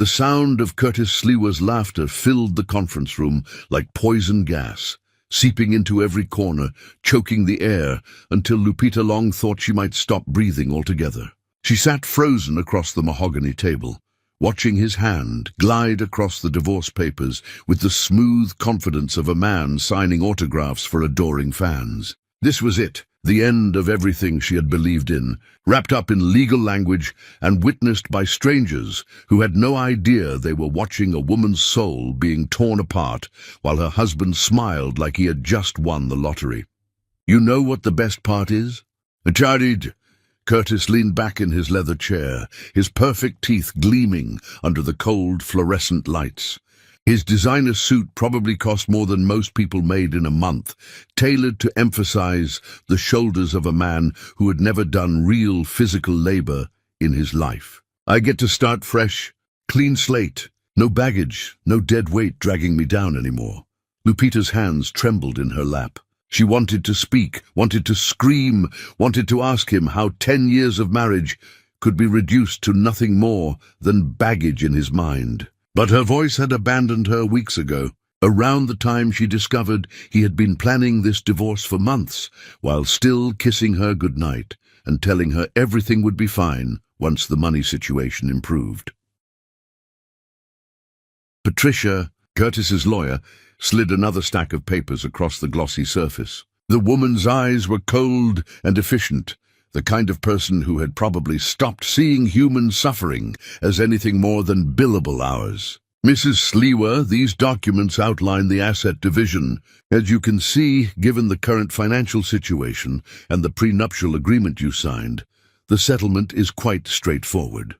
The sound of Curtis Sleewer's laughter filled the conference room like poison gas, seeping into every corner, choking the air, until Lupita Long thought she might stop breathing altogether. She sat frozen across the mahogany table, watching his hand glide across the divorce papers with the smooth confidence of a man signing autographs for adoring fans. This was it, the end of everything she had believed in, wrapped up in legal language and witnessed by strangers who had no idea they were watching a woman's soul being torn apart while her husband smiled like he had just won the lottery. You know what the best part is? Charid. Curtis leaned back in his leather chair, his perfect teeth gleaming under the cold fluorescent lights. His designer suit probably cost more than most people made in a month, tailored to emphasize the shoulders of a man who had never done real physical labor in his life. I get to start fresh, clean slate, no baggage, no dead weight dragging me down anymore. Lupita's hands trembled in her lap. She wanted to speak, wanted to scream, wanted to ask him how 10 years of marriage could be reduced to nothing more than baggage in his mind. But her voice had abandoned her weeks ago, around the time she discovered he had been planning this divorce for months, while still kissing her goodnight and telling her everything would be fine once the money situation improved. Patricia, Curtis's lawyer, slid another stack of papers across the glossy surface. The woman's eyes were cold and efficient, the kind of person who had probably stopped seeing human suffering as anything more than billable hours. Mrs. Sleewer, these documents outline the asset division. As you can see, given the current financial situation and the prenuptial agreement you signed, the settlement is quite straightforward.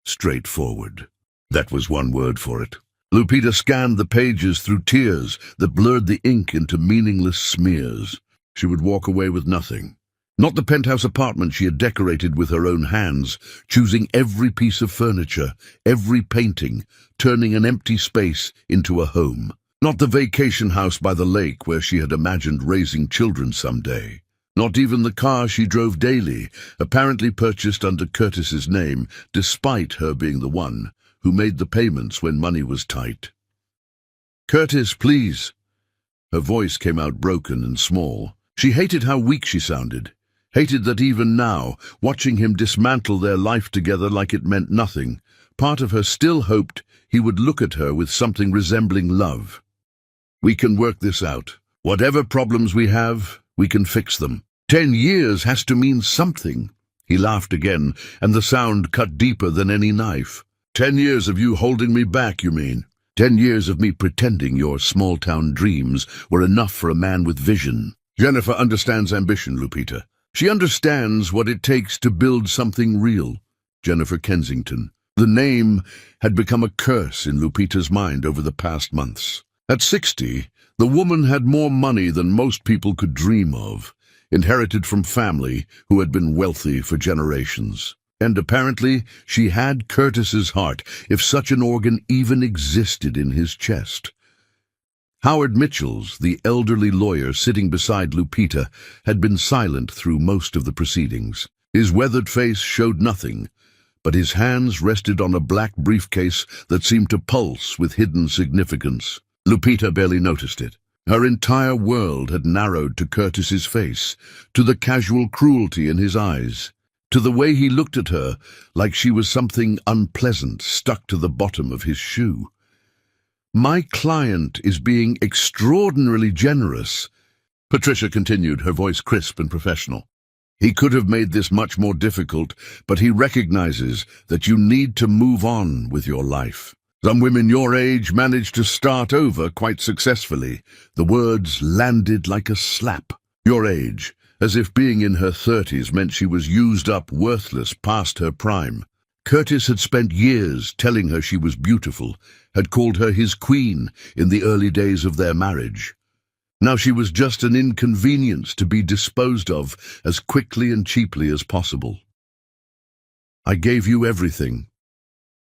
Straightforward. That was one word for it. Lupita scanned the pages through tears that blurred the ink into meaningless smears. She would walk away with nothing. Not the penthouse apartment she had decorated with her own hands, choosing every piece of furniture, every painting, turning an empty space into a home. Not the vacation house by the lake where she had imagined raising children someday. Not even the car she drove daily, apparently purchased under Curtis's name, despite her being the one who made the payments when money was tight. "Curtis, please." Her voice came out broken and small. She hated how weak she sounded. Hated that even now, watching him dismantle their life together like it meant nothing, part of her still hoped he would look at her with something resembling love. "We can work this out. Whatever problems we have, we can fix them. 10 years has to mean something." He laughed again, and the sound cut deeper than any knife. 10 years of you holding me back, you mean? 10 years of me pretending your small-town dreams were enough for a man with vision. Jennifer understands ambition, Lupita. She understands what it takes to build something real. Jennifer Kensington. The name had become a curse in Lupita's mind over the past months. At 60, the woman had more money than most people could dream of, inherited from family who had been wealthy for generations. And apparently she had Curtis's heart, if such an organ even existed in his chest. Howard Mitchells, the elderly lawyer sitting beside Lupita, had been silent through most of the proceedings. His weathered face showed nothing, but his hands rested on a black briefcase that seemed to pulse with hidden significance. Lupita barely noticed it. Her entire world had narrowed to Curtis's face, to the casual cruelty in his eyes, to the way he looked at her like she was something unpleasant stuck to the bottom of his shoe. "My client is being extraordinarily generous," Patricia continued, her voice crisp and professional. "He could have made this much more difficult, but he recognizes that you need to move on with your life. Some women your age manage to start over quite successfully." The words landed like a slap. Your age, as if being in her 30s meant she was used up, worthless, past her prime. Curtis had spent years telling her she was beautiful, had called her his queen in the early days of their marriage. Now she was just an inconvenience to be disposed of as quickly and cheaply as possible. "I gave you everything."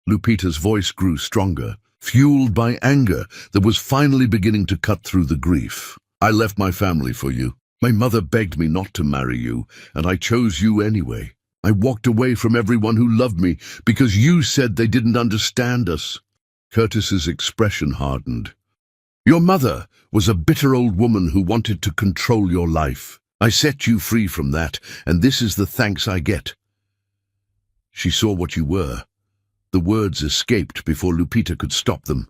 Lupita's voice grew stronger, fueled by anger that was finally beginning to cut through the grief. "I left my family for you. My mother begged me not to marry you, and I chose you anyway. I walked away from everyone who loved me because you said they didn't understand us." Curtis's expression hardened. "Your mother was a bitter old woman who wanted to control your life. I set you free from that, and this is the thanks I get." She saw what you were. The words escaped before Lupita could stop them.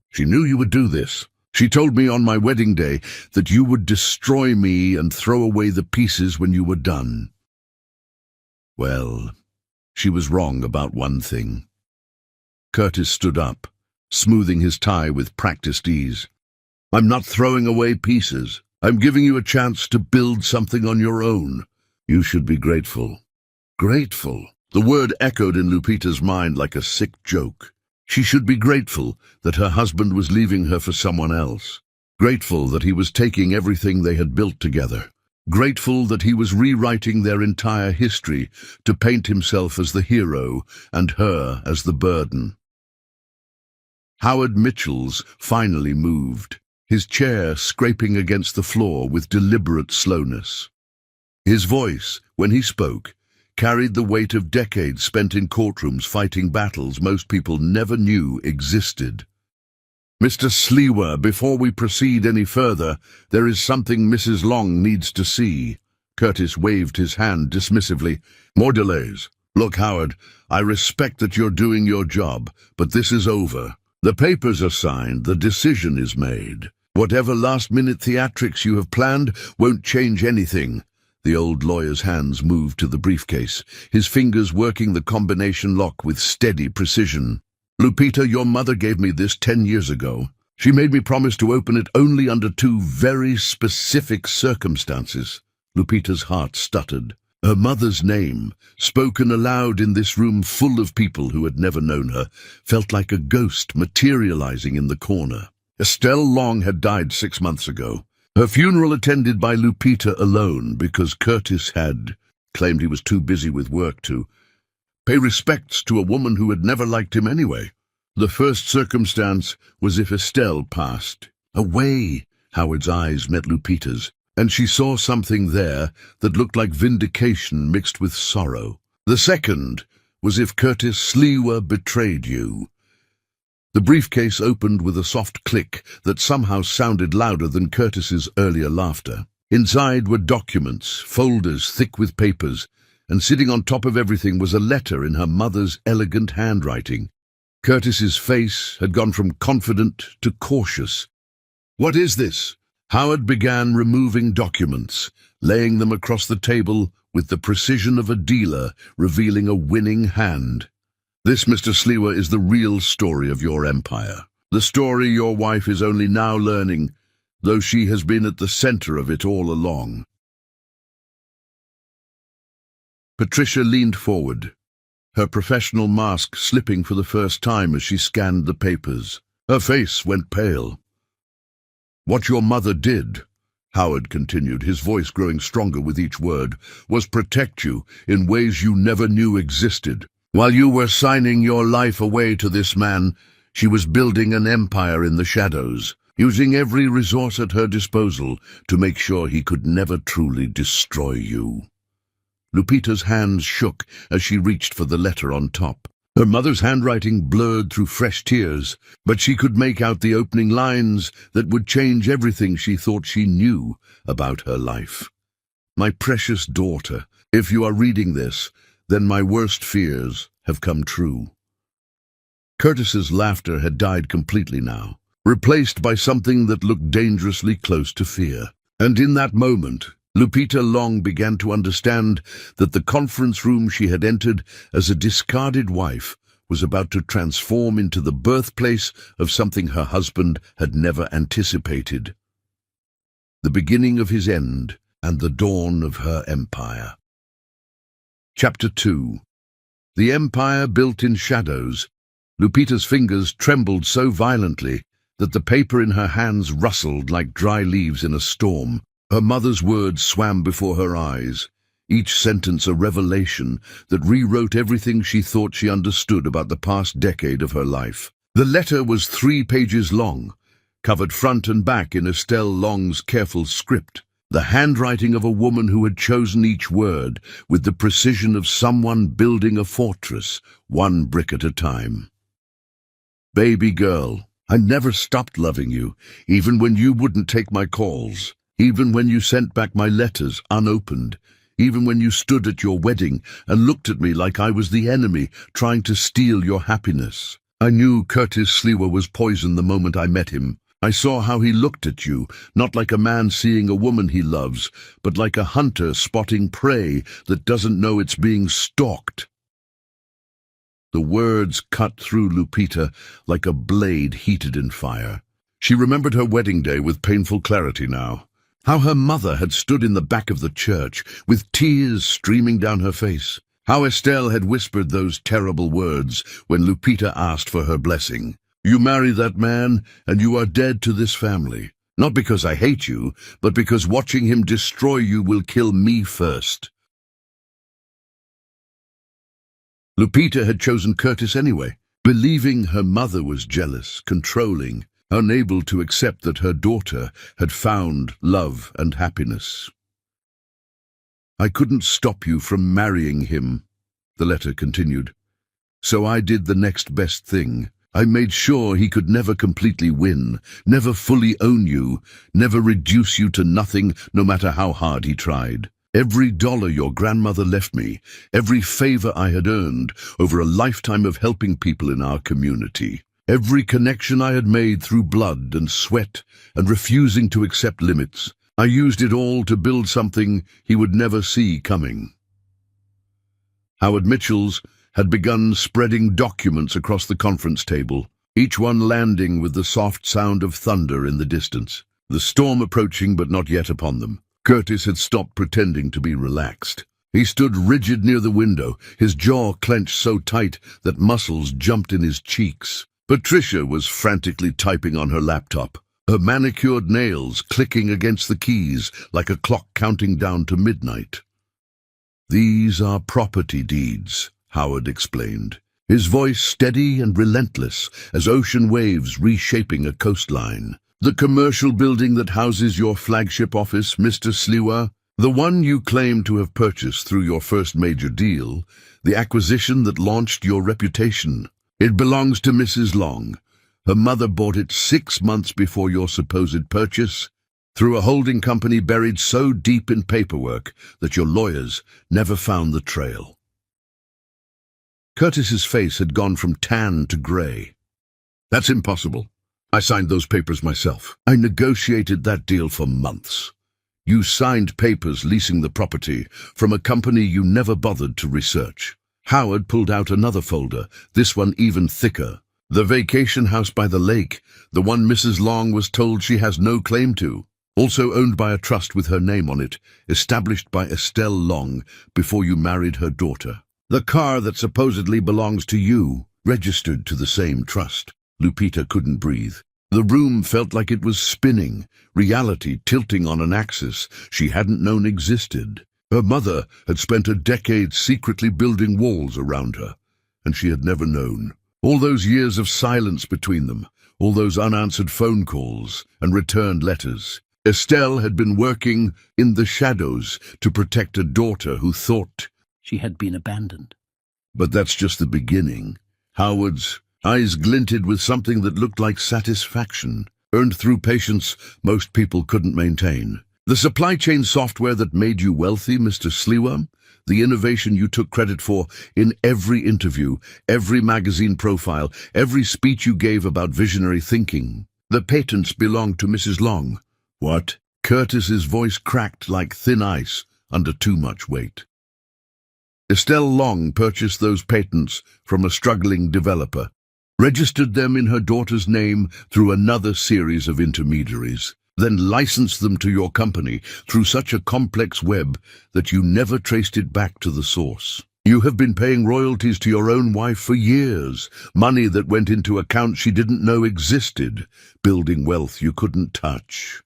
"She knew you would do this. She told me on my wedding day that you would destroy me and throw away the pieces when you were done." Well, she was wrong about one thing. Curtis stood up, smoothing his tie with practiced ease. "I'm not throwing away pieces. I'm giving you a chance to build something on your own. You should be grateful." Grateful. The word echoed in Lupita's mind like a sick joke. She should be grateful that her husband was leaving her for someone else. Grateful that he was taking everything they had built together. Grateful that he was rewriting their entire history to paint himself as the hero and her as the burden. Howard Mitchell's finally moved, his chair scraping against the floor with deliberate slowness. His voice, when he spoke, carried the weight of decades spent in courtrooms fighting battles most people never knew existed. "Mr. Slewa, before we proceed any further, there is something Mrs. Long needs to see." Curtis waved his hand dismissively. "More delays. Look, Howard, I respect that you're doing your job, but this is over. The papers are signed, the decision is made. Whatever last-minute theatrics you have planned won't change anything." The old lawyer's hands moved to the briefcase, his fingers working the combination lock with steady precision. "Lupita, your mother gave me this 10 years ago. She made me promise to open it only under two very specific circumstances." Lupita's heart stuttered. Her mother's name, spoken aloud in this room full of people who had never known her, felt like a ghost materializing in the corner. Estelle Long had died 6 months ago. Her funeral attended by Lupita alone because Curtis had claimed he was too busy with work to pay respects to a woman who had never liked him anyway. The first circumstance was if Estelle passed away. Howard's eyes met Lupita's, and she saw something there that looked like vindication mixed with sorrow. The second was if Curtis Slewa betrayed you. The briefcase opened with a soft click that somehow sounded louder than Curtis's earlier laughter. Inside were documents, folders thick with papers, and sitting on top of everything was a letter in her mother's elegant handwriting. Curtis's face had gone from confident to cautious. "What is this?" Howard began removing documents, laying them across the table with the precision of a dealer revealing a winning hand. "This, Mr. Slewa, is the real story of your empire. The story your wife is only now learning, though she has been at the center of it all along." Patricia leaned forward, her professional mask slipping for the first time as she scanned the papers. Her face went pale. "What your mother did," Howard continued, his voice growing stronger with each word, "was protect you in ways you never knew existed. While you were signing your life away to this man, she was building an empire in the shadows, using every resource at her disposal to make sure he could never truly destroy you." Lupita's hands shook as she reached for the letter on top. Her mother's handwriting blurred through fresh tears, but she could make out the opening lines that would change everything she thought she knew about her life. "My precious daughter, if you are reading this, then my worst fears have come true." Curtis's laughter had died completely now, replaced by something that looked dangerously close to fear. And in that moment, Lupita Long began to understand that the conference room she had entered as a discarded wife was about to transform into the birthplace of something her husband had never anticipated. The beginning of his end and the dawn of her empire. Chapter 2. The empire built in shadows. Lupita's fingers trembled so violently that the paper in her hands rustled like dry leaves in a storm. Her mother's words swam before her eyes, each sentence a revelation that rewrote everything she thought she understood about the past decade of her life. The letter was 3 pages long, covered front and back in Estelle Long's careful script. The handwriting of a woman who had chosen each word with the precision of someone building a fortress, one brick at a time. Baby girl, I never stopped loving you, even when you wouldn't take my calls, even when you sent back my letters unopened, even when you stood at your wedding and looked at me like I was the enemy trying to steal your happiness. I knew Curtis Sliwa was poison the moment I met him. I saw how he looked at you, not like a man seeing a woman he loves, but like a hunter spotting prey that doesn't know it's being stalked. The words cut through Lupita like a blade heated in fire. She remembered her wedding day with painful clarity now. How her mother had stood in the back of the church, with tears streaming down her face. How Estelle had whispered those terrible words when Lupita asked for her blessing. You marry that man, and you are dead to this family. Not because I hate you, but because watching him destroy you will kill me first. Lupita had chosen Curtis anyway, believing her mother was jealous, controlling, unable to accept that her daughter had found love and happiness. I couldn't stop you from marrying him, the letter continued. So I did the next best thing. I made sure he could never completely win, never fully own you, never reduce you to nothing, no matter how hard he tried. Every dollar your grandmother left me, every favor I had earned over a lifetime of helping people in our community, every connection I had made through blood and sweat and refusing to accept limits, I used it all to build something he would never see coming. Howard Mitchell's had begun spreading documents across the conference table, each one landing with the soft sound of thunder in the distance. The storm approaching but not yet upon them. Curtis had stopped pretending to be relaxed. He stood rigid near the window, his jaw clenched so tight that muscles jumped in his cheeks. Patricia was frantically typing on her laptop, her manicured nails clicking against the keys like a clock counting down to midnight. These are property deeds, Howard explained, his voice steady and relentless as ocean waves reshaping a coastline. The commercial building that houses your flagship office, Mr. Sliwa, the one you claim to have purchased through your first major deal, the acquisition that launched your reputation. It belongs to Mrs. Long. Her mother bought it 6 months before your supposed purchase, through a holding company buried so deep in paperwork that your lawyers never found the trail. Curtis's face had gone from tan to grey. That's impossible. I signed those papers myself. I negotiated that deal for months. You signed papers leasing the property from a company you never bothered to research. Howard pulled out another folder, this one even thicker. The vacation house by the lake, the one Mrs. Long was told she has no claim to. Also owned by a trust with her name on it, established by Estelle Long before you married her daughter. The car that supposedly belongs to you, registered to the same trust. Lupita couldn't breathe. The room felt like it was spinning, reality tilting on an axis she hadn't known existed. Her mother had spent a decade secretly building walls around her, and she had never known. All those years of silence between them, all those unanswered phone calls and returned letters. Estelle had been working in the shadows to protect a daughter who thought she had been abandoned. But that's just the beginning. Howard's eyes glinted with something that looked like satisfaction, earned through patience most people couldn't maintain. The supply chain software that made you wealthy, Mr. Sliwa, the innovation you took credit for in every interview, every magazine profile, every speech you gave about visionary thinking. The patents belonged to Mrs. Long. What? Curtis's voice cracked like thin ice under too much weight. Estelle Long purchased those patents from a struggling developer, registered them in her daughter's name through another series of intermediaries, then licensed them to your company through such a complex web that you never traced it back to the source. You have been paying royalties to your own wife for years, money that went into accounts she didn't know existed, building wealth you couldn't touch.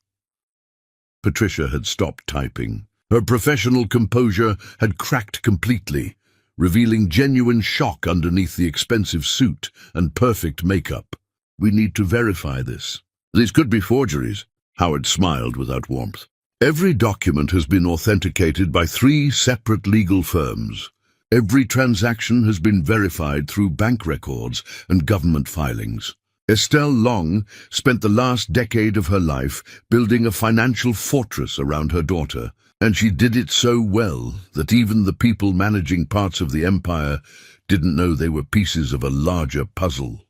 Patricia had stopped typing. Her professional composure had cracked completely, revealing genuine shock underneath the expensive suit and perfect makeup. We need to verify this. These could be forgeries. Howard smiled without warmth. Every document has been authenticated by 3 separate legal firms. Every transaction has been verified through bank records and government filings. Estelle Long spent the last decade of her life building a financial fortress around her daughter, and she did it so well that even the people managing parts of the empire didn't know they were pieces of a larger puzzle.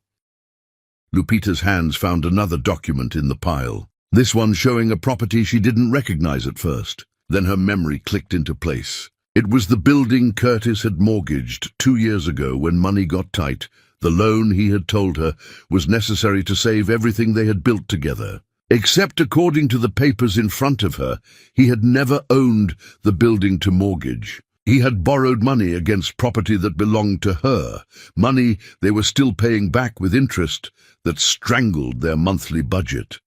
Lupita's hands found another document in the pile, this one showing a property she didn't recognize at first. Then her memory clicked into place. It was the building Curtis had mortgaged 2 years ago when money got tight. The loan, he had told her, was necessary to save everything they had built together. Except according to the papers in front of her, he had never owned the building to mortgage. He had borrowed money against property that belonged to her, money they were still paying back with interest that strangled their monthly budget.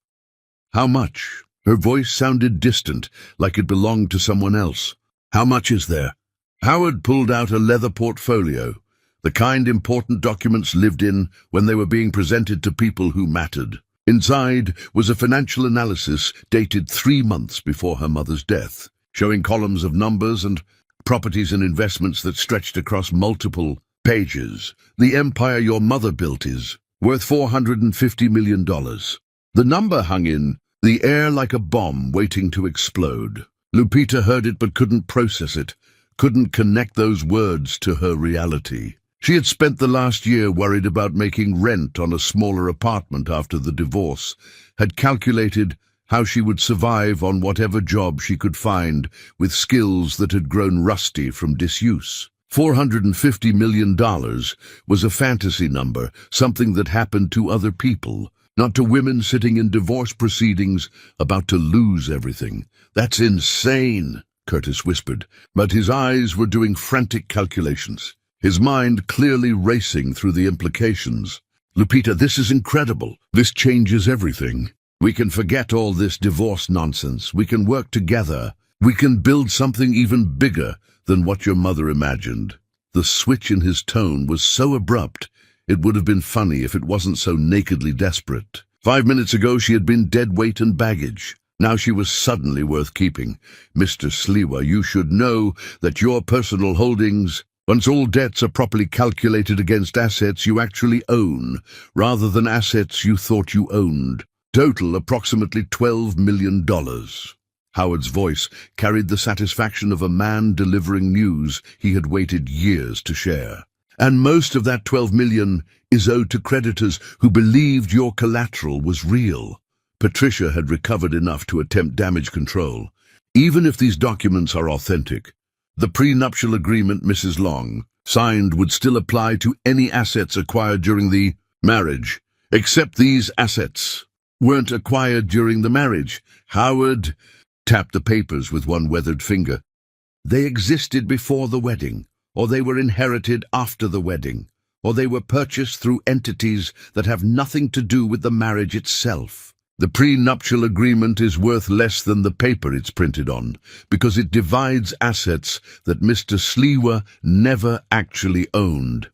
How much? Her voice sounded distant, like it belonged to someone else. How much is there? Howard pulled out a leather portfolio, the kind important documents lived in when they were being presented to people who mattered. Inside was a financial analysis dated 3 months before her mother's death, showing columns of numbers and properties and investments that stretched across multiple pages. The empire your mother built is worth $450 million. The number hung in the air like a bomb waiting to explode. Lupita heard it but couldn't process it, couldn't connect those words to her reality. She had spent the last year worried about making rent on a smaller apartment after the divorce, had calculated how she would survive on whatever job she could find with skills that had grown rusty from disuse. $450 million was a fantasy number, something that happened to other people, not to women sitting in divorce proceedings about to lose everything. That's insane, Curtis whispered, but his eyes were doing frantic calculations, his mind clearly racing through the implications. Lupita, this is incredible. This changes everything. We can forget all this divorce nonsense. We can work together. We can build something even bigger than what your mother imagined. The switch in his tone was so abrupt, it would have been funny if it wasn't so nakedly desperate. 5 minutes ago she had been dead weight and baggage. Now she was suddenly worth keeping. Mr. Sliwa, you should know that your personal holdings, once all debts are properly calculated against assets you actually own, rather than assets you thought you owned, total approximately $12 million. Howard's voice carried the satisfaction of a man delivering news he had waited years to share. And most of that $12 million is owed to creditors who believed your collateral was real. Patricia had recovered enough to attempt damage control. Even if these documents are authentic, the prenuptial agreement Mrs. Long signed would still apply to any assets acquired during the marriage, except these assets weren't acquired during the marriage. Howard tapped the papers with one weathered finger. They existed before the wedding, or they were inherited after the wedding, or they were purchased through entities that have nothing to do with the marriage itself. The prenuptial agreement is worth less than the paper it's printed on, because it divides assets that Mr. Sliwa never actually owned.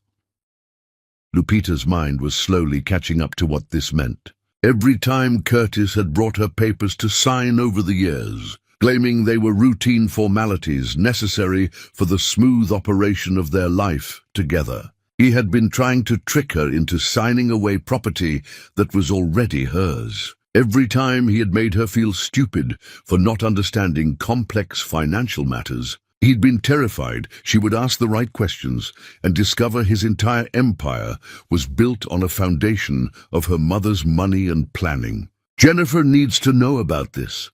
Lupita's mind was slowly catching up to what this meant. Every time Curtis had brought her papers to sign over the years, claiming they were routine formalities necessary for the smooth operation of their life together, he had been trying to trick her into signing away property that was already hers. Every time he had made her feel stupid for not understanding complex financial matters, he'd been terrified she would ask the right questions and discover his entire empire was built on a foundation of her mother's money and planning. Jennifer needs to know about this.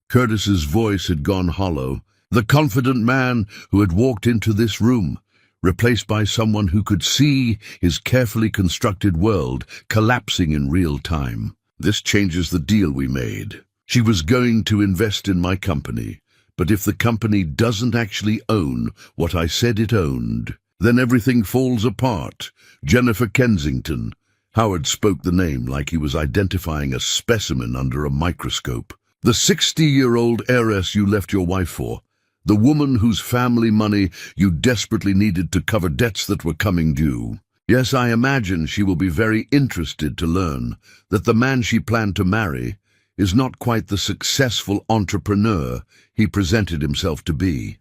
Curtis's voice had gone hollow. The confident man who had walked into this room, replaced by someone who could see his carefully constructed world collapsing in real time. This changes the deal we made. She was going to invest in my company, but if the company doesn't actually own what I said it owned, then everything falls apart. Jennifer Kensington. Howard spoke the name like he was identifying a specimen under a microscope. The 60-year-old heiress you left your wife for, the woman whose family money you desperately needed to cover debts that were coming due. Yes, I imagine she will be very interested to learn that the man she planned to marry is not quite the successful entrepreneur he presented himself to be.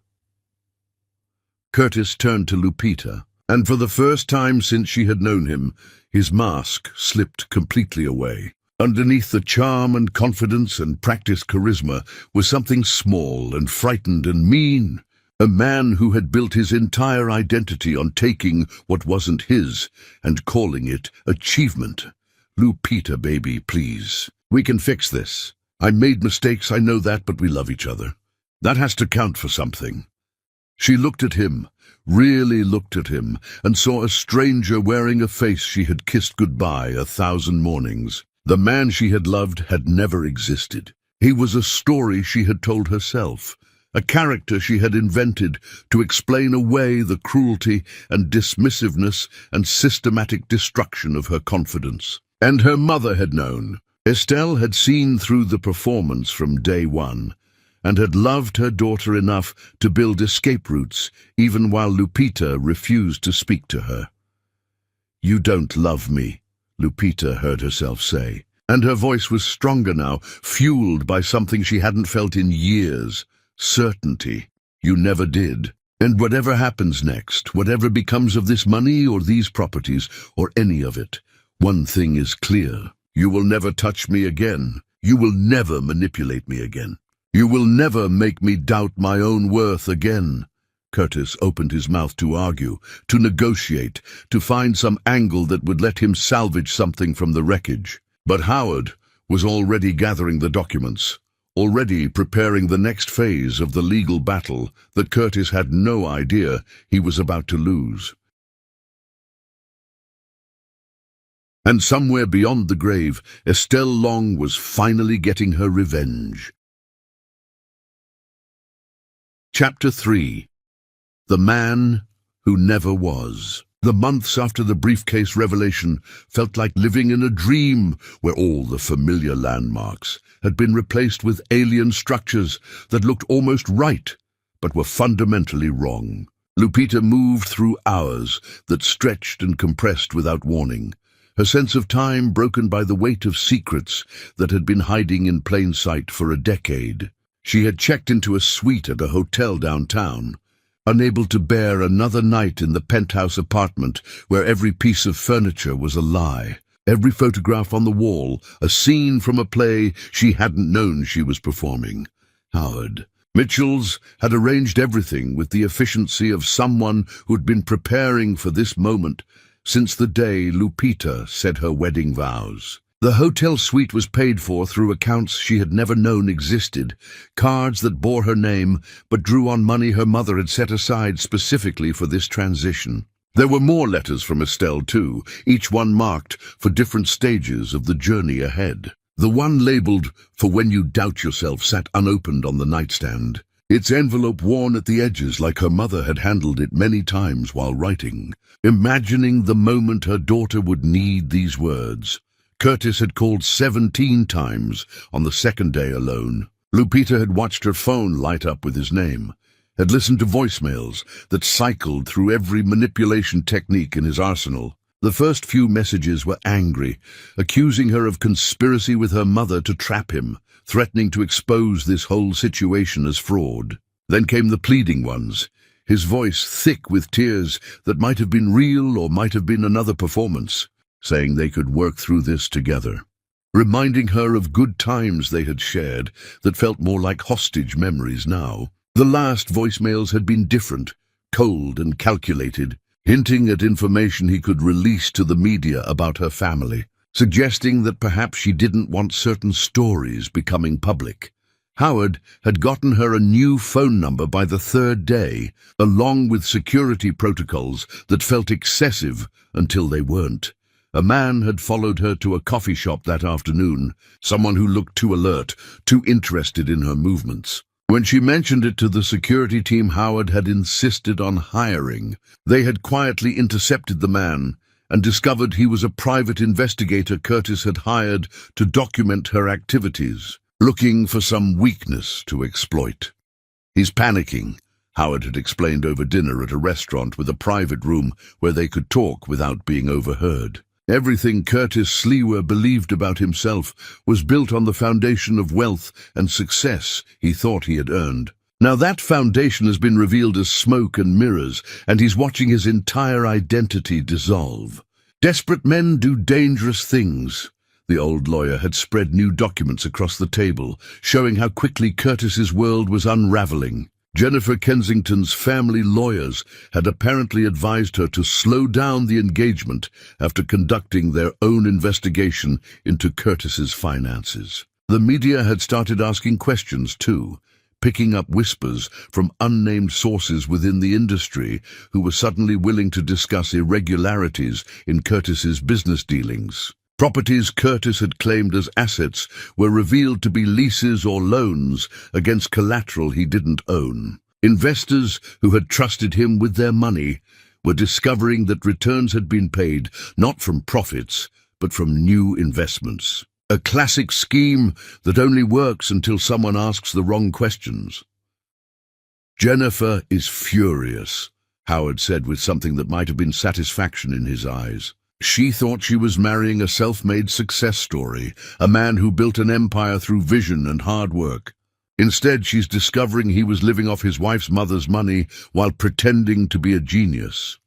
Curtis turned to Lupita, and for the first time since she had known him, his mask slipped completely away. Underneath the charm and confidence and practiced charisma was something small and frightened and mean. A man who had built his entire identity on taking what wasn't his and calling it achievement. Lupita, baby, please. We can fix this. I made mistakes, I know that, but we love each other. That has to count for something. She looked at him, really looked at him, and saw a stranger wearing a face she had kissed goodbye 1,000 mornings. The man she had loved had never existed. He was a story she had told herself, a character she had invented to explain away the cruelty and dismissiveness and systematic destruction of her confidence. And her mother had known. Estelle had seen through the performance from day one, and had loved her daughter enough to build escape routes, even while Lupita refused to speak to her. "You don't love me," Lupita heard herself say, and her voice was stronger now, fueled by something she hadn't felt in years. Certainty. "You never did. And whatever happens next, whatever becomes of this money or these properties or any of it, one thing is clear. You will never touch me again. You will never manipulate me again. You will never make me doubt my own worth again." Curtis opened his mouth to argue, to negotiate, to find some angle that would let him salvage something from the wreckage. But Howard was already gathering the documents, already preparing the next phase of the legal battle that Curtis had no idea he was about to lose. And somewhere beyond the grave, Estelle Long was finally getting her revenge. Chapter 3. The Man Who Never Was. The months after the briefcase revelation felt like living in a dream where all the familiar landmarks had been replaced with alien structures that looked almost right, but were fundamentally wrong. Lupita moved through hours that stretched and compressed without warning, her sense of time broken by the weight of secrets that had been hiding in plain sight for a decade. She had checked into a suite at a hotel downtown, unable to bear another night in the penthouse apartment where every piece of furniture was a lie, every photograph on the wall a scene from a play she hadn't known she was performing. Howard. Mitchell's had arranged everything with the efficiency of someone who'd been preparing for this moment since the day Lupita said her wedding vows. The hotel suite was paid for through accounts she had never known existed, cards that bore her name but drew on money her mother had set aside specifically for this transition. There were more letters from Estelle too, each one marked for different stages of the journey ahead. The one labeled "For When You Doubt Yourself" sat unopened on the nightstand, its envelope worn at the edges like her mother had handled it many times while writing, imagining the moment her daughter would need these words. Curtis had called 17 times on the second day alone. Lupita had watched her phone light up with his name, had listened to voicemails that cycled through every manipulation technique in his arsenal. The first few messages were angry, accusing her of conspiracy with her mother to trap him, threatening to expose this whole situation as fraud. Then came the pleading ones, his voice thick with tears that might have been real or might have been another performance, saying they could work through this together, reminding her of good times they had shared that felt more like hostage memories now. The last voicemails had been different, cold and calculated, hinting at information he could release to the media about her family, suggesting that perhaps she didn't want certain stories becoming public. Howard had gotten her a new phone number by the third day, along with security protocols that felt excessive until they weren't. A man had followed her to a coffee shop that afternoon, someone who looked too alert, too interested in her movements. When she mentioned it to the security team Howard had insisted on hiring, they had quietly intercepted the man and discovered he was a private investigator Curtis had hired to document her activities, looking for some weakness to exploit. "He's panicking," Howard had explained over dinner at a restaurant with a private room where they could talk without being overheard. Everything Curtis Slewer believed about himself was built on the foundation of wealth and success he thought he had earned. Now that foundation has been revealed as smoke and mirrors, and he's watching his entire identity dissolve. Desperate men do dangerous things. The old lawyer had spread new documents across the table, showing how quickly Curtis's world was unraveling. Jennifer Kensington's family lawyers had apparently advised her to slow down the engagement after conducting their own investigation into Curtis's finances. The media had started asking questions too, picking up whispers from unnamed sources within the industry who were suddenly willing to discuss irregularities in Curtis's business dealings. Properties Curtis had claimed as assets were revealed to be leases or loans against collateral he didn't own. Investors who had trusted him with their money were discovering that returns had been paid not from profits, but from new investments. A classic scheme that only works until someone asks the wrong questions. "Jennifer is furious," Howard said with something that might have been satisfaction in his eyes. She thought she was marrying a self-made success story, a man who built an empire through vision and hard work. Instead, she's discovering he was living off his wife's mother's money while pretending to be a genius.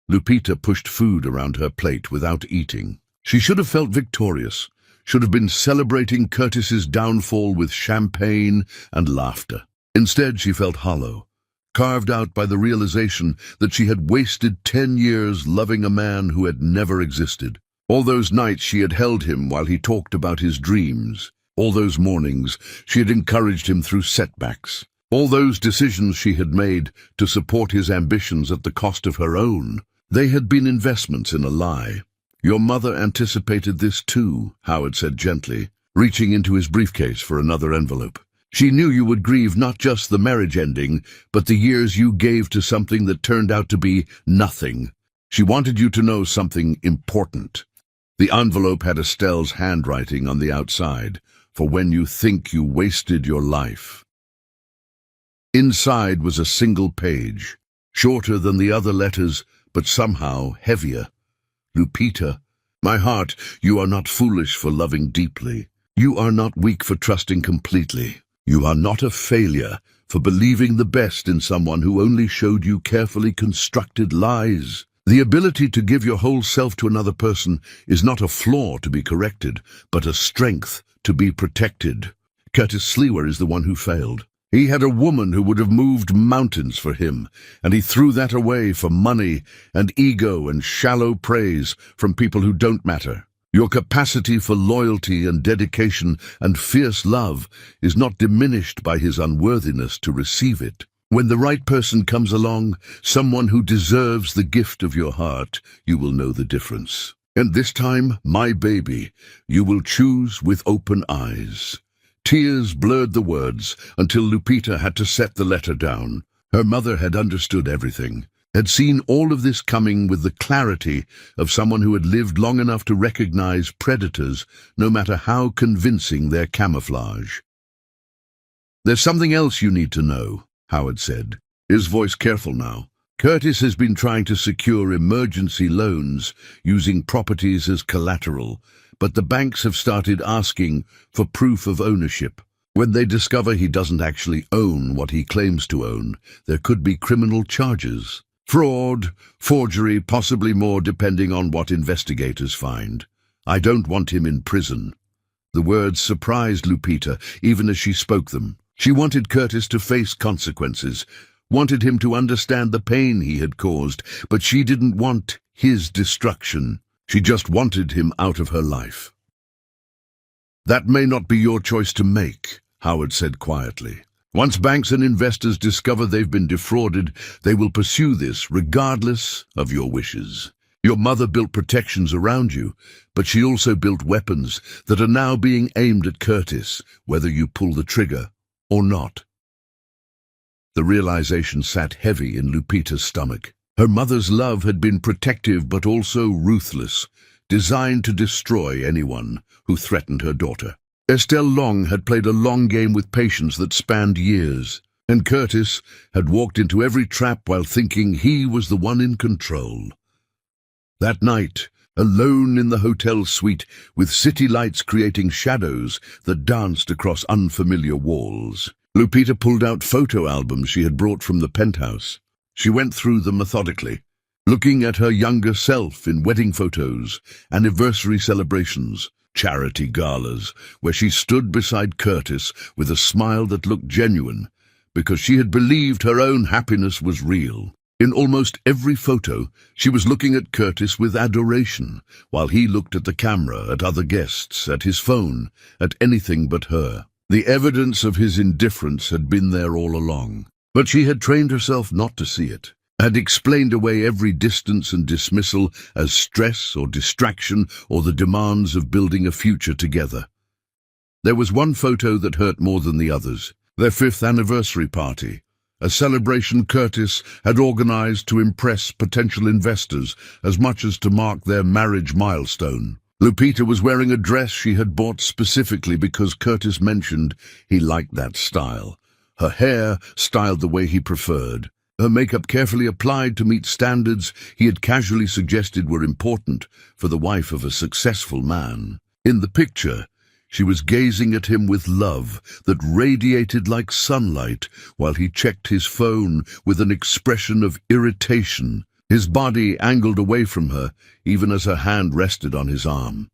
Lupita pushed food around her plate without eating. She should have felt victorious, should have been celebrating Curtis's downfall with champagne and laughter. Instead, she felt hollow, carved out by the realization that she had wasted 10 years loving a man who had never existed. All those nights she had held him while he talked about his dreams. All those mornings she had encouraged him through setbacks. All those decisions she had made to support his ambitions at the cost of her own. They had been investments in a lie. "Your mother anticipated this too," Howard said gently, reaching into his briefcase for another envelope. "She knew you would grieve not just the marriage ending, but the years you gave to something that turned out to be nothing. She wanted you to know something important." The envelope had Estelle's handwriting on the outside, "For when you think you wasted your life." Inside was a single page, shorter than the other letters, but somehow heavier. "Lupita, my heart, you are not foolish for loving deeply. You are not weak for trusting completely. You are not a failure for believing the best in someone who only showed you carefully constructed lies. The ability to give your whole self to another person is not a flaw to be corrected, but a strength to be protected. Curtis Slewer is the one who failed. He had a woman who would have moved mountains for him, and he threw that away for money and ego and shallow praise from people who don't matter. Your capacity for loyalty and dedication and fierce love is not diminished by his unworthiness to receive it. When the right person comes along, someone who deserves the gift of your heart, you will know the difference. And this time, my baby, you will choose with open eyes." Tears blurred the words until Lupita had to set the letter down. Her mother had understood everything, had seen all of this coming with the clarity of someone who had lived long enough to recognize predators, no matter how convincing their camouflage. "There's something else you need to know," Howard said, his voice careful now. "Curtis has been trying to secure emergency loans using properties as collateral, but the banks have started asking for proof of ownership. When they discover he doesn't actually own what he claims to own, there could be criminal charges. Fraud, forgery, possibly more depending on what investigators find. I don't want him in prison." The words surprised Lupita, even as she spoke them. She wanted Curtis to face consequences, wanted him to understand the pain he had caused, but she didn't want his destruction. She just wanted him out of her life. "That may not be your choice to make," Howard said quietly. "Once banks and investors discover they've been defrauded, they will pursue this regardless of your wishes. Your mother built protections around you, but she also built weapons that are now being aimed at Curtis, whether you pull the trigger or not." The realization sat heavy in Lupita's stomach. Her mother's love had been protective but also ruthless, designed to destroy anyone who threatened her daughter. Estelle Long had played a long game with patience that spanned years, and Curtis had walked into every trap while thinking he was the one in control. That night, alone in the hotel suite with city lights creating shadows that danced across unfamiliar walls. Lupita pulled out photo albums she had brought from the penthouse. She went through them methodically, looking at her younger self in wedding photos, anniversary celebrations, charity galas, where she stood beside Curtis with a smile that looked genuine, because she had believed her own happiness was real. In almost every photo, she was looking at Curtis with adoration, while he looked at the camera, at other guests, at his phone, at anything but her. The evidence of his indifference had been there all along, but she had trained herself not to see it, had explained away every distance and dismissal as stress or distraction or the demands of building a future together. There was one photo that hurt more than the others, their 5th anniversary party, a celebration Curtis had organized to impress potential investors as much as to mark their marriage milestone. Lupita was wearing a dress she had bought specifically because Curtis mentioned he liked that style. Her hair styled the way he preferred. Her makeup carefully applied to meet standards he had casually suggested were important for the wife of a successful man. In the picture, she was gazing at him with love that radiated like sunlight while he checked his phone with an expression of irritation, his body angled away from her even as her hand rested on his arm.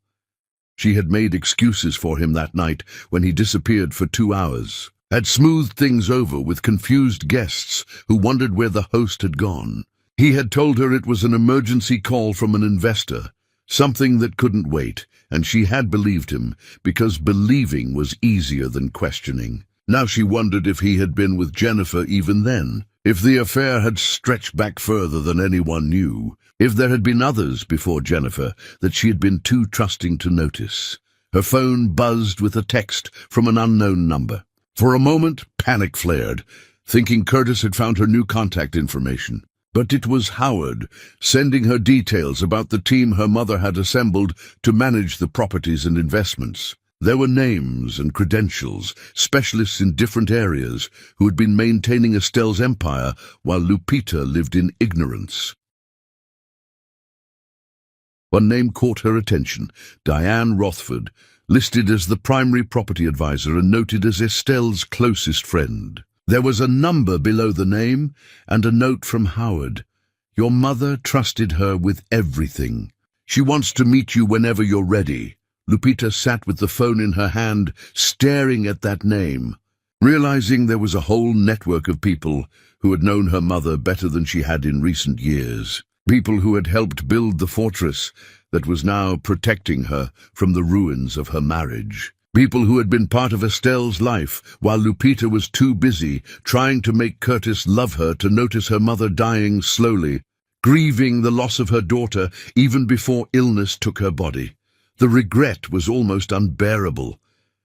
She had made excuses for him that night when he disappeared for 2 hours, had smoothed things over with confused guests who wondered where the host had gone. He had told her it was an emergency call from an investor, something that couldn't wait, and she had believed him because believing was easier than questioning. Now she wondered if he had been with Jennifer even then, if the affair had stretched back further than anyone knew, if there had been others before Jennifer that she had been too trusting to notice. Her phone buzzed with a text from an unknown number. For a moment, panic flared, thinking Curtis had found her new contact information. But it was Howard, sending her details about the team her mother had assembled to manage the properties and investments. There were names and credentials, specialists in different areas who had been maintaining Estelle's empire while Lupita lived in ignorance. One name caught her attention, Diane Rothford, listed as the primary property advisor and noted as Estelle's closest friend. There was a number below the name and a note from Howard. Your mother trusted her with everything. She wants to meet you whenever you're ready. Lupita sat with the phone in her hand, staring at that name, realizing there was a whole network of people who had known her mother better than she had in recent years. People who had helped build the fortress that was now protecting her from the ruins of her marriage. People who had been part of Estelle's life while Lupita was too busy trying to make Curtis love her to notice her mother dying slowly, grieving the loss of her daughter even before illness took her body. The regret was almost unbearable.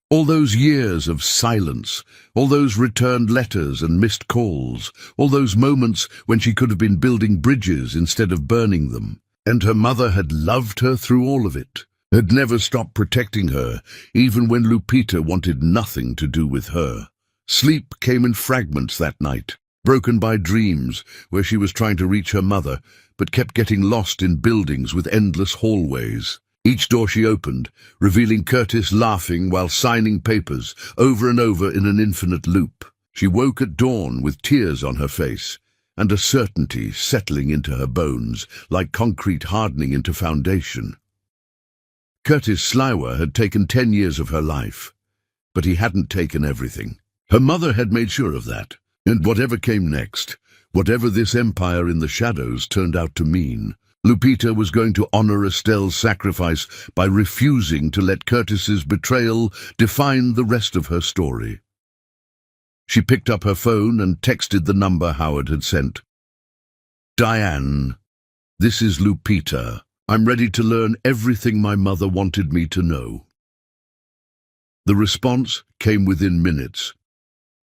All those years of silence, all those returned letters and missed calls, all those moments when she could have been building bridges instead of burning them. And her mother had loved her through all of it, had never stopped protecting her, even when Lupita wanted nothing to do with her. Sleep came in fragments that night, broken by dreams where she was trying to reach her mother, but kept getting lost in buildings with endless hallways. Each door she opened, revealing Curtis laughing while signing papers, over and over in an infinite loop. She woke at dawn with tears on her face, and a certainty settling into her bones, like concrete hardening into foundation. Curtis Sliwer had taken 10 years of her life, but he hadn't taken everything. Her mother had made sure of that, and whatever came next, whatever this empire in the shadows turned out to mean, Lupita was going to honor Estelle's sacrifice by refusing to let Curtis's betrayal define the rest of her story. She picked up her phone and texted the number Howard had sent. Diane, this is Lupita. I'm ready to learn everything my mother wanted me to know. The response came within minutes.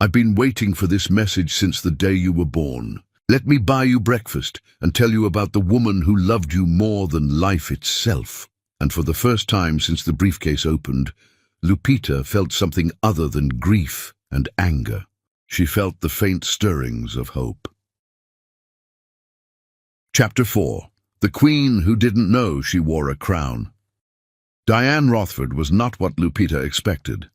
I've been waiting for this message since the day you were born. Let me buy you breakfast and tell you about the woman who loved you more than life itself. And for the first time since the briefcase opened, Lupita felt something other than grief and anger. She felt the faint stirrings of hope. Chapter 4. The queen who didn't know she wore a crown. Diane Rothford was not what Lupita expected.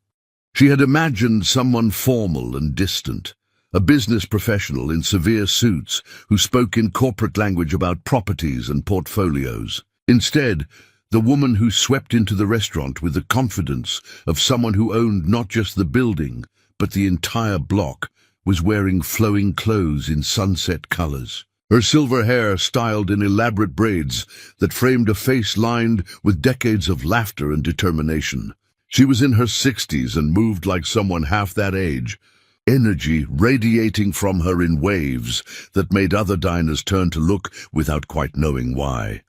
She had imagined someone formal and distant, a business professional in severe suits who spoke in corporate language about properties and portfolios. Instead, the woman who swept into the restaurant with the confidence of someone who owned not just the building, but the entire block, was wearing flowing clothes in sunset colors. Her silver hair styled in elaborate braids that framed a face lined with decades of laughter and determination. She was in her 60s and moved like someone half that age, energy radiating from her in waves that made other diners turn to look without quite knowing why.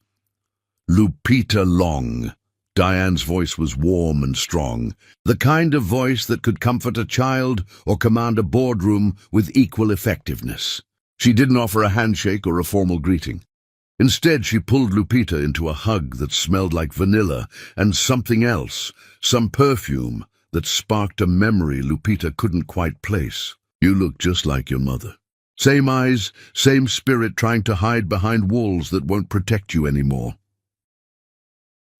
Lupita Long. Diane's voice was warm and strong, the kind of voice that could comfort a child or command a boardroom with equal effectiveness. She didn't offer a handshake or a formal greeting. Instead, she pulled Lupita into a hug that smelled like vanilla and something else, some perfume that sparked a memory Lupita couldn't quite place. You look just like your mother. Same eyes, same spirit trying to hide behind walls that won't protect you anymore.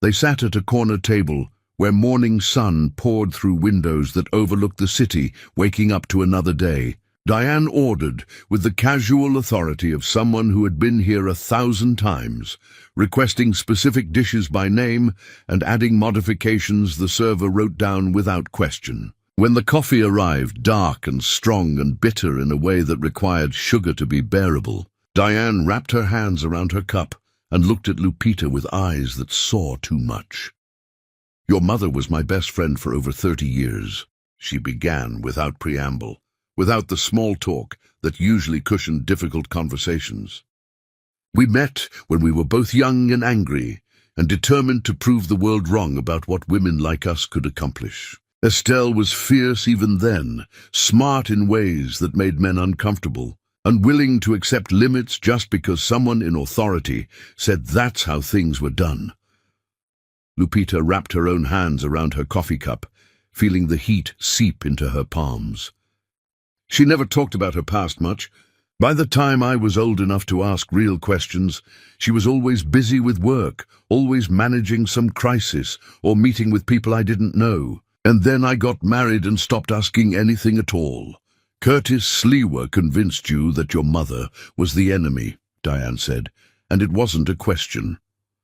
They sat at a corner table where morning sun poured through windows that overlooked the city, waking up to another day. Diane ordered, with the casual authority of someone who had been here 1,000 times, requesting specific dishes by name and adding modifications the server wrote down without question. When the coffee arrived, dark and strong and bitter in a way that required sugar to be bearable, Diane wrapped her hands around her cup and looked at Lupita with eyes that saw too much. "Your mother was my best friend for over 30 years, she began without preamble, without the small talk that usually cushioned difficult conversations. We met when we were both young and angry, and determined to prove the world wrong about what women like us could accomplish. Estelle was fierce even then, smart in ways that made men uncomfortable, unwilling to accept limits just because someone in authority said that's how things were done." Lupita wrapped her own hands around her coffee cup, feeling the heat seep into her palms. She never talked about her past much. By the time I was old enough to ask real questions, she was always busy with work, always managing some crisis or meeting with people I didn't know. And then I got married and stopped asking anything at all. "Curtis Sleewer convinced you that your mother was the enemy," Diane said, "and it wasn't a question.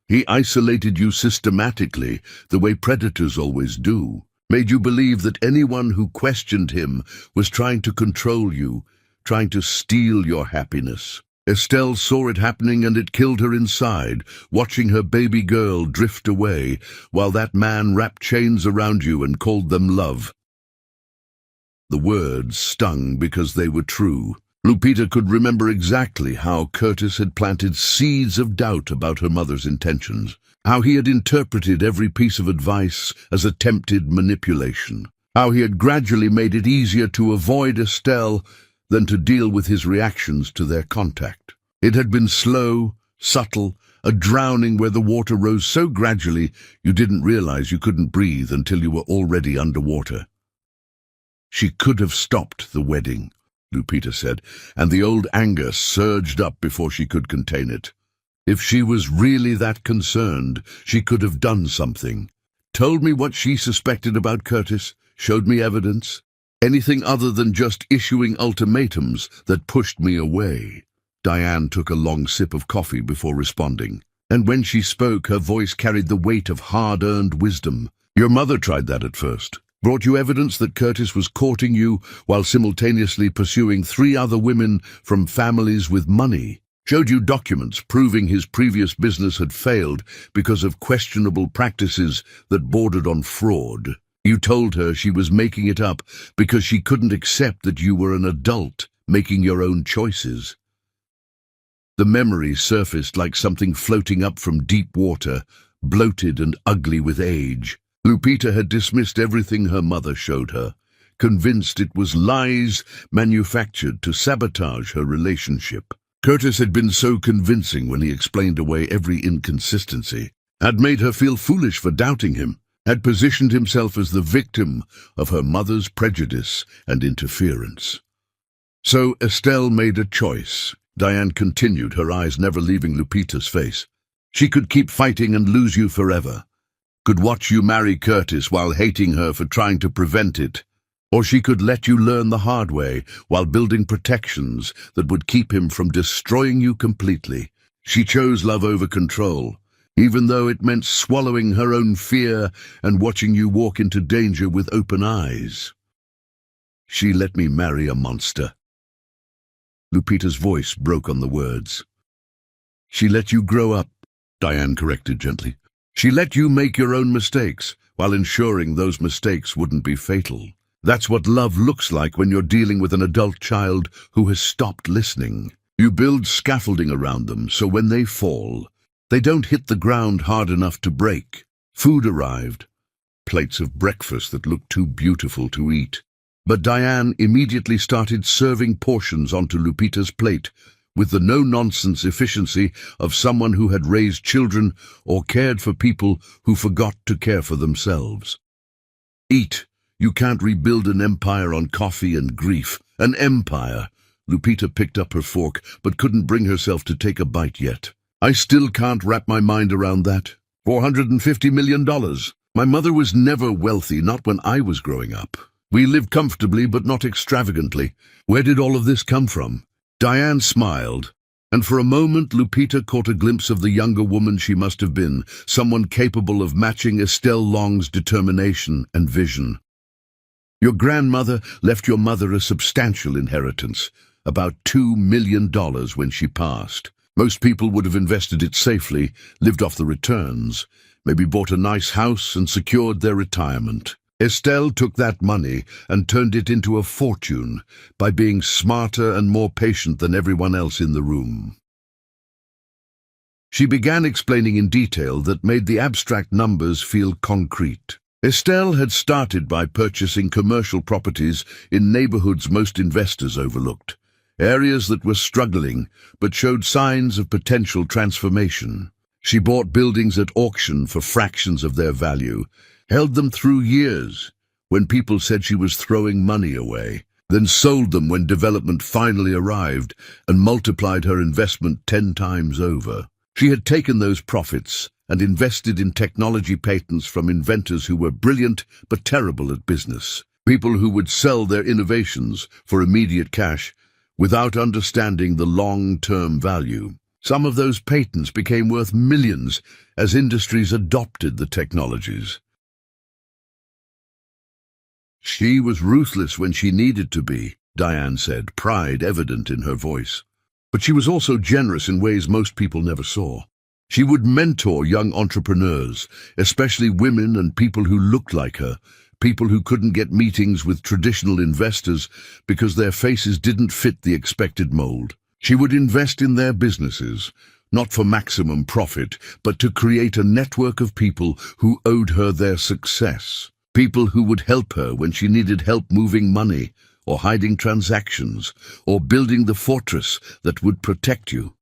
He isolated you systematically, the way predators always do. Made you believe that anyone who questioned him was trying to control you, trying to steal your happiness. Estelle saw it happening and it killed her inside, watching her baby girl drift away, while that man wrapped chains around you and called them love." The words stung because they were true. Lupita could remember exactly how Curtis had planted seeds of doubt about her mother's intentions, how he had interpreted every piece of advice as attempted manipulation, how he had gradually made it easier to avoid Estelle than to deal with his reactions to their contact. It had been slow, subtle, a drowning where the water rose so gradually you didn't realize you couldn't breathe until you were already underwater. "She could have stopped the wedding," Lupita said, and the old anger surged up before she could contain it. "If she was really that concerned, she could have done something. Told me what she suspected about Curtis, showed me evidence. Anything other than just issuing ultimatums that pushed me away." Diane took a long sip of coffee before responding, and when she spoke, her voice carried the weight of hard-earned wisdom. "Your mother tried that at first. Brought you evidence that Curtis was courting you while simultaneously pursuing 3 other women from families with money. Showed you documents proving his previous business had failed because of questionable practices that bordered on fraud. You told her she was making it up because she couldn't accept that you were an adult making your own choices." The memory surfaced like something floating up from deep water, bloated and ugly with age. Lupita had dismissed everything her mother showed her, convinced it was lies manufactured to sabotage her relationship. Curtis had been so convincing when he explained away every inconsistency, had made her feel foolish for doubting him, had positioned himself as the victim of her mother's prejudice and interference. So Estelle made a choice. Diane continued, her eyes never leaving Lupita's face. She could keep fighting and lose you forever. Could watch you marry Curtis while hating her for trying to prevent it. Or she could let you learn the hard way while building protections that would keep him from destroying you completely. She chose love over control, even though it meant swallowing her own fear and watching you walk into danger with open eyes. She let me marry a monster. Lupita's voice broke on the words. She let you grow up, Diane corrected gently. She let you make your own mistakes while ensuring those mistakes wouldn't be fatal. That's what love looks like when you're dealing with an adult child who has stopped listening. You build scaffolding around them so when they fall, they don't hit the ground hard enough to break. Food arrived, plates of breakfast that looked too beautiful to eat. But Diane immediately started serving portions onto Lupita's plate with the no-nonsense efficiency of someone who had raised children or cared for people who forgot to care for themselves. Eat. You can't rebuild an empire on coffee and grief. An empire. Lupita picked up her fork, but couldn't bring herself to take a bite yet. I still can't wrap my mind around that. $450 million. My mother was never wealthy, not when I was growing up. We lived comfortably, but not extravagantly. Where did all of this come from? Diane smiled, and for a moment Lupita caught a glimpse of the younger woman she must have been, someone capable of matching Estelle Long's determination and vision. Your grandmother left your mother a substantial inheritance, about $2 million when she passed. Most people would have invested it safely, lived off the returns, maybe bought a nice house and secured their retirement. Estelle took that money and turned it into a fortune by being smarter and more patient than everyone else in the room. She began explaining in detail that made the abstract numbers feel concrete. Estelle had started by purchasing commercial properties in neighborhoods most investors overlooked, areas that were struggling but showed signs of potential transformation. She bought buildings at auction for fractions of their value, held them through years when people said she was throwing money away, then sold them when development finally arrived and multiplied her investment 10 times over. She had taken those profits and invested in technology patents from inventors who were brilliant but terrible at business, people who would sell their innovations for immediate cash without understanding the long-term value. Some of those patents became worth millions as industries adopted the technologies. She was ruthless when she needed to be, Diane said, pride evident in her voice. But she was also generous in ways most people never saw. She would mentor young entrepreneurs, especially women and people who looked like her, people who couldn't get meetings with traditional investors because their faces didn't fit the expected mold. She would invest in their businesses, not for maximum profit, but to create a network of people who owed her their success. People who would help her when she needed help moving money, or hiding transactions, or building the fortress that would protect you.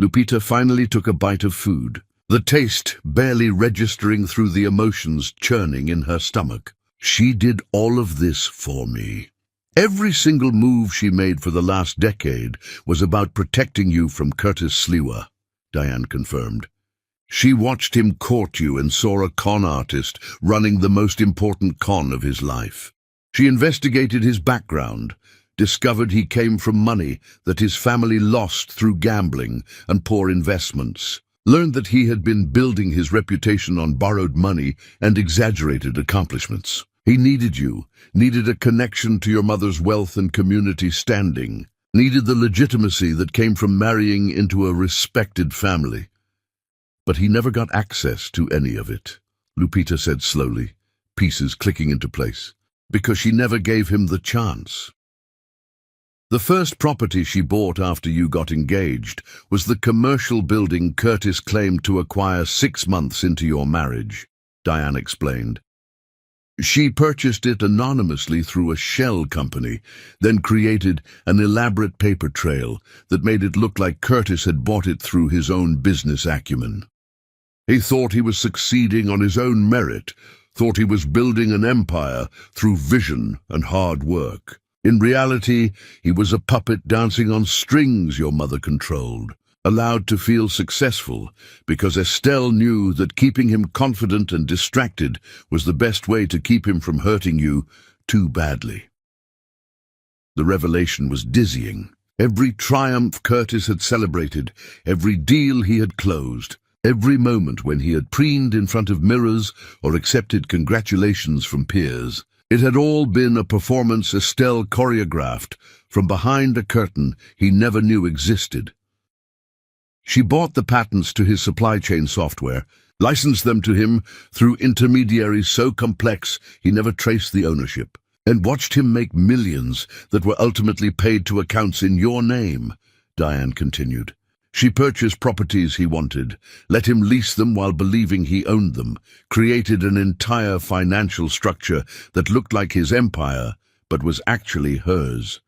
Lupita finally took a bite of food, the taste barely registering through the emotions churning in her stomach. She did all of this for me. Every single move she made for the last decade was about protecting you from Curtis Sliwa, Diane confirmed. She watched him court you and saw a con artist running the most important con of his life. She investigated his background, discovered he came from money that his family lost through gambling and poor investments, learned that he had been building his reputation on borrowed money and exaggerated accomplishments. He needed you, needed a connection to your mother's wealth and community standing, needed the legitimacy that came from marrying into a respected family. But he never got access to any of it, Lupita said slowly, pieces clicking into place, because she never gave him the chance. The first property she bought after you got engaged was the commercial building Curtis claimed to acquire 6 months into your marriage, Diane explained. She purchased it anonymously through a shell company, then created an elaborate paper trail that made it look like Curtis had bought it through his own business acumen. He thought he was succeeding on his own merit, thought he was building an empire through vision and hard work. In reality, he was a puppet dancing on strings your mother controlled. allowed to feel successful, because Estelle knew that keeping him confident and distracted was the best way to keep him from hurting you too badly. The revelation was dizzying. Every triumph Curtis had celebrated, every deal he had closed, every moment when he had preened in front of mirrors or accepted congratulations from peers, it had all been a performance Estelle choreographed from behind a curtain he never knew existed. She bought the patents to his supply chain software, licensed them to him through intermediaries so complex he never traced the ownership, and watched him make millions that were ultimately paid to accounts in your name, Diane continued. She purchased properties he wanted, let him lease them while believing he owned them, created an entire financial structure that looked like his empire, but was actually hers.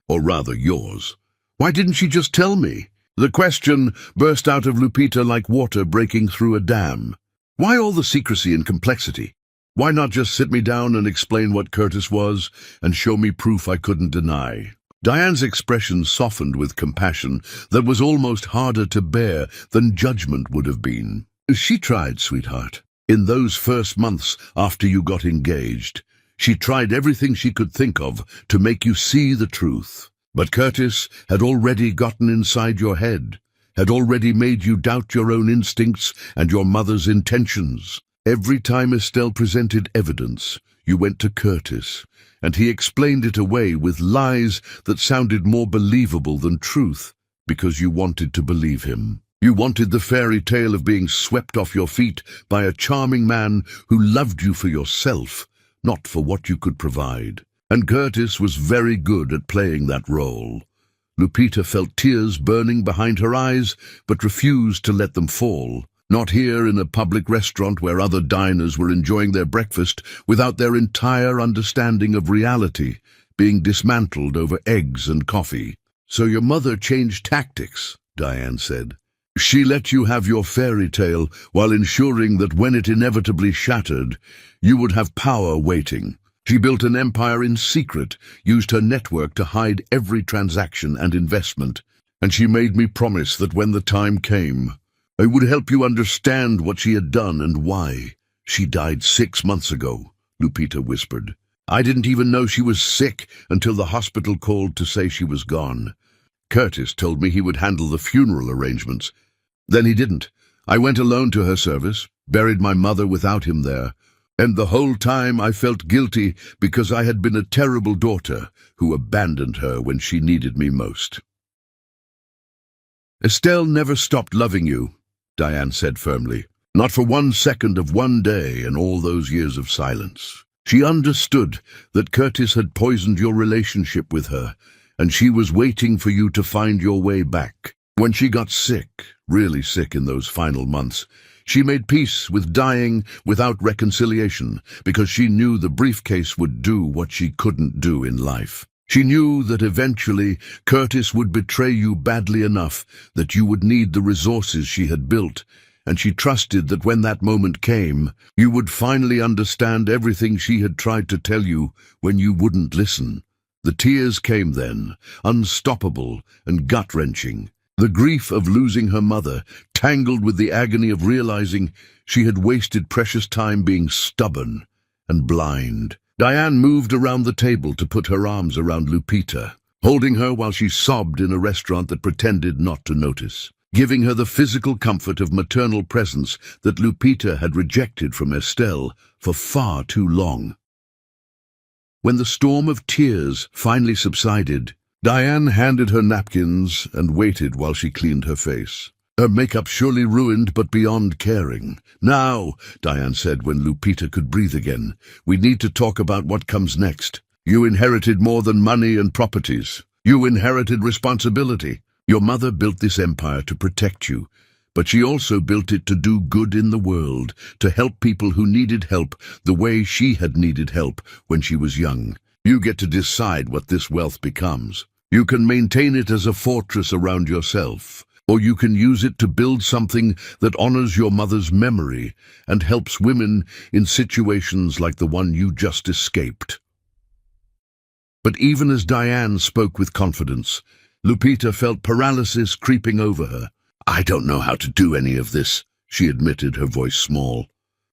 Or rather yours. Why didn't she just tell me? The question burst out of Lupita like water breaking through a dam. Why all the secrecy and complexity? Why not just sit me down and explain what Curtis was and show me proof I couldn't deny? Diane's expression softened with compassion that was almost harder to bear than judgment would have been. She tried, sweetheart. In those first months after you got engaged, she tried everything she could think of to make you see the truth. But Curtis had already gotten inside your head, had already made you doubt your own instincts and your mother's intentions. Every time Estelle presented evidence, you went to Curtis, and he explained it away with lies that sounded more believable than truth, because you wanted to believe him. You wanted the fairy tale of being swept off your feet by a charming man who loved you for yourself, not for what you could provide. And Curtis was very good at playing that role. Lupita felt tears burning behind her eyes, but refused to let them fall. Not here in a public restaurant where other diners were enjoying their breakfast without their entire understanding of reality being dismantled over eggs and coffee. So your mother changed tactics, Diane said. She let you have your fairy tale while ensuring that when it inevitably shattered, you would have power waiting. She built an empire in secret, used her network to hide every transaction and investment, and she made me promise that when the time came, I would help you understand what she had done and why. She died 6 months ago, Lupita whispered. I didn't even know she was sick until the hospital called to say she was gone. Curtis told me he would handle the funeral arrangements. Then he didn't. I went alone to her service, buried my mother without him there, and the whole time I felt guilty because I had been a terrible daughter who abandoned her when she needed me most. Estelle never stopped loving you, Diane said firmly. Not for 1 second of one day in all those years of silence. She understood that Curtis had poisoned your relationship with her, and she was waiting for you to find your way back. When she got sick, really sick in those final months, she made peace with dying without reconciliation because she knew the briefcase would do what she couldn't do in life. She knew that eventually Curtis would betray you badly enough that you would need the resources she had built, and she trusted that when that moment came, you would finally understand everything she had tried to tell you when you wouldn't listen. The tears came then, unstoppable and gut-wrenching. The grief of losing her mother, tangled with the agony of realizing she had wasted precious time being stubborn and blind. Diane moved around the table to put her arms around Lupita, holding her while she sobbed in a restaurant that pretended not to notice, giving her the physical comfort of maternal presence that Lupita had rejected from Estelle for far too long. When the storm of tears finally subsided, Diane handed her napkins and waited while she cleaned her face. Her makeup surely ruined, but beyond caring. Now, Diane said when Lupita could breathe again, we need to talk about what comes next. You inherited more than money and properties. You inherited responsibility. Your mother built this empire to protect you, but she also built it to do good in the world, to help people who needed help the way she had needed help when she was young. You get to decide what this wealth becomes. You can maintain it as a fortress around yourself, or you can use it to build something that honors your mother's memory and helps women in situations like the one you just escaped. But even as Diane spoke with confidence, Lupita felt paralysis creeping over her. I don't know how to do any of this, she admitted, her voice small.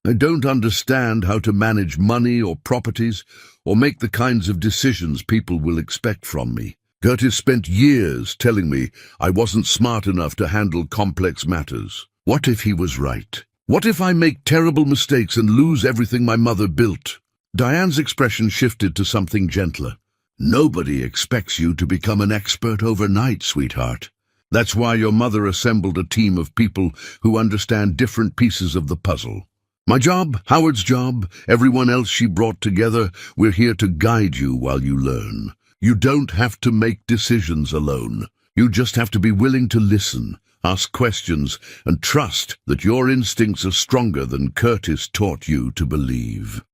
I don't understand how to manage money or properties or make the kinds of decisions people will expect from me. Curtis spent years telling me I wasn't smart enough to handle complex matters. What if he was right? What if I make terrible mistakes and lose everything my mother built? Diane's expression shifted to something gentler. Nobody expects you to become an expert overnight, sweetheart. That's why your mother assembled a team of people who understand different pieces of the puzzle. My job, Howard's job, everyone else she brought together, we're here to guide you while you learn. You don't have to make decisions alone. You just have to be willing to listen, ask questions, and trust that your instincts are stronger than Curtis taught you to believe.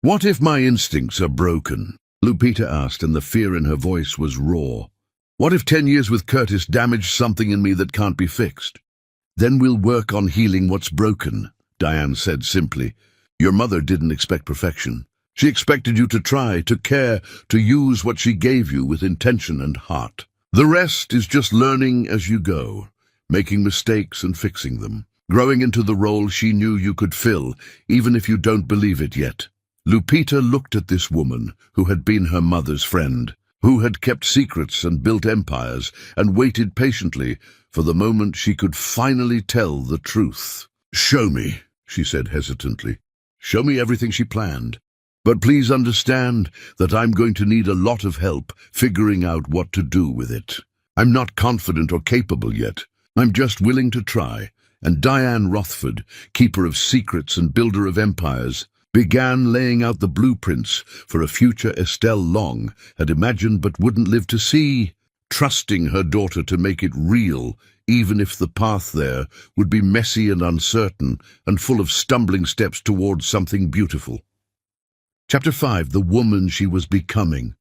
What if my instincts are broken? Lupita asked, and the fear in her voice was raw. What if 10 years with Curtis damaged something in me that can't be fixed? Then we'll work on healing what's broken, Diane said simply. Your mother didn't expect perfection. She expected you to try, to care, to use what she gave you with intention and heart. The rest is just learning as you go, making mistakes and fixing them, growing into the role she knew you could fill, even if you don't believe it yet. Lupita looked at this woman who had been her mother's friend, who had kept secrets and built empires, and waited patiently for the moment she could finally tell the truth. Show me, she said hesitantly. Show me everything she planned. But please understand that I'm going to need a lot of help figuring out what to do with it. I'm not confident or capable yet. I'm just willing to try. And Diane Rothford, keeper of secrets and builder of empires, began laying out the blueprints for a future Estelle Long had imagined but wouldn't live to see, trusting her daughter to make it real, even if the path there would be messy and uncertain and full of stumbling steps towards something beautiful. Chapter 5. The Woman She Was Becoming.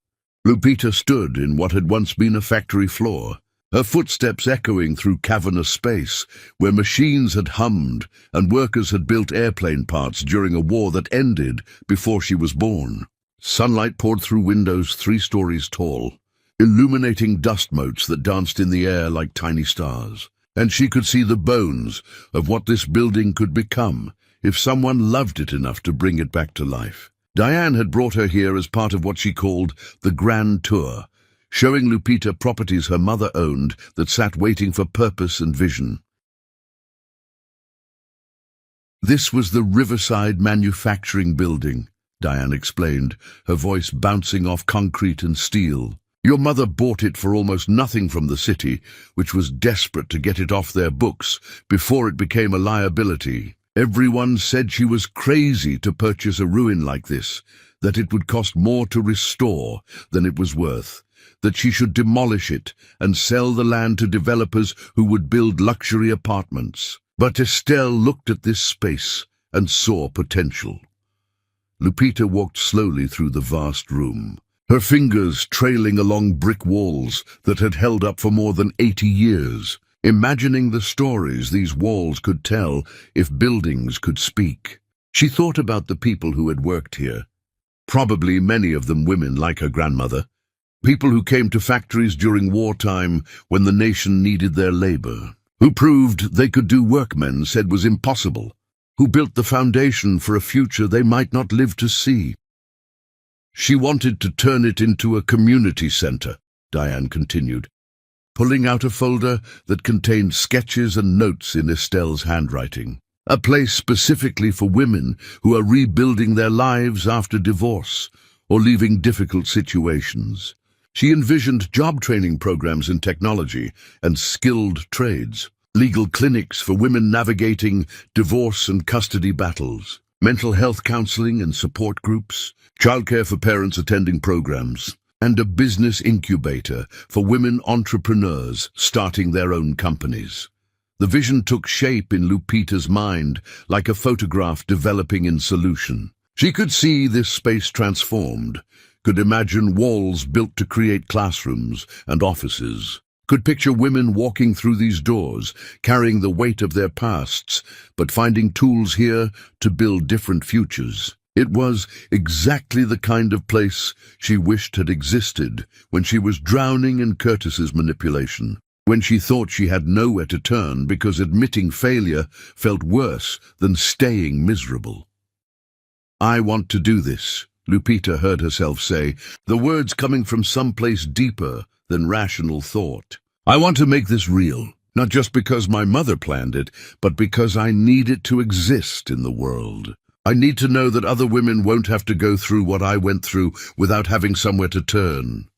Lupita stood in what had once been a factory floor, her footsteps echoing through cavernous space where machines had hummed and workers had built airplane parts during a war that ended before she was born. Sunlight poured through windows 3 stories tall, illuminating dust motes that danced in the air like tiny stars, and she could see the bones of what this building could become if someone loved it enough to bring it back to life. Diane had brought her here as part of what she called the Grand Tour, showing Lupita properties her mother owned that sat waiting for purpose and vision. This was the Riverside Manufacturing Building, Diane explained, her voice bouncing off concrete and steel. Your mother bought it for almost nothing from the city, which was desperate to get it off their books before it became a liability. Everyone said she was crazy to purchase a ruin like this, that it would cost more to restore than it was worth, that she should demolish it and sell the land to developers who would build luxury apartments. But Estelle looked at this space and saw potential. Lupita walked slowly through the vast room, her fingers trailing along brick walls that had held up for more than 80 years, imagining the stories these walls could tell if buildings could speak. She thought about the people who had worked here, probably many of them women like her grandmother, people who came to factories during wartime when the nation needed their labor, who proved they could do work men said was impossible, who built the foundation for a future they might not live to see. She wanted to turn it into a community center, Diane continued, pulling out a folder that contained sketches and notes in Estelle's handwriting. A place specifically for women who are rebuilding their lives after divorce or leaving difficult situations. She envisioned job training programs in technology and skilled trades, legal clinics for women navigating divorce and custody battles, mental health counseling and support groups, childcare for parents attending programs, and a business incubator for women entrepreneurs starting their own companies. The vision took shape in Lupita's mind like a photograph developing in solution. She could see this space transformed, could imagine walls built to create classrooms and offices, could picture women walking through these doors, carrying the weight of their pasts, but finding tools here to build different futures. It was exactly the kind of place she wished had existed when she was drowning in Curtis's manipulation. when she thought she had nowhere to turn because admitting failure felt worse than staying miserable. "I want to do this," Lupita heard herself say, the words coming from someplace deeper than rational thought. "I want to make this real, not just because my mother planned it, but because I need it to exist in the world. I need to know that other women won't have to go through what I went through without having somewhere to turn."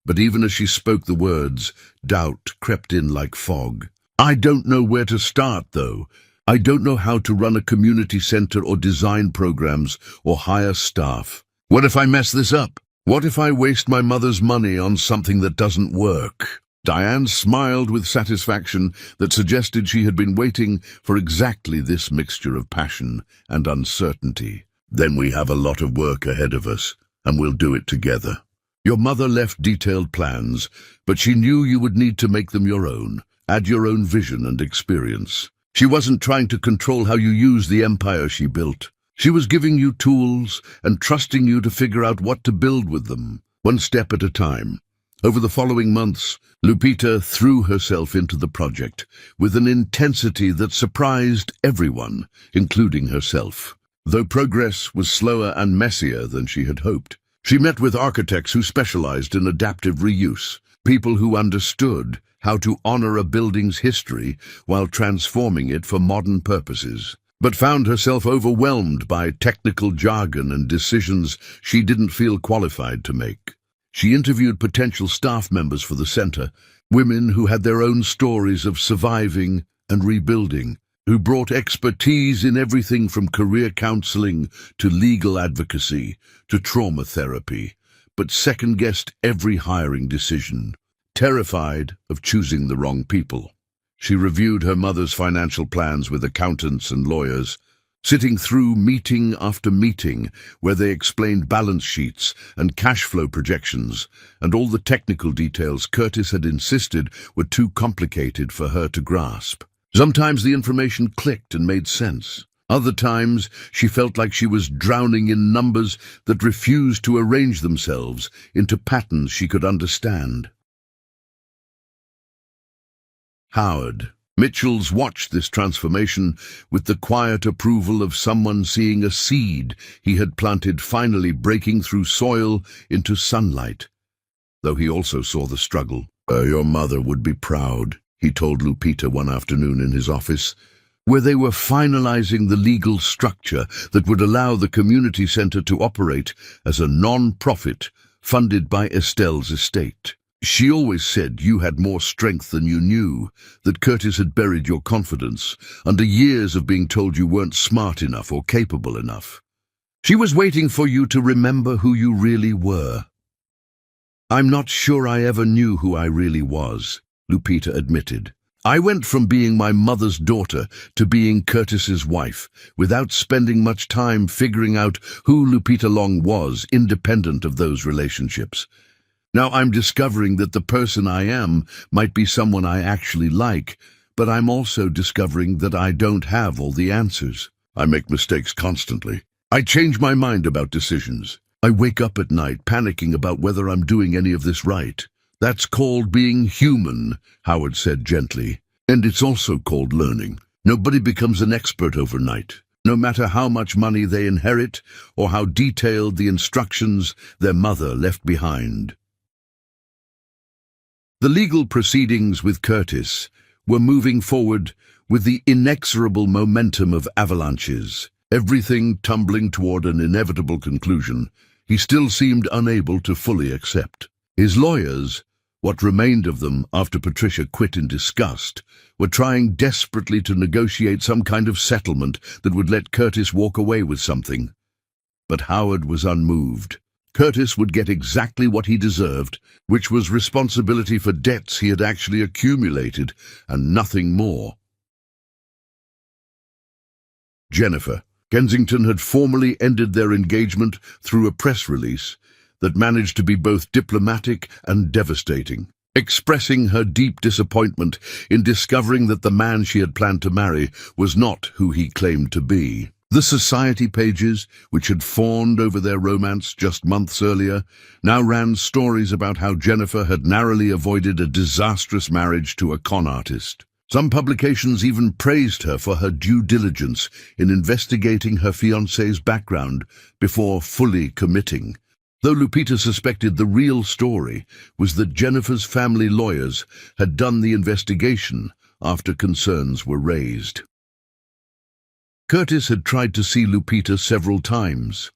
But even as she spoke the words, doubt crept in like fog. "I don't know where to start, though. I don't know how to run a community center or design programs or hire staff. What if I mess this up? What if I waste my mother's money on something that doesn't work?" Diane smiled with satisfaction that suggested she had been waiting for exactly this mixture of passion and uncertainty. "Then we have a lot of work ahead of us, and we'll do it together. Your mother left detailed plans, but she knew you would need to make them your own, add your own vision and experience. She wasn't trying to control how you use the empire she built. She was giving you tools and trusting you to figure out what to build with them, one step at a time." Over the following months, Lupita threw herself into the project with an intensity that surprised everyone, including herself. Though progress was slower and messier than she had hoped, she met with architects who specialized in adaptive reuse, people who understood how to honor a building's history while transforming it for modern purposes, but found herself overwhelmed by technical jargon and decisions she didn't feel qualified to make. She interviewed potential staff members for the center, women who had their own stories of surviving and rebuilding, who brought expertise in everything from career counseling to legal advocacy to trauma therapy, but second-guessed every hiring decision, terrified of choosing the wrong people. She reviewed her mother's financial plans with accountants and lawyers, sitting through meeting after meeting where they explained balance sheets and cash flow projections, and all the technical details Curtis had insisted were too complicated for her to grasp. Sometimes the information clicked and made sense. Other times she felt like she was drowning in numbers that refused to arrange themselves into patterns she could understand. Howard Mitchell's watched this transformation with the quiet approval of someone seeing a seed he had planted finally breaking through soil into sunlight. Though he also saw the struggle. "Your mother would be proud," he told Lupita one afternoon in his office, where they were finalizing the legal structure that would allow the community center to operate as a non-profit funded by Estelle's estate. "She always said you had more strength than you knew, that Curtis had buried your confidence, under years of being told you weren't smart enough or capable enough. She was waiting for you to remember who you really were." "I'm not sure I ever knew who I really was," Lupita admitted. "I went from being my mother's daughter to being Curtis's wife, without spending much time figuring out who Lupita Long was, independent of those relationships. Now I'm discovering that the person I am might be someone I actually like, but I'm also discovering that I don't have all the answers. I make mistakes constantly. I change my mind about decisions. I wake up at night panicking about whether I'm doing any of this right. That's called being human," Howard said gently. "And it's also called learning. Nobody becomes an expert overnight, no matter how much money they inherit or how detailed the instructions their mother left behind." The legal proceedings with Curtis were moving forward with the inexorable momentum of avalanches, everything tumbling toward an inevitable conclusion he still seemed unable to fully accept. His lawyers, what remained of them after Patricia quit in disgust, were trying desperately to negotiate some kind of settlement that would let Curtis walk away with something. But Howard was unmoved. Curtis would get exactly what he deserved, which was responsibility for debts he had actually accumulated, and nothing more. Jennifer. Kensington had formally ended their engagement through a press release that managed to be both diplomatic and devastating, expressing her deep disappointment in discovering that the man she had planned to marry was not who he claimed to be. The society pages, which had fawned over their romance just months earlier, now ran stories about how Jennifer had narrowly avoided a disastrous marriage to a con artist. Some publications even praised her for her due diligence in investigating her fiancé's background before fully committing. Though Lupita suspected the real story was that Jennifer's family lawyers had done the investigation after concerns were raised. Curtis had tried to see Lupita several times,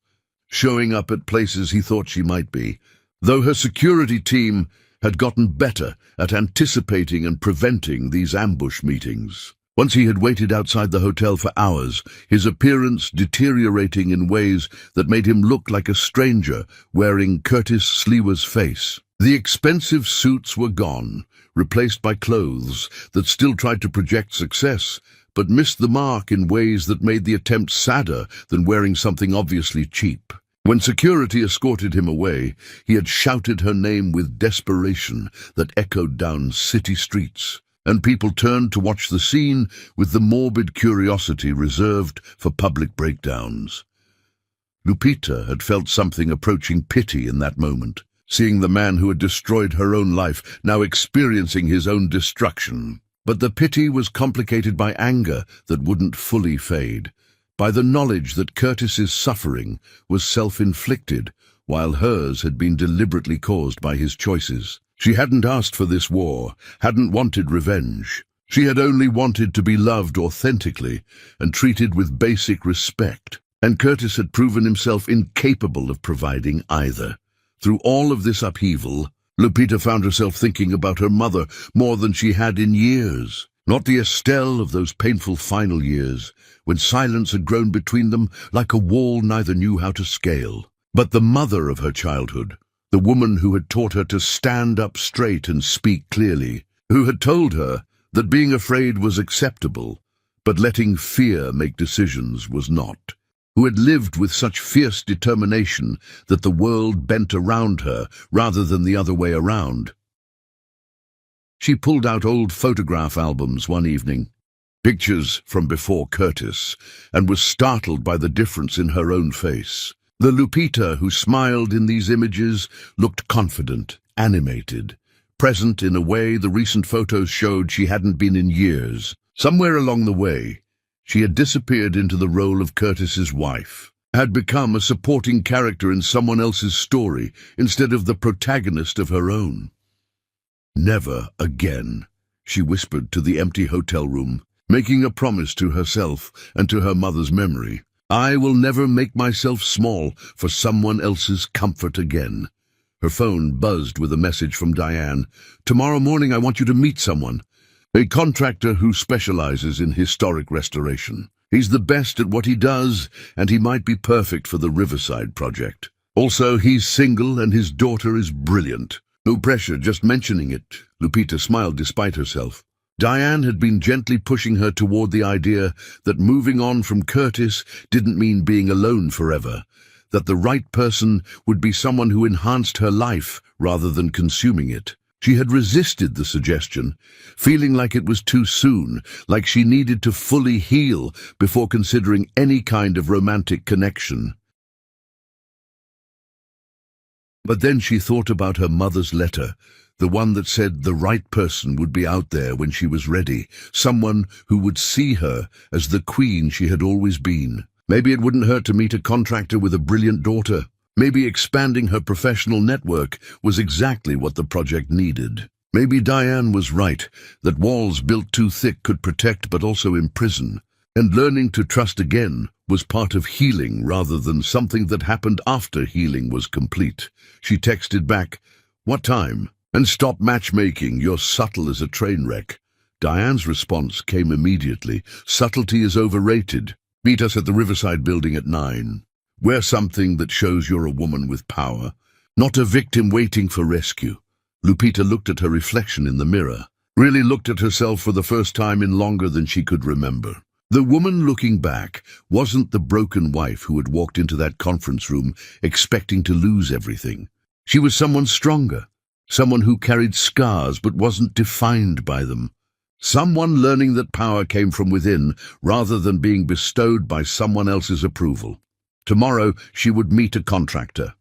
showing up at places he thought she might be, though her security team had gotten better at anticipating and preventing these ambush meetings. Once he had waited outside the hotel for hours, his appearance deteriorating in ways that made him look like a stranger wearing Curtis Sliwa's face. The expensive suits were gone, replaced by clothes that still tried to project success, but missed the mark in ways that made the attempt sadder than wearing something obviously cheap. When security escorted him away, he had shouted her name with desperation that echoed down city streets, and people turned to watch the scene with the morbid curiosity reserved for public breakdowns. Lupita had felt something approaching pity in that moment, seeing the man who had destroyed her own life now experiencing his own destruction. But the pity was complicated by anger that wouldn't fully fade, by the knowledge that Curtis's suffering was self-inflicted, while hers had been deliberately caused by his choices. She hadn't asked for this war, hadn't wanted revenge. She had only wanted to be loved authentically and treated with basic respect. And Curtis had proven himself incapable of providing either. Through all of this upheaval, Lupita found herself thinking about her mother more than she had in years. Not the Estelle of those painful final years, when silence had grown between them like a wall neither knew how to scale, but the mother of her childhood, the woman who had taught her to stand up straight and speak clearly, who had told her that being afraid was acceptable, but letting fear make decisions was not, who had lived with such fierce determination that the world bent around her rather than the other way around. She pulled out old photograph albums one evening, pictures from before Curtis, and was startled by the difference in her own face. The Lupita who smiled in these images looked confident, animated, present in a way the recent photos showed she hadn't been in years. Somewhere along the way, she had disappeared into the role of Curtis's wife, had become a supporting character in someone else's story instead of the protagonist of her own. Never again, she whispered to the empty hotel room, making a promise to herself and to her mother's memory. I will never make myself small for someone else's comfort again. Her phone buzzed with a message from Diane. Tomorrow morning I want you to meet someone. A contractor who specializes in historic restoration. He's the best at what he does, and he might be perfect for the Riverside project. Also, he's single and his daughter is brilliant. No pressure, just mentioning it. Lupita smiled despite herself. Diane had been gently pushing her toward the idea that moving on from Curtis didn't mean being alone forever, that the right person would be someone who enhanced her life rather than consuming it. She had resisted the suggestion, feeling like it was too soon, like she needed to fully heal before considering any kind of romantic connection. But then she thought about her mother's letter, the one that said the right person would be out there when she was ready, someone who would see her as the queen she had always been. Maybe it wouldn't hurt to meet a contractor with a brilliant daughter. Maybe expanding her professional network was exactly what the project needed. Maybe Diane was right, that walls built too thick could protect but also imprison. And learning to trust again was part of healing rather than something that happened after healing was complete. She texted back, "What time? And stop matchmaking, you're subtle as a train wreck." Diane's response came immediately. "Subtlety is overrated. Meet us at the Riverside building at 9. Wear something that shows you're a woman with power, not a victim waiting for rescue." Lupita looked at her reflection in the mirror, really looked at herself for the first time in longer than she could remember. The woman looking back wasn't the broken wife who had walked into that conference room expecting to lose everything. She was someone stronger, someone who carried scars but wasn't defined by them. Someone learning that power came from within rather than being bestowed by someone else's approval. Tomorrow she would meet a contractor.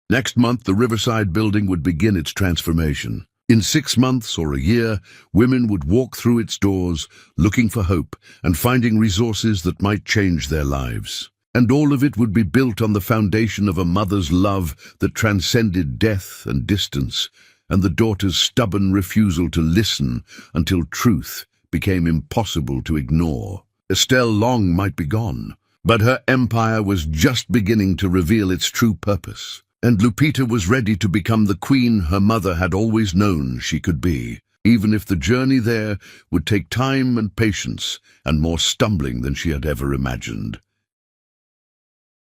Next month the Riverside building would begin its transformation. In 6 months or a year, women would walk through its doors, looking for hope and finding resources that might change their lives. And all of it would be built on the foundation of a mother's love that transcended death and distance, and the daughter's stubborn refusal to listen until truth became impossible to ignore. Estelle Long might be gone, but her empire was just beginning to reveal its true purpose. And Lupita was ready to become the queen her mother had always known she could be, even if the journey there would take time and patience and more stumbling than she had ever imagined.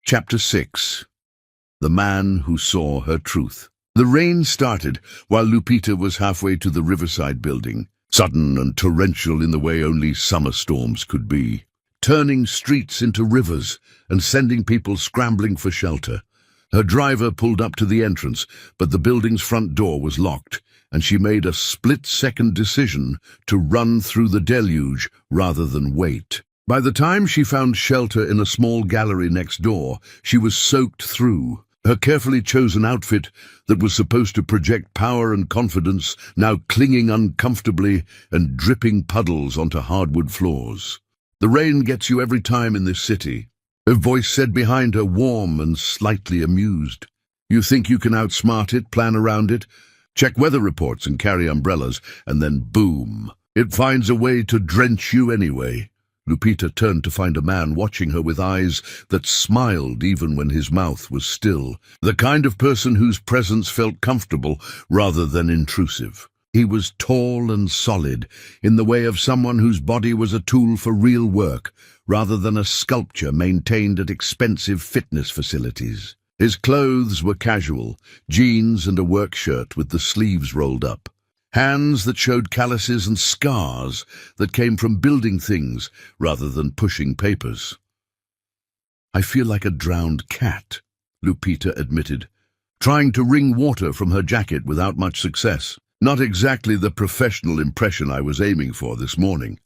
Chapter 6. The Man Who Saw Her Truth. The rain started while Lupita was halfway to the Riverside building, sudden and torrential in the way only summer storms could be, turning streets into rivers and sending people scrambling for shelter. Her driver pulled up to the entrance, but the building's front door was locked, and she made a split-second decision to run through the deluge rather than wait. By the time she found shelter in a small gallery next door, she was soaked through. Her carefully chosen outfit that was supposed to project power and confidence now clinging uncomfortably and dripping puddles onto hardwood floors. "The rain gets you every time in this city," a voice said behind her, warm and slightly amused. "You think you can outsmart it, plan around it, check weather reports and carry umbrellas, and then boom, it finds a way to drench you anyway." Lupita turned to find a man watching her with eyes that smiled even when his mouth was still, the kind of person whose presence felt comfortable rather than intrusive. He was tall and solid, in the way of someone whose body was a tool for real work, rather than a sculpture maintained at expensive fitness facilities. His clothes were casual, jeans and a work shirt with the sleeves rolled up. Hands that showed calluses and scars that came from building things rather than pushing papers. "I feel like a drowned cat," Lupita admitted, trying to wring water from her jacket without much success. "Not exactly the professional impression I was aiming for this morning."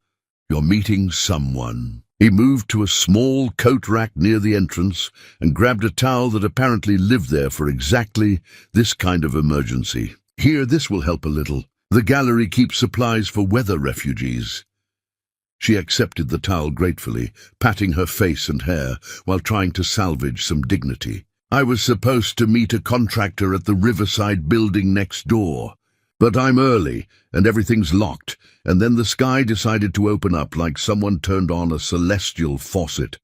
"You're meeting someone." He moved to a small coat rack near the entrance and grabbed a towel that apparently lived there for exactly this kind of emergency. "Here, this will help a little. The gallery keeps supplies for weather refugees." She accepted the towel gratefully, patting her face and hair while trying to salvage some dignity. "I was supposed to meet a contractor at the Riverside building next door, but I'm early and everything's locked, and then the sky decided to open up like someone turned on a celestial faucet."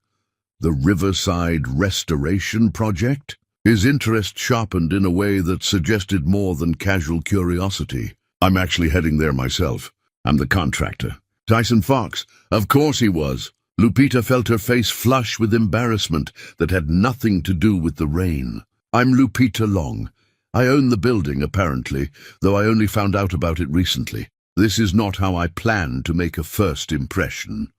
"The Riverside Restoration Project?" His interest sharpened in a way that suggested more than casual curiosity. "I'm actually heading there myself. I'm the contractor." "Tyson Fox?" Of course he was. Lupita felt her face flush with embarrassment that had nothing to do with the rain. "I'm Lupita Long. I own the building, apparently, though I only found out about it recently. This is not how I plan to make a first impression."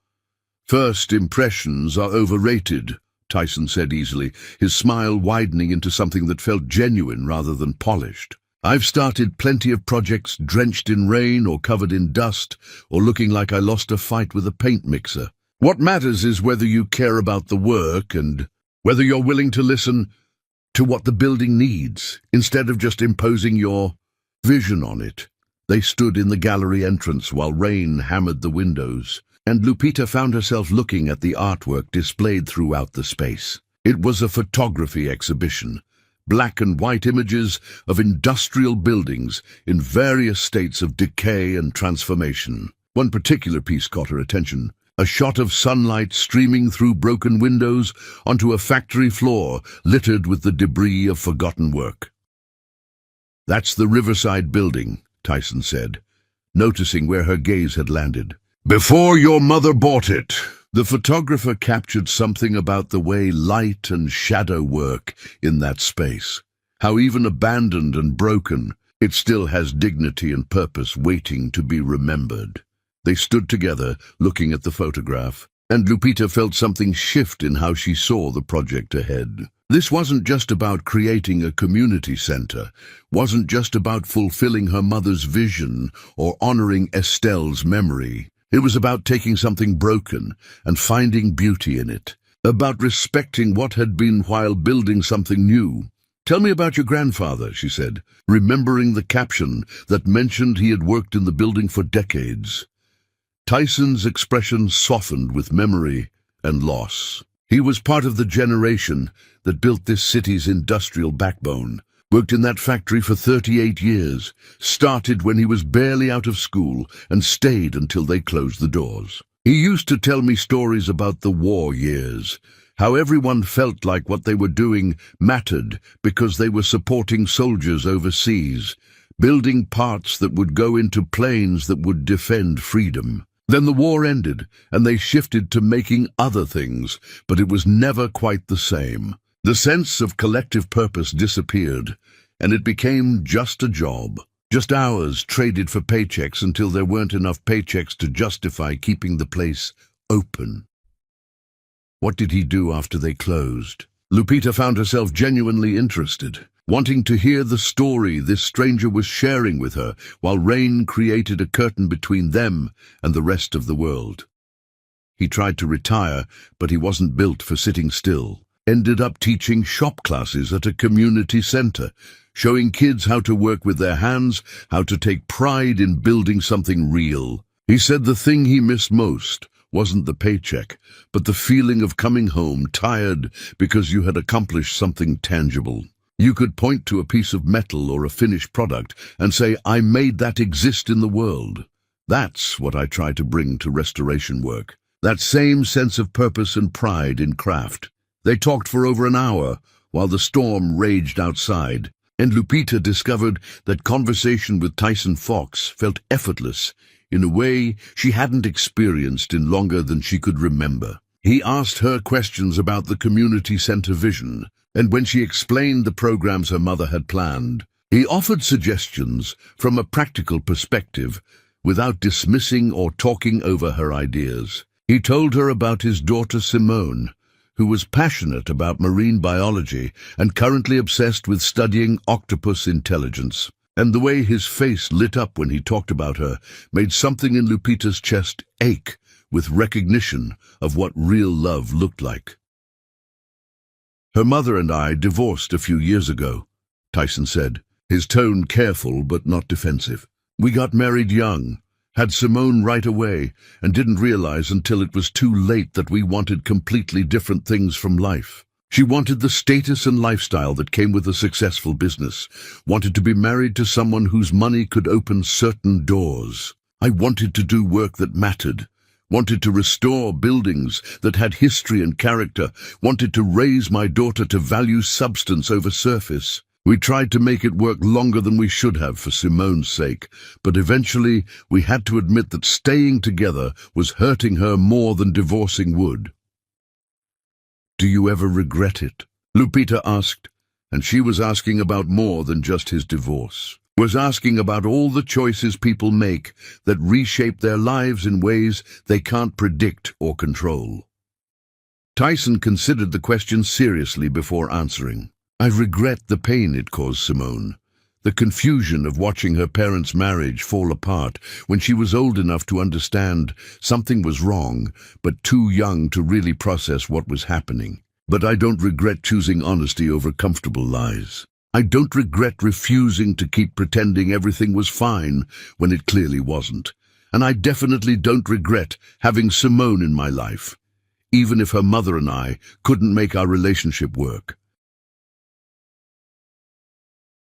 "First impressions are overrated," Tyson said easily, his smile widening into something that felt genuine rather than polished. "I've started plenty of projects drenched in rain or covered in dust or looking like I lost a fight with a paint mixer. What matters is whether you care about the work and whether you're willing to listen to what the building needs, instead of just imposing your vision on it." They stood in the gallery entrance while rain hammered the windows, and Lupita found herself looking at the artwork displayed throughout the space. It was a photography exhibition. Black and white images of industrial buildings in various states of decay and transformation. One particular piece caught her attention, a shot of sunlight streaming through broken windows onto a factory floor littered with the debris of forgotten work. "That's the Riverside building," Tyson said, noticing where her gaze had landed. "Before your mother bought it." The photographer captured something about the way light and shadow work in that space. How even abandoned and broken, it still has dignity and purpose waiting to be remembered. They stood together, looking at the photograph, and Lupita felt something shift in how she saw the project ahead. This wasn't just about creating a community center, wasn't just about fulfilling her mother's vision or honoring Estelle's memory. It was about taking something broken and finding beauty in it, about respecting what had been while building something new. "Tell me about your grandfather," she said, remembering the caption that mentioned he had worked in the building for decades. Tyson's expression softened with memory and loss. He was part of the generation that built this city's industrial backbone, worked in that factory for 38 years, started when he was barely out of school, and stayed until they closed the doors. He used to tell me stories about the war years, how everyone felt like what they were doing mattered because they were supporting soldiers overseas, building parts that would go into planes that would defend freedom. Then the war ended, and they shifted to making other things, but it was never quite the same. The sense of collective purpose disappeared, and it became just a job. Just hours traded for paychecks until there weren't enough paychecks to justify keeping the place open. What did he do after they closed? Lupita found herself genuinely interested, wanting to hear the story this stranger was sharing with her, while rain created a curtain between them and the rest of the world. He tried to retire, but he wasn't built for sitting still. Ended up teaching shop classes at a community center, showing kids how to work with their hands, how to take pride in building something real. He said the thing he missed most wasn't the paycheck, but the feeling of coming home tired because you had accomplished something tangible. You could point to a piece of metal or a finished product and say, "I made that exist in the world." That's what I try to bring to restoration work. That same sense of purpose and pride in craft. They talked for over an hour while the storm raged outside, and Lupita discovered that conversation with Tyson Fox felt effortless in a way she hadn't experienced in longer than she could remember. He asked her questions about the community center vision, and when she explained the programs her mother had planned, he offered suggestions from a practical perspective without dismissing or talking over her ideas. He told her about his daughter Simone, who was passionate about marine biology and currently obsessed with studying octopus intelligence. And the way his face lit up when he talked about her made something in Lupita's chest ache with recognition of what real love looked like. "Her mother and I divorced a few years ago," Tyson said, his tone careful but not defensive. "We got married young, had Simone right away, and didn't realize until it was too late that we wanted completely different things from life. She wanted the status and lifestyle that came with a successful business, wanted to be married to someone whose money could open certain doors. I wanted to do work that mattered, wanted to restore buildings that had history and character, wanted to raise my daughter to value substance over surface. We tried to make it work longer than we should have for Simone's sake, but eventually we had to admit that staying together was hurting her more than divorcing would." "Do you ever regret it?" Lupita asked, and she was asking about more than just his divorce. Was asking about all the choices people make that reshape their lives in ways they can't predict or control. Tyson considered the question seriously before answering. "I regret the pain it caused Simone, the confusion of watching her parents' marriage fall apart when she was old enough to understand something was wrong, but too young to really process what was happening. But I don't regret choosing honesty over comfortable lies. I don't regret refusing to keep pretending everything was fine when it clearly wasn't. And I definitely don't regret having Simone in my life, even if her mother and I couldn't make our relationship work."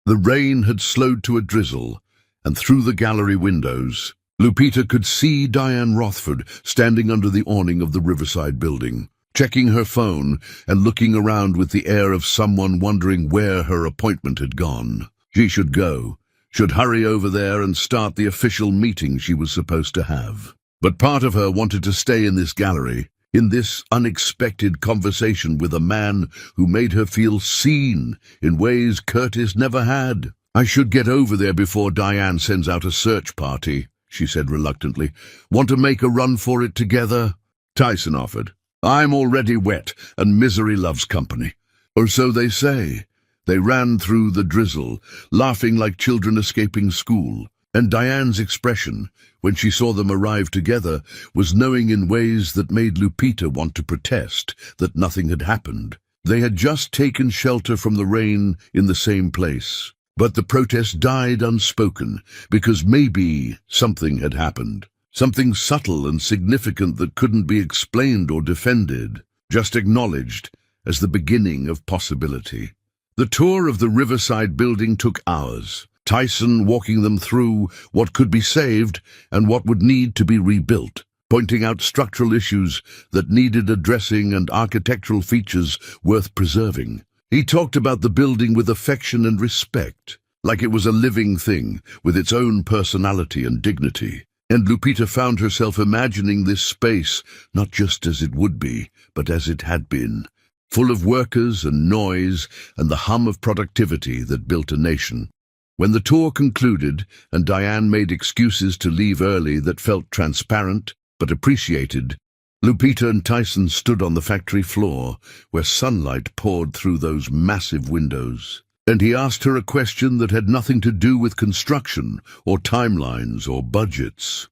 The rain had slowed to a drizzle, and through the gallery windows, Lupita could see Diane Rothford standing under the awning of the Riverside building, checking her phone and looking around with the air of someone wondering where her appointment had gone. She should go, should hurry over there and start the official meeting she was supposed to have. But part of her wanted to stay in this gallery, in this unexpected conversation with a man who made her feel seen in ways Curtis never had. "I should get over there before Diane sends out a search party," she said reluctantly. "Want to make a run for it together?" Tyson offered. "I'm already wet, and misery loves company. Or so they say. They ran through the drizzle, laughing like children escaping school. And Diane's expression, when she saw them arrive together, was knowing in ways that made Lupita want to protest that nothing had happened. They had just taken shelter from the rain in the same place. But the protest died unspoken, because maybe something had happened. Something subtle and significant that couldn't be explained or defended, just acknowledged as the beginning of possibility. The tour of the Riverside building took hours, Tyson walking them through what could be saved and what would need to be rebuilt, pointing out structural issues that needed addressing and architectural features worth preserving. He talked about the building with affection and respect, like it was a living thing with its own personality and dignity. And Lupita found herself imagining this space not just as it would be, but as it had been, full of workers and noise and the hum of productivity that built a nation. When the tour concluded and Diane made excuses to leave early that felt transparent but appreciated, Lupita and Tyson stood on the factory floor where sunlight poured through those massive windows. And he asked her a question that had nothing to do with construction or timelines or budgets.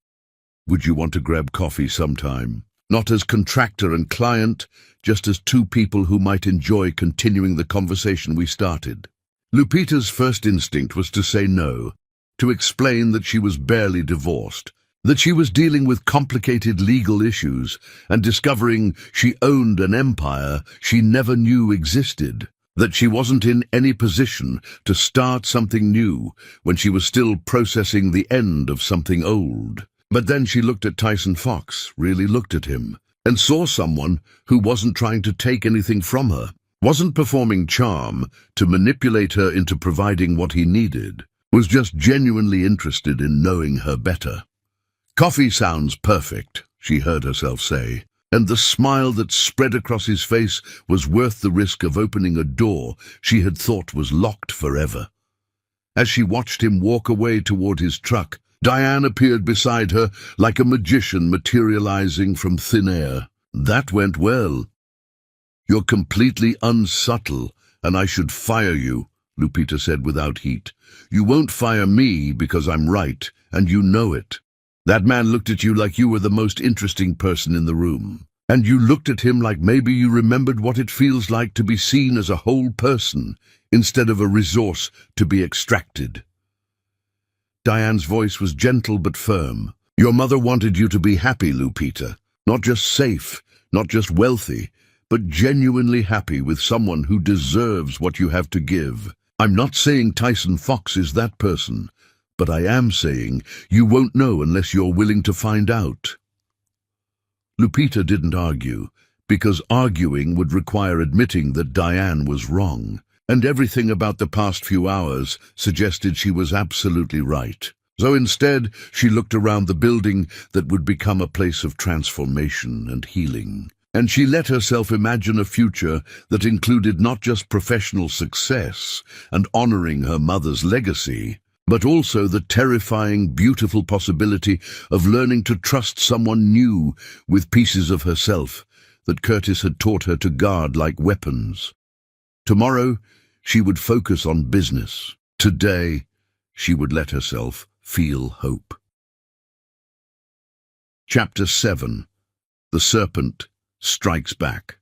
Would you want to grab coffee sometime? Not as contractor and client, just as two people who might enjoy continuing the conversation we started. Lupita's first instinct was to say no, to explain that she was barely divorced, that she was dealing with complicated legal issues and discovering she owned an empire she never knew existed, that she wasn't in any position to start something new when she was still processing the end of something old. But then she looked at Tyson Fox, really looked at him, and saw someone who wasn't trying to take anything from her, wasn't performing charm to manipulate her into providing what he needed, was just genuinely interested in knowing her better. Coffee sounds perfect, she heard herself say, and the smile that spread across his face was worth the risk of opening a door she had thought was locked forever. As she watched him walk away toward his truck, Diane appeared beside her like a magician materializing from thin air. That went well. You're completely unsubtle, and I should fire you, Lupita said without heat. You won't fire me because I'm right, and you know it. That man looked at you like you were the most interesting person in the room. And you looked at him like maybe you remembered what it feels like to be seen as a whole person, instead of a resource to be extracted. Diane's voice was gentle but firm. Your mother wanted you to be happy, Lupita. Not just safe, not just wealthy, but genuinely happy with someone who deserves what you have to give. I'm not saying Tyson Fox is that person, but I am saying you won't know unless you're willing to find out. Lupita didn't argue, because arguing would require admitting that Diane was wrong, and everything about the past few hours suggested she was absolutely right. So instead, she looked around the building that would become a place of transformation and healing. And she let herself imagine a future that included not just professional success and honoring her mother's legacy, but also the terrifying, beautiful possibility of learning to trust someone new with pieces of herself that Curtis had taught her to guard like weapons. Tomorrow, she would focus on business. Today, she would let herself feel hope. Chapter 7. The Serpent Strikes Back.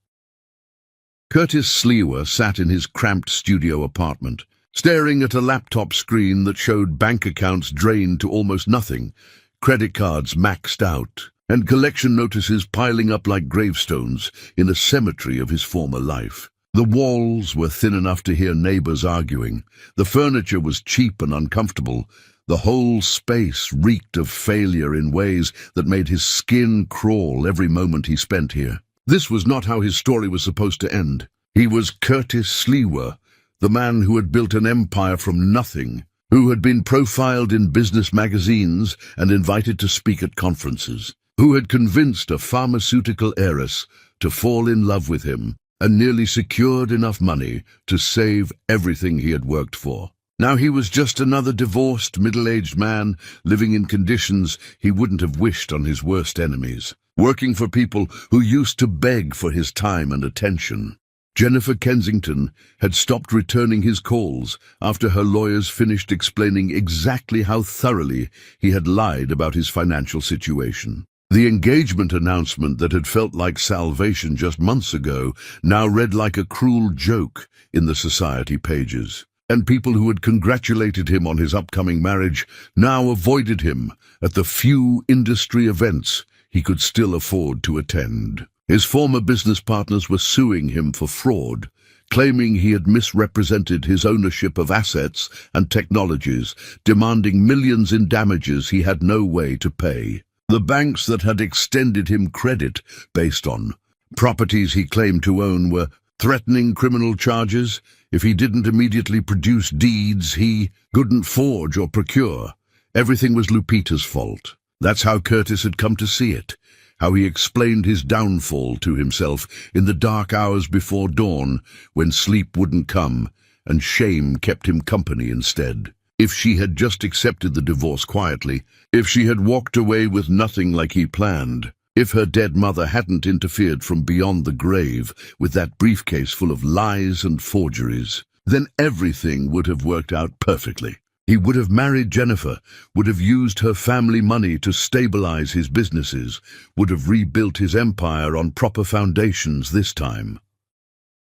Curtis Sleewer sat in his cramped studio apartment, staring at a laptop screen that showed bank accounts drained to almost nothing, credit cards maxed out, and collection notices piling up like gravestones in a cemetery of his former life. The walls were thin enough to hear neighbors arguing. The furniture was cheap and uncomfortable. The whole space reeked of failure in ways that made his skin crawl every moment he spent here. This was not how his story was supposed to end. He was Curtis Sleewer, the man who had built an empire from nothing, who had been profiled in business magazines and invited to speak at conferences, who had convinced a pharmaceutical heiress to fall in love with him and nearly secured enough money to save everything he had worked for. Now he was just another divorced, middle-aged man living in conditions he wouldn't have wished on his worst enemies, working for people who used to beg for his time and attention. Jennifer Kensington had stopped returning his calls after her lawyers finished explaining exactly how thoroughly he had lied about his financial situation. The engagement announcement that had felt like salvation just months ago now read like a cruel joke in the society pages, and people who had congratulated him on his upcoming marriage now avoided him at the few industry events he could still afford to attend. His former business partners were suing him for fraud, claiming he had misrepresented his ownership of assets and technologies, demanding millions in damages he had no way to pay. The banks that had extended him credit based on properties he claimed to own were threatening criminal charges if he didn't immediately produce deeds he couldn't forge or procure. Everything was Lupita's fault. That's how Curtis had come to see it, how he explained his downfall to himself in the dark hours before dawn when sleep wouldn't come and shame kept him company instead. If she had just accepted the divorce quietly, if she had walked away with nothing like he planned, if her dead mother hadn't interfered from beyond the grave with that briefcase full of lies and forgeries, then everything would have worked out perfectly. He would have married Jennifer, would have used her family money to stabilize his businesses, would have rebuilt his empire on proper foundations this time.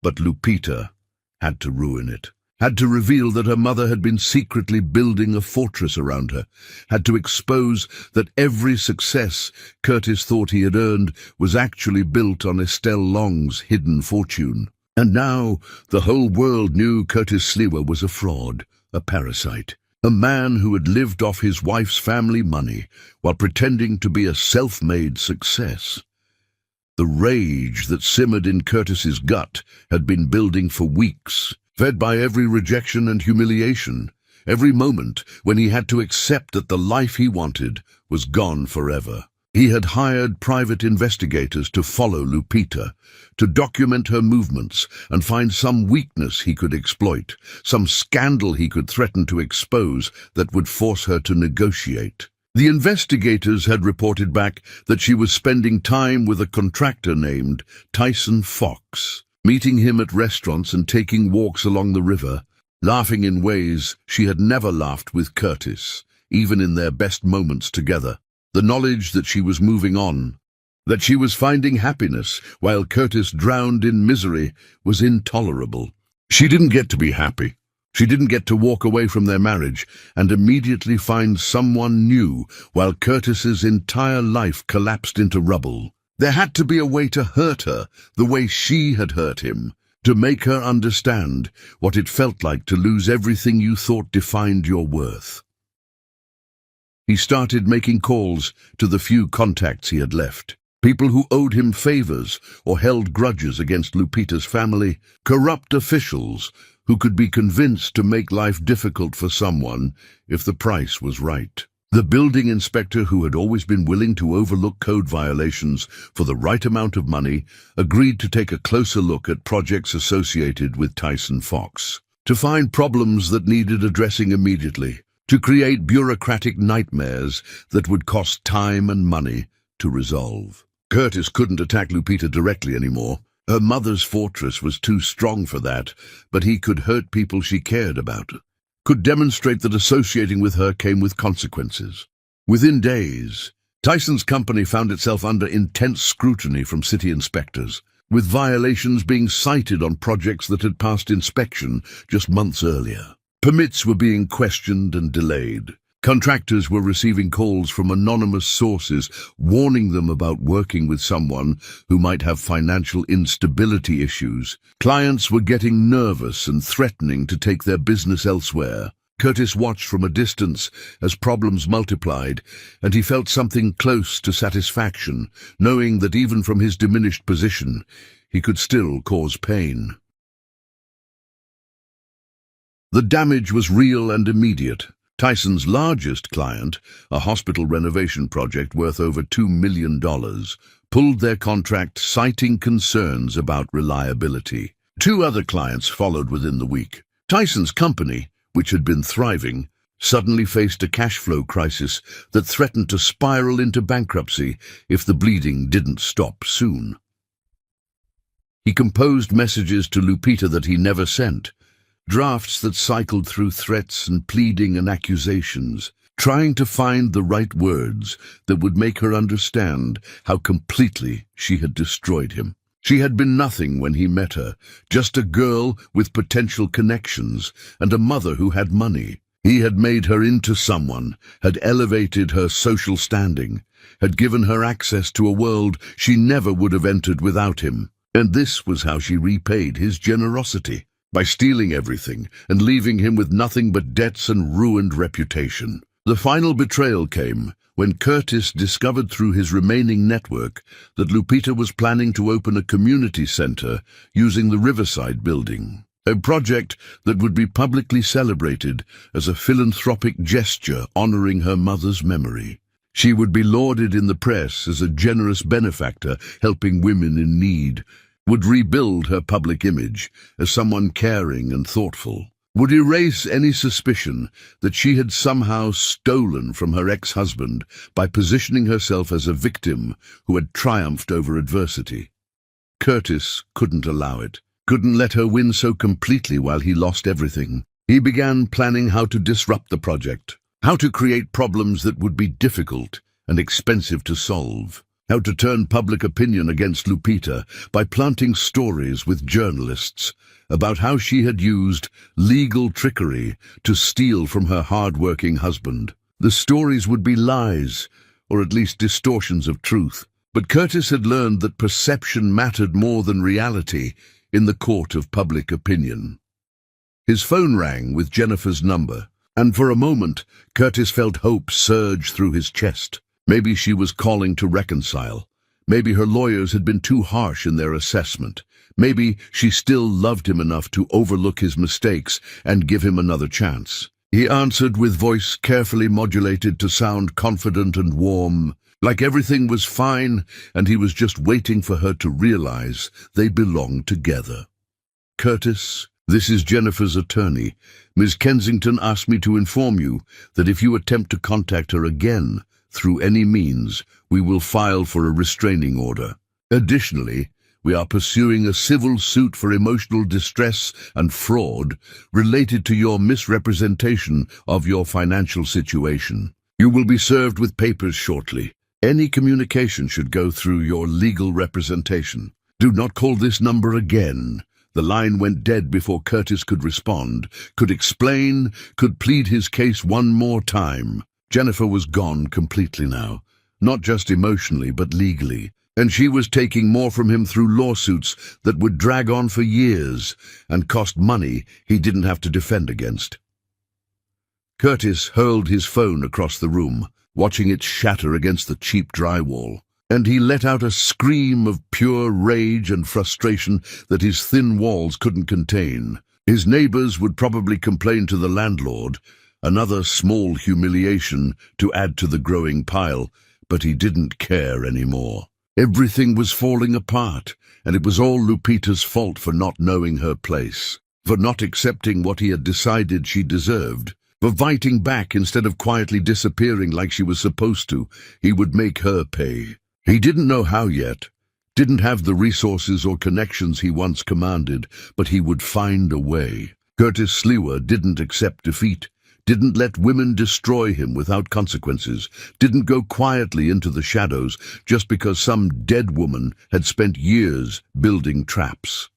But Lupita had to ruin it. Had to reveal that her mother had been secretly building a fortress around her, had to expose that every success Curtis thought he had earned was actually built on Estelle Long's hidden fortune. And now the whole world knew Curtis Sliwa was a fraud, a parasite, a man who had lived off his wife's family money while pretending to be a self-made success. The rage that simmered in Curtis's gut had been building for weeks, fed by every rejection and humiliation, every moment when he had to accept that the life he wanted was gone forever. He had hired private investigators to follow Lupita, to document her movements and find some weakness he could exploit, some scandal he could threaten to expose that would force her to negotiate. The investigators had reported back that she was spending time with a contractor named Tyson Fox, meeting him at restaurants and taking walks along the river, laughing in ways she had never laughed with Curtis, even in their best moments together. The knowledge that she was moving on, that she was finding happiness while Curtis drowned in misery, was intolerable. She didn't get to be happy. She didn't get to walk away from their marriage and immediately find someone new while Curtis's entire life collapsed into rubble. There had to be a way to hurt her the way she had hurt him, to make her understand what it felt like to lose everything you thought defined your worth. He started making calls to the few contacts he had left, people who owed him favors or held grudges against Lupita's family, corrupt officials who could be convinced to make life difficult for someone if the price was right. The building inspector, who had always been willing to overlook code violations for the right amount of money, agreed to take a closer look at projects associated with Tyson Fox, to find problems that needed addressing immediately, to create bureaucratic nightmares that would cost time and money to resolve. Curtis couldn't attack Lupita directly anymore. Her mother's fortress was too strong for that, but he could hurt people she cared about, could demonstrate that associating with her came with consequences. Within days, Tyson's company found itself under intense scrutiny from city inspectors, with violations being cited on projects that had passed inspection just months earlier. Permits were being questioned and delayed. Contractors were receiving calls from anonymous sources warning them about working with someone who might have financial instability issues. Clients were getting nervous and threatening to take their business elsewhere. Curtis watched from a distance as problems multiplied, and he felt something close to satisfaction, knowing that even from his diminished position, he could still cause pain. The damage was real and immediate. Tyson's largest client, a hospital renovation project worth over $2 million, pulled their contract citing concerns about reliability. 2 other clients followed within the week. Tyson's company, which had been thriving, suddenly faced a cash flow crisis that threatened to spiral into bankruptcy if the bleeding didn't stop soon. He composed messages to Lupita that he never sent, drafts that cycled through threats and pleading and accusations, trying to find the right words that would make her understand how completely she had destroyed him. She had been nothing when he met her, just a girl with potential connections and a mother who had money. He had made her into someone, had elevated her social standing, had given her access to a world she never would have entered without him. And this was how she repaid his generosity, by stealing everything and leaving him with nothing but debts and ruined reputation. The final betrayal came when Curtis discovered through his remaining network that Lupita was planning to open a community center using the Riverside building, a project that would be publicly celebrated as a philanthropic gesture honoring her mother's memory. She would be lauded in the press as a generous benefactor helping women in need, would rebuild her public image as someone caring and thoughtful, would erase any suspicion that she had somehow stolen from her ex-husband by positioning herself as a victim who had triumphed over adversity. Curtis couldn't allow it, couldn't let her win so completely while he lost everything. He began planning how to disrupt the project, how to create problems that would be difficult and expensive to solve, how to turn public opinion against Lupita by planting stories with journalists about how she had used legal trickery to steal from her hard-working husband. The stories would be lies, or at least distortions of truth. But Curtis had learned that perception mattered more than reality in the court of public opinion. His phone rang with Jennifer's number, and for a moment Curtis felt hope surge through his chest. Maybe she was calling to reconcile. Maybe her lawyers had been too harsh in their assessment. Maybe she still loved him enough to overlook his mistakes and give him another chance. He answered with voice carefully modulated to sound confident and warm, like everything was fine and he was just waiting for her to realize they belonged together. "Curtis, this is Jennifer's attorney. Ms. Kensington asked me to inform you that if you attempt to contact her again, through any means, we will file for a restraining order. Additionally, we are pursuing a civil suit for emotional distress and fraud related to your misrepresentation of your financial situation. You will be served with papers shortly. Any communication should go through your legal representation. Do not call this number again." The line went dead before Curtis could respond, could explain, could plead his case one more time. Jennifer was gone completely now, not just emotionally but legally, and she was taking more from him through lawsuits that would drag on for years and cost money he didn't have to defend against. Curtis hurled his phone across the room, watching it shatter against the cheap drywall, and he let out a scream of pure rage and frustration that his thin walls couldn't contain. His neighbors would probably complain to the landlord, another small humiliation to add to the growing pile, but he didn't care anymore. Everything was falling apart, and it was all Lupita's fault for not knowing her place, for not accepting what he had decided she deserved, for fighting back instead of quietly disappearing like she was supposed to. He would make her pay. He didn't know how yet, didn't have the resources or connections he once commanded, but he would find a way. Curtis Slewa didn't accept defeat, didn't let women destroy him without consequences, didn't go quietly into the shadows just because some dead woman had spent years building traps.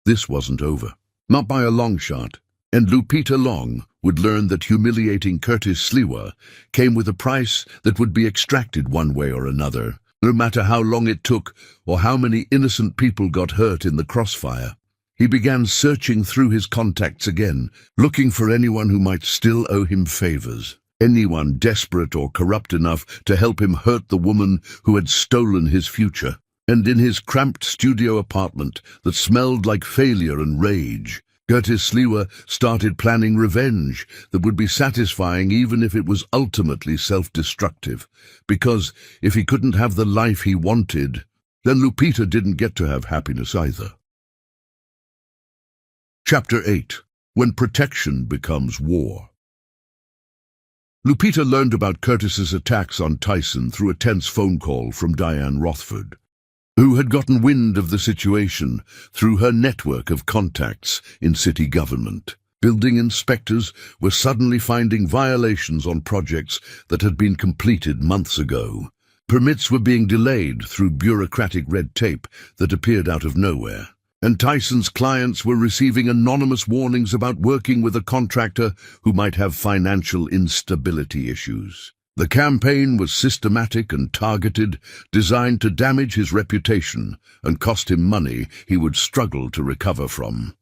This wasn't over, not by a long shot, and Lupita Long would learn that humiliating Curtis Slewa came with a price that would be extracted one way or another, no matter how long it took or how many innocent people got hurt in the crossfire. He began searching through his contacts again, looking for anyone who might still owe him favors, anyone desperate or corrupt enough to help him hurt the woman who had stolen his future. And in his cramped studio apartment that smelled like failure and rage, Curtis Slewa started planning revenge that would be satisfying even if it was ultimately self-destructive, because if he couldn't have the life he wanted, then Lupita didn't get to have happiness either. Chapter 8. When Protection Becomes War. Lupita learned about Curtis's attacks on Tyson through a tense phone call from Diane Rothford. who had gotten wind of the situation through her network of contacts in city government. Building inspectors were suddenly finding violations on projects that had been completed months ago. Permits were being delayed through bureaucratic red tape that appeared out of nowhere. And Tyson's clients were receiving anonymous warnings about working with a contractor who might have financial instability issues. The campaign was systematic and targeted, designed to damage his reputation and cost him money he would struggle to recover from.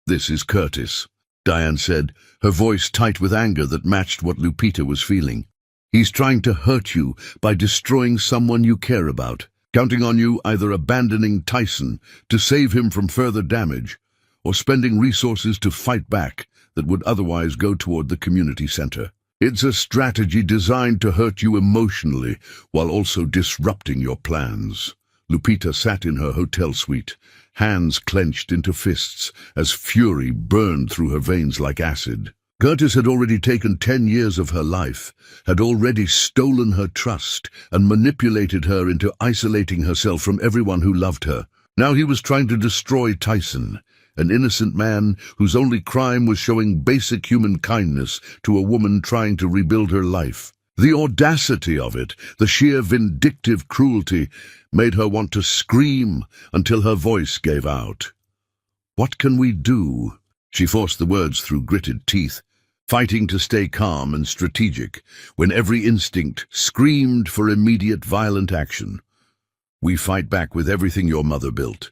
"This is Curtis," Diane said, her voice tight with anger that matched what Lupita was feeling. "He's trying to hurt you by destroying someone you care about, counting on you either abandoning Tyson to save him from further damage or spending resources to fight back that would otherwise go toward the community center. It's a strategy designed to hurt you emotionally while also disrupting your plans." Lupita sat in her hotel suite, hands clenched into fists as fury burned through her veins like acid. Curtis had already taken 10 years of her life, had already stolen her trust and manipulated her into isolating herself from everyone who loved her. Now he was trying to destroy Tyson, an innocent man whose only crime was showing basic human kindness to a woman trying to rebuild her life. The audacity of it, the sheer vindictive cruelty, made her want to scream until her voice gave out. "What can we do?" She forced the words through gritted teeth, fighting to stay calm and strategic when every instinct screamed for immediate violent action. "We fight back with everything your mother built."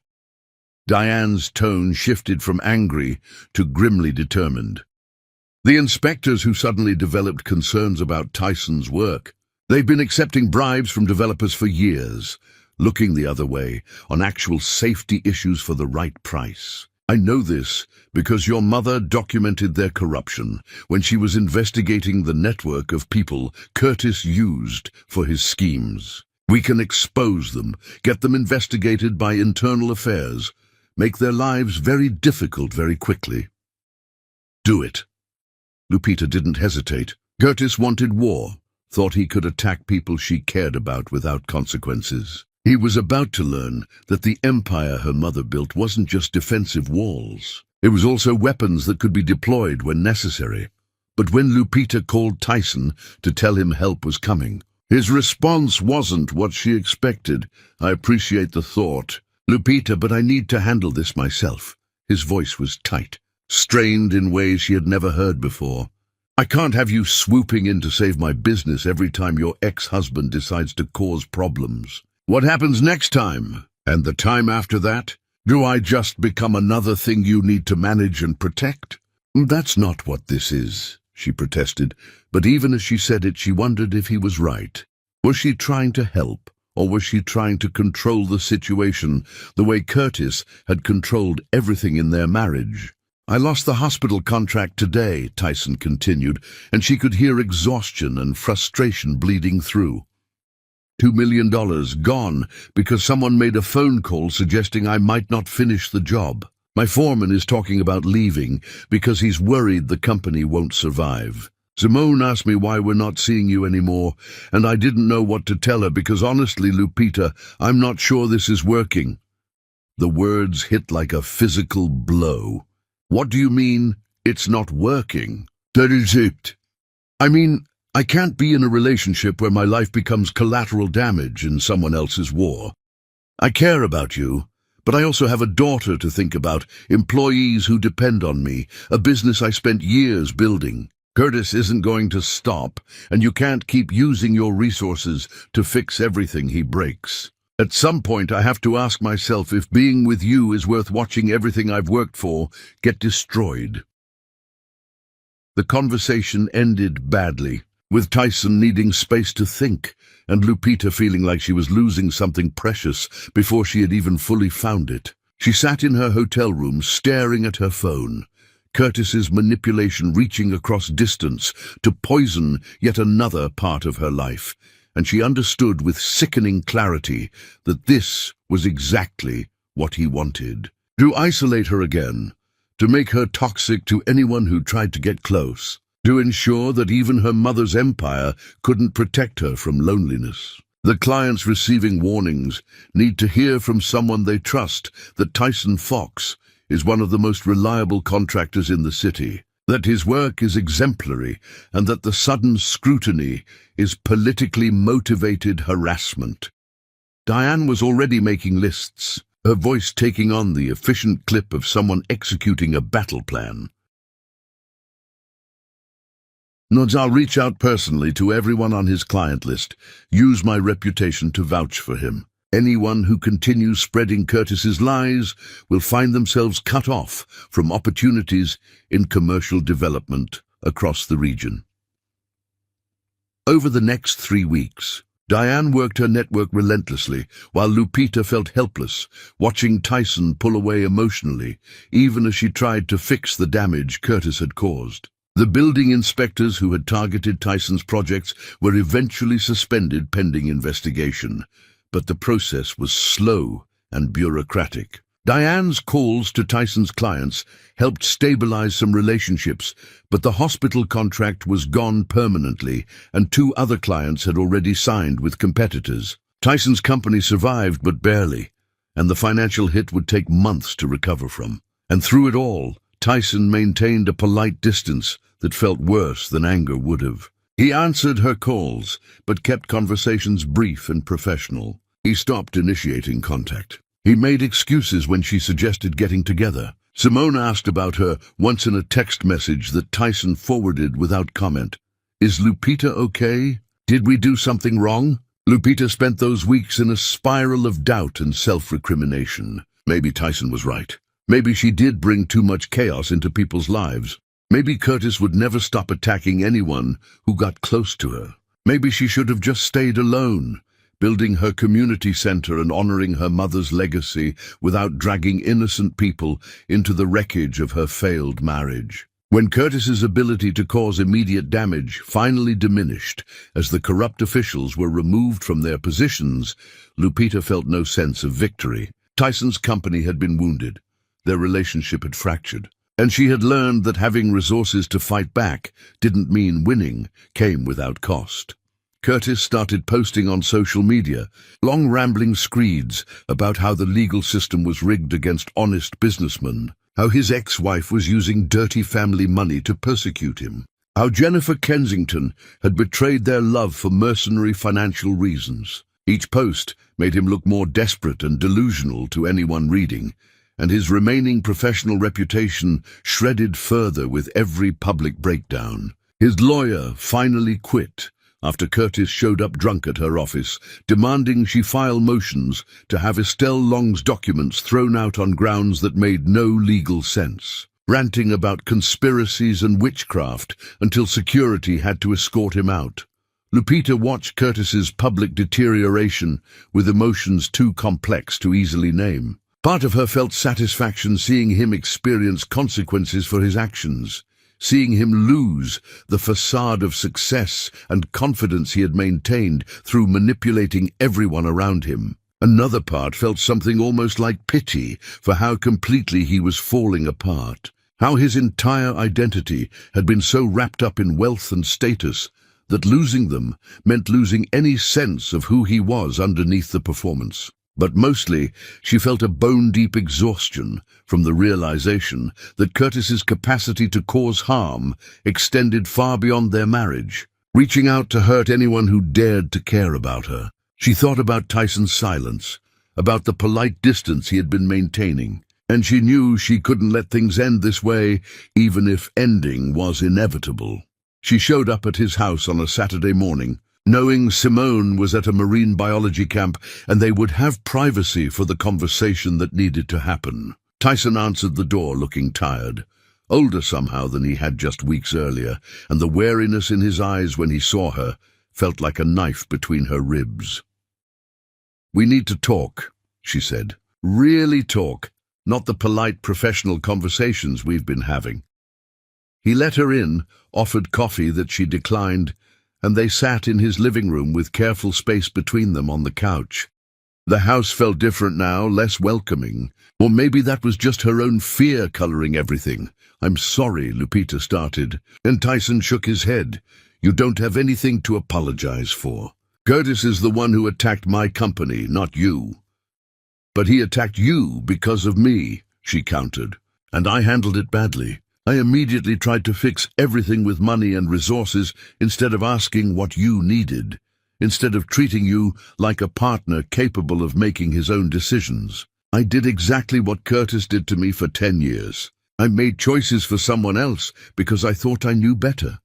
Diane's tone shifted from angry to grimly determined. The inspectors who suddenly developed concerns about Tyson's work. They've been accepting bribes from developers for years, looking the other way on actual safety issues for the right price. I know this because your mother documented their corruption when she was investigating the network of people Curtis used for his schemes. We can expose them, get them investigated by internal affairs, make their lives very difficult very quickly. Do it. Lupita didn't hesitate. Curtis wanted war, thought he could attack people she cared about without consequences. He was about to learn that the empire her mother built wasn't just defensive walls. It was also weapons that could be deployed when necessary. But when Lupita called Tyson to tell him help was coming, his response wasn't what she expected. "I appreciate the thought, Lupita, but I need to handle this myself." His voice was tight, strained in ways she had never heard before. "I can't have you swooping in to save my business every time your ex-husband decides to cause problems. What happens next time? And the time after that? Do I just become another thing you need to manage and protect?" "That's not what this is," she protested, but even as she said it, she wondered if he was right. Was she trying to help, or was she trying to control the situation the way Curtis had controlled everything in their marriage? "I lost the hospital contract today," Tyson continued, and she could hear exhaustion and frustration bleeding through. $2 million gone because someone made a phone call suggesting I might not finish the job. My foreman is talking about leaving because he's worried the company won't survive. Simone asked me why we're not seeing you anymore, and I didn't know what to tell her because honestly, Lupita, I'm not sure this is working." The words hit like a physical blow. "What do you mean, it's not working?" "I mean, I can't be in a relationship where my life becomes collateral damage in someone else's war. I care about you, but I also have a daughter to think about, employees who depend on me, a business I spent years building. Curtis isn't going to stop, and you can't keep using your resources to fix everything he breaks. At some point, I have to ask myself if being with you is worth watching everything I've worked for get destroyed." The conversation ended badly, with Tyson needing space to think, and Lupita feeling like she was losing something precious before she had even fully found it. She sat in her hotel room, staring at her phone, Curtis's manipulation reaching across distance to poison yet another part of her life, and she understood with sickening clarity that this was exactly what he wanted. To isolate her again, to make her toxic to anyone who tried to get close, to ensure that even her mother's empire couldn't protect her from loneliness. The clients receiving warnings need to hear from someone they trust that Tyson Fox is one of the most reliable contractors in the city, that his work is exemplary, and that the sudden scrutiny is politically motivated harassment. Diane was already making lists, her voice taking on the efficient clip of someone executing a battle plan. Nods, I'll reach out personally to everyone on his client list, use my reputation to vouch for him. Anyone who continues spreading Curtis's lies will find themselves cut off from opportunities in commercial development across the region. Over the next 3 weeks, Diane worked her network relentlessly, while Lupita felt helpless, watching Tyson pull away emotionally, even as she tried to fix the damage Curtis had caused. The building inspectors who had targeted Tyson's projects were eventually suspended pending investigation, but the process was slow and bureaucratic. Diane's calls to Tyson's clients helped stabilize some relationships, but the hospital contract was gone permanently, and 2 other clients had already signed with competitors. Tyson's company survived, but barely, and the financial hit would take months to recover from. And through it all, Tyson maintained a polite distance that felt worse than anger would have. He answered her calls, but kept conversations brief and professional. He stopped initiating contact. He made excuses when she suggested getting together. Simone asked about her once in a text message that Tyson forwarded without comment. "Is Lupita okay? Did we do something wrong?" Lupita spent those weeks in a spiral of doubt and self-recrimination. Maybe Tyson was right. Maybe she did bring too much chaos into people's lives. Maybe Curtis would never stop attacking anyone who got close to her. Maybe she should have just stayed alone, building her community center and honoring her mother's legacy without dragging innocent people into the wreckage of her failed marriage. When Curtis's ability to cause immediate damage finally diminished as the corrupt officials were removed from their positions, Lupita felt no sense of victory. Tyson's company had been wounded. Their relationship had fractured, and she had learned that having resources to fight back didn't mean winning came without cost. Curtis started posting on social media, long rambling screeds about how the legal system was rigged against honest businessmen, how his ex-wife was using dirty family money to persecute him, how Jennifer Kensington had betrayed their love for mercenary financial reasons. Each post made him look more desperate and delusional to anyone reading, and his remaining professional reputation shredded further with every public breakdown. His lawyer finally quit after Curtis showed up drunk at her office, demanding she file motions to have Estelle Long's documents thrown out on grounds that made no legal sense, ranting about conspiracies and witchcraft until security had to escort him out. Lupita watched Curtis's public deterioration with emotions too complex to easily name. Part of her felt satisfaction seeing him experience consequences for his actions, seeing him lose the facade of success and confidence he had maintained through manipulating everyone around him. Another part felt something almost like pity for how completely he was falling apart, how his entire identity had been so wrapped up in wealth and status that losing them meant losing any sense of who he was underneath the performance. But mostly, she felt a bone-deep exhaustion from the realization that Curtis's capacity to cause harm extended far beyond their marriage, reaching out to hurt anyone who dared to care about her. She thought about Tyson's silence, about the polite distance he had been maintaining, and she knew she couldn't let things end this way, even if ending was inevitable. She showed up at his house on a Saturday morning, knowing Simone was at a marine biology camp and they would have privacy for the conversation that needed to happen. Tyson answered the door looking tired, older somehow than he had just weeks earlier, and the wariness in his eyes when he saw her felt like a knife between her ribs. "We need to talk," she said. "Really talk, not the polite professional conversations we've been having." He let her in, offered coffee that she declined, and they sat in his living room with careful space between them on the couch. The house felt different now, less welcoming. Or maybe that was just her own fear coloring everything. "I'm sorry," Lupita started, and Tyson shook his head. "You don't have anything to apologize for." Curtis is the one who attacked my company, not you. But he attacked you because of me, she countered, and I handled it badly. I immediately tried to fix everything with money and resources instead of asking what you needed, instead of treating you like a partner capable of making his own decisions. I did exactly what Curtis did to me for 10 years. I made choices for someone else because I thought I knew better.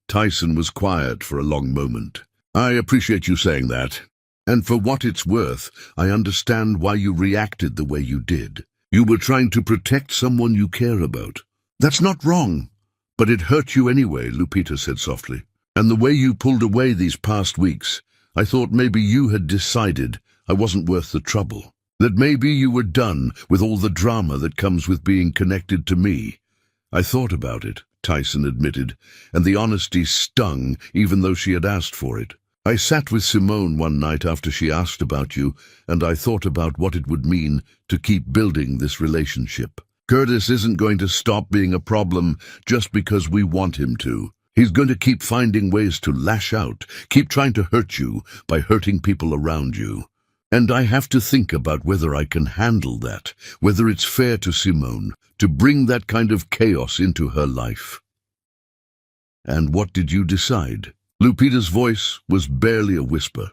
Tyson was quiet for a long moment. I appreciate you saying that. And for what it's worth, I understand why you reacted the way you did. You were trying to protect someone you care about. That's not wrong, but it hurt you anyway, Lupita said softly. And the way you pulled away these past weeks, I thought maybe you had decided I wasn't worth the trouble. That maybe you were done with all the drama that comes with being connected to me. I thought about it, Tyson admitted, and the honesty stung even though she had asked for it. I sat with Simone one night after she asked about you, and I thought about what it would mean to keep building this relationship. Curtis isn't going to stop being a problem just because we want him to. He's going to keep finding ways to lash out, keep trying to hurt you by hurting people around you. And I have to think about whether I can handle that, whether it's fair to Simone to bring that kind of chaos into her life. And what did you decide? Lupita's voice was barely a whisper.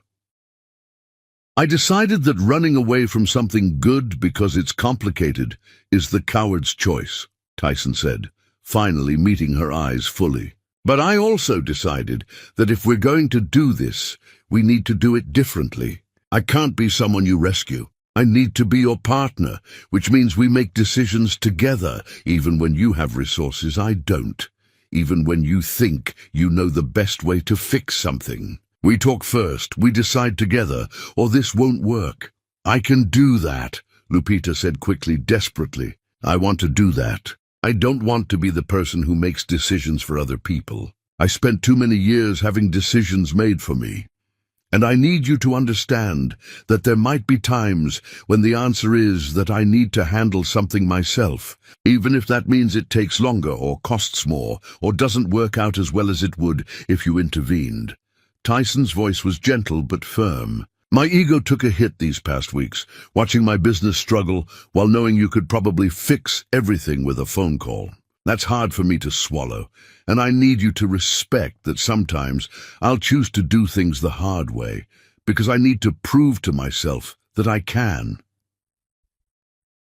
I decided that running away from something good because it's complicated is the coward's choice, Tyson said, finally meeting her eyes fully. But I also decided that if we're going to do this, we need to do it differently. I can't be someone you rescue. I need to be your partner, which means we make decisions together, even when you have resources I don't. Even when you think you know the best way to fix something. We talk first, we decide together, or this won't work. I can do that, Lupita said quickly, desperately. I want to do that. I don't want to be the person who makes decisions for other people. I spent too many years having decisions made for me. And I need you to understand that there might be times when the answer is that I need to handle something myself, even if that means it takes longer or costs more or doesn't work out as well as it would if you intervened. Tyson's voice was gentle but firm. My ego took a hit these past weeks, watching my business struggle while knowing you could probably fix everything with a phone call. That's hard for me to swallow, and I need you to respect that sometimes I'll choose to do things the hard way, because I need to prove to myself that I can.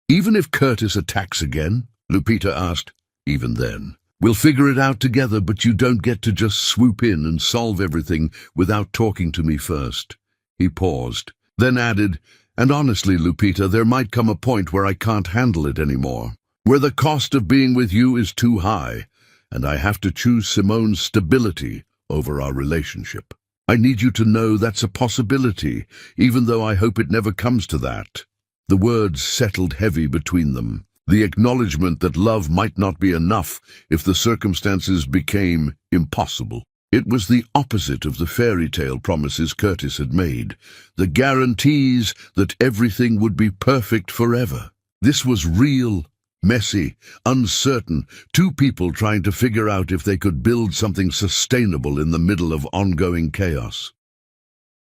Even if Curtis attacks again? Lupita asked. Even then. We'll figure it out together, but you don't get to just swoop in and solve everything without talking to me first. He paused, then added, and honestly, Lupita, there might come a point where I can't handle it anymore. Where the cost of being with you is too high, and I have to choose Simone's stability over our relationship. I need you to know that's a possibility, even though I hope it never comes to that. The words settled heavy between them, the acknowledgement that love might not be enough if the circumstances became impossible. It was the opposite of the fairy tale promises Curtis had made, the guarantees that everything would be perfect forever. This was real. Messy, uncertain, two people trying to figure out if they could build something sustainable in the middle of ongoing chaos.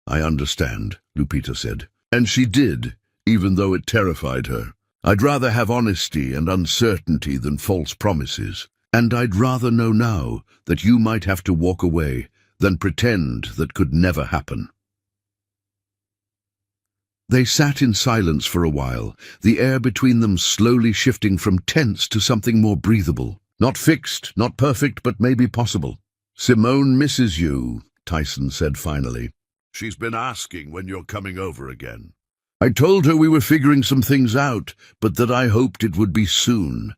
I understand, Lupita said. And she did, even though it terrified her. I'd rather have honesty and uncertainty than false promises. And I'd rather know now that you might have to walk away than pretend that could never happen. They sat in silence for a while, the air between them slowly shifting from tense to something more breathable. Not fixed, not perfect, but maybe possible. Simone misses you, Tyson said finally. She's been asking when you're coming over again. I told her we were figuring some things out, but that I hoped it would be soon.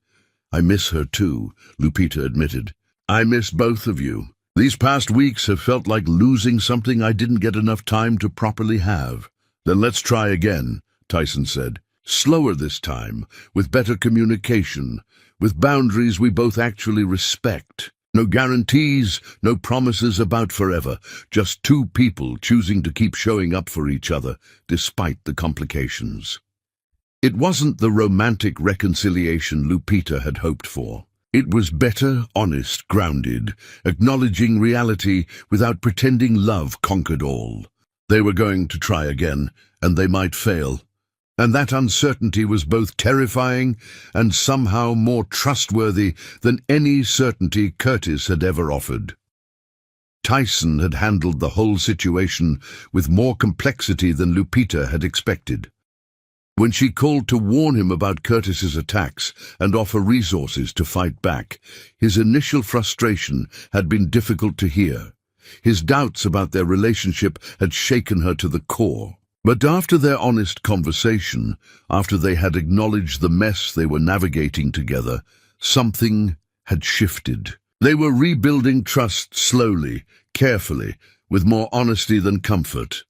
I miss her too, Lupita admitted. I miss both of you. These past weeks have felt like losing something I didn't get enough time to properly have. Then let's try again, Tyson said. Slower this time, with better communication, with boundaries we both actually respect. No guarantees, no promises about forever, just two people choosing to keep showing up for each other, despite the complications. It wasn't the romantic reconciliation Lupita had hoped for. It was better, honest, grounded, acknowledging reality without pretending love conquered all. They were going to try again, and they might fail. And that uncertainty was both terrifying and somehow more trustworthy than any certainty Curtis had ever offered. Tyson had handled the whole situation with more complexity than Lupita had expected. When she called to warn him about Curtis's attacks and offer resources to fight back, his initial frustration had been difficult to hear. His doubts about their relationship had shaken her to the core. But after their honest conversation, after they had acknowledged the mess they were navigating together, something had shifted. They were rebuilding trust slowly, carefully, with more honesty than comfort.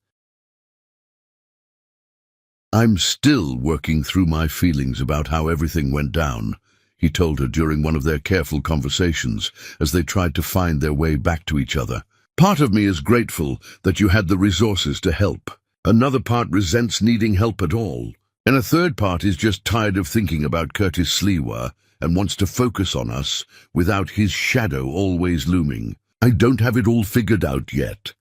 "I'm still working through my feelings about how everything went down," he told her during one of their careful conversations as they tried to find their way back to each other. "Part of me is grateful that you had the resources to help. Another part resents needing help at all. And a third part is just tired of thinking about Curtis Sliwa and wants to focus on us without his shadow always looming. I don't have it all figured out yet."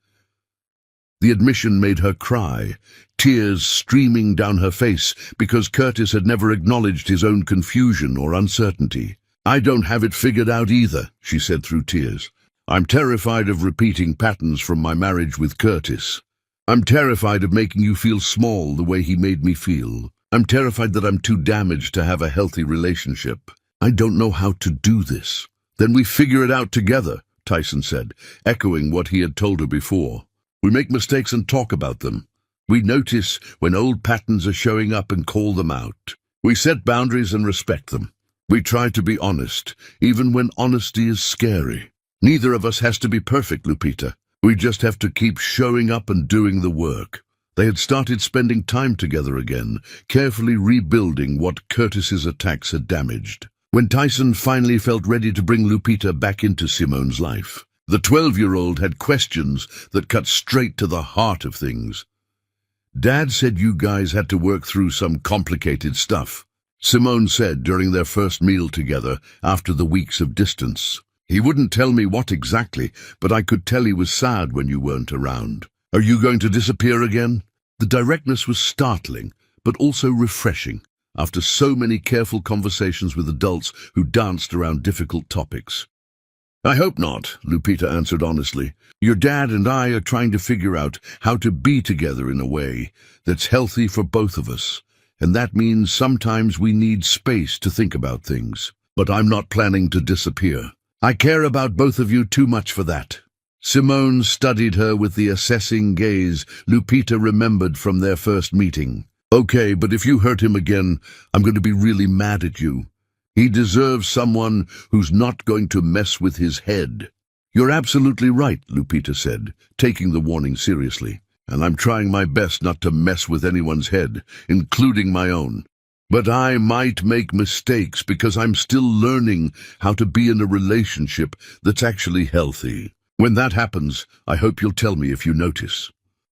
The admission made her cry, tears streaming down her face because Curtis had never acknowledged his own confusion or uncertainty. "I don't have it figured out either," she said through tears. "I'm terrified of repeating patterns from my marriage with Curtis. I'm terrified of making you feel small the way he made me feel. I'm terrified that I'm too damaged to have a healthy relationship. I don't know how to do this." "Then we figure it out together," Tyson said, echoing what he had told her before. "We make mistakes and talk about them. We notice when old patterns are showing up and call them out. We set boundaries and respect them. We try to be honest, even when honesty is scary. Neither of us has to be perfect, Lupita. We just have to keep showing up and doing the work." They had started spending time together again, carefully rebuilding what Curtis's attacks had damaged. When Tyson finally felt ready to bring Lupita back into Simone's life, the 12-year-old had questions that cut straight to the heart of things. "Dad said you guys had to work through some complicated stuff," Simone said during their first meal together after the weeks of distance. "He wouldn't tell me what exactly, but I could tell he was sad when you weren't around. Are you going to disappear again?" The directness was startling, but also refreshing, after so many careful conversations with adults who danced around difficult topics. "I hope not," Lupita answered honestly. "Your dad and I are trying to figure out how to be together in a way that's healthy for both of us, and that means sometimes we need space to think about things. But I'm not planning to disappear. I care about both of you too much for that." Simone studied her with the assessing gaze Lupita remembered from their first meeting. "Okay, but if you hurt him again, I'm going to be really mad at you. He deserves someone who's not going to mess with his head." "You're absolutely right," Lupita said, taking the warning seriously. "And I'm trying my best not to mess with anyone's head, including my own. But I might make mistakes because I'm still learning how to be in a relationship that's actually healthy. When that happens, I hope you'll tell me if you notice."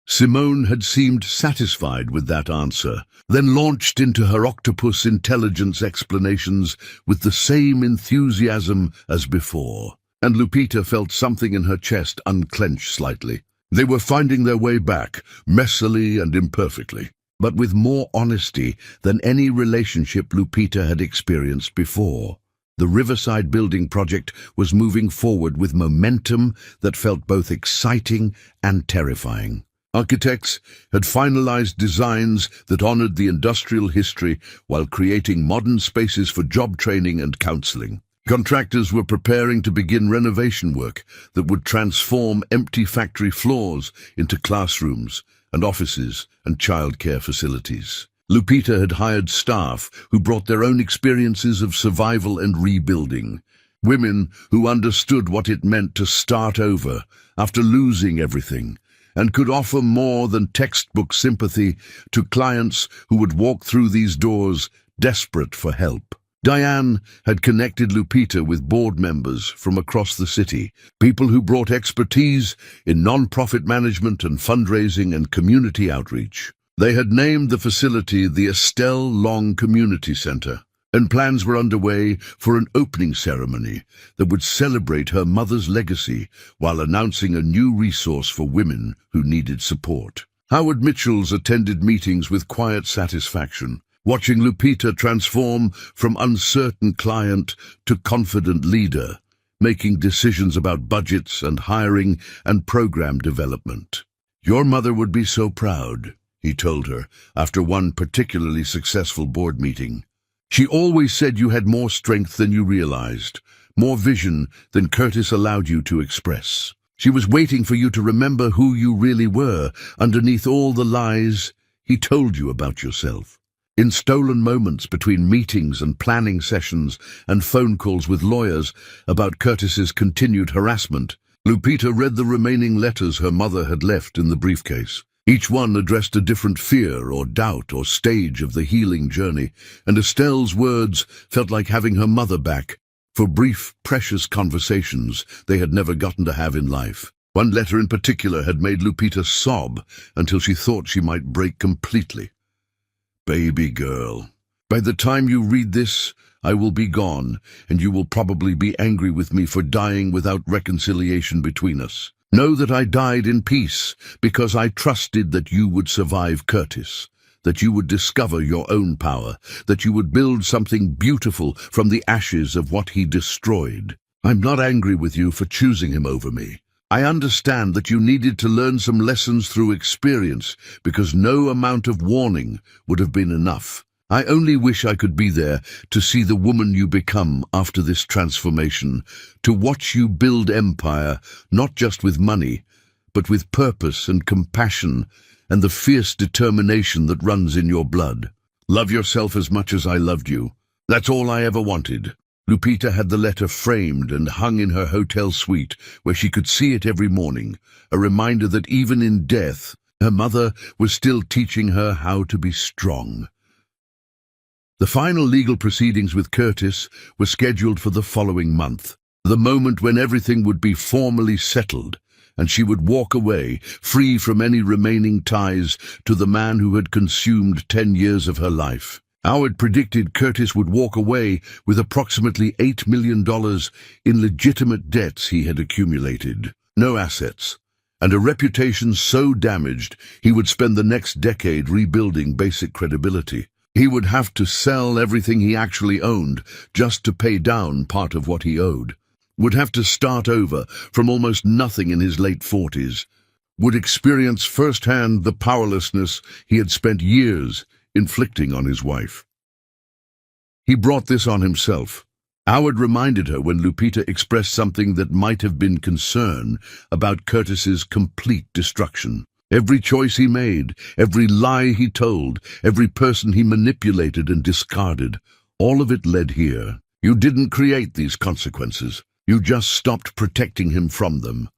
Simone had seemed satisfied with that answer, then launched into her octopus intelligence explanations with the same enthusiasm as before, and Lupita felt something in her chest unclench slightly. They were finding their way back, messily and imperfectly, but with more honesty than any relationship Lupita had experienced before. The Riverside building project was moving forward with momentum that felt both exciting and terrifying. Architects had finalized designs that honored the industrial history while creating modern spaces for job training and counseling. Contractors were preparing to begin renovation work that would transform empty factory floors into classrooms and offices and childcare facilities. Lupita had hired staff who brought their own experiences of survival and rebuilding, women who understood what it meant to start over after losing everything, and could offer more than textbook sympathy to clients who would walk through these doors desperate for help. Diane had connected Lupita with board members from across the city, people who brought expertise in non-profit management and fundraising and community outreach. They had named the facility the Estelle Long Community Center, and plans were underway for an opening ceremony that would celebrate her mother's legacy while announcing a new resource for women who needed support. Howard Mitchell's attended meetings with quiet satisfaction, watching Lupita transform from uncertain client to confident leader, making decisions about budgets and hiring and program development. "Your mother would be so proud," he told her after one particularly successful board meeting. "She always said you had more strength than you realized, more vision than Curtis allowed you to express. She was waiting for you to remember who you really were underneath all the lies he told you about yourself." In stolen moments between meetings and planning sessions and phone calls with lawyers about Curtis's continued harassment, Lupita read the remaining letters her mother had left in the briefcase. Each one addressed a different fear or doubt or stage of the healing journey, and Estelle's words felt like having her mother back for brief, precious conversations they had never gotten to have in life. One letter in particular had made Lupita sob until she thought she might break completely. "Baby girl, by the time you read this, I will be gone, and you will probably be angry with me for dying without reconciliation between us. Know that I died in peace because I trusted that you would survive Curtis, that you would discover your own power, that you would build something beautiful from the ashes of what he destroyed. I'm not angry with you for choosing him over me. I understand that you needed to learn some lessons through experience because no amount of warning would have been enough. I only wish I could be there to see the woman you become after this transformation, to watch you build empire, not just with money, but with purpose and compassion and the fierce determination that runs in your blood. Love yourself as much as I loved you. That's all I ever wanted." Lupita had the letter framed and hung in her hotel suite where she could see it every morning, a reminder that even in death, her mother was still teaching her how to be strong. The final legal proceedings with Curtis were scheduled for the following month, the moment when everything would be formally settled, and she would walk away, free from any remaining ties to the man who had consumed 10 years of her life. Howard predicted Curtis would walk away with approximately $8 million in legitimate debts he had accumulated, no assets, and a reputation so damaged he would spend the next decade rebuilding basic credibility. He would have to sell everything he actually owned just to pay down part of what he owed, would have to start over from almost nothing in his late 40s, would experience firsthand the powerlessness he had spent years inflicting on his wife. He brought this on himself. Howard reminded her when Lupita expressed something that might have been concern about Curtis's complete destruction. Every choice he made, every lie he told, every person he manipulated and discarded, all of it led here. You didn't create these consequences. You just stopped protecting him from them.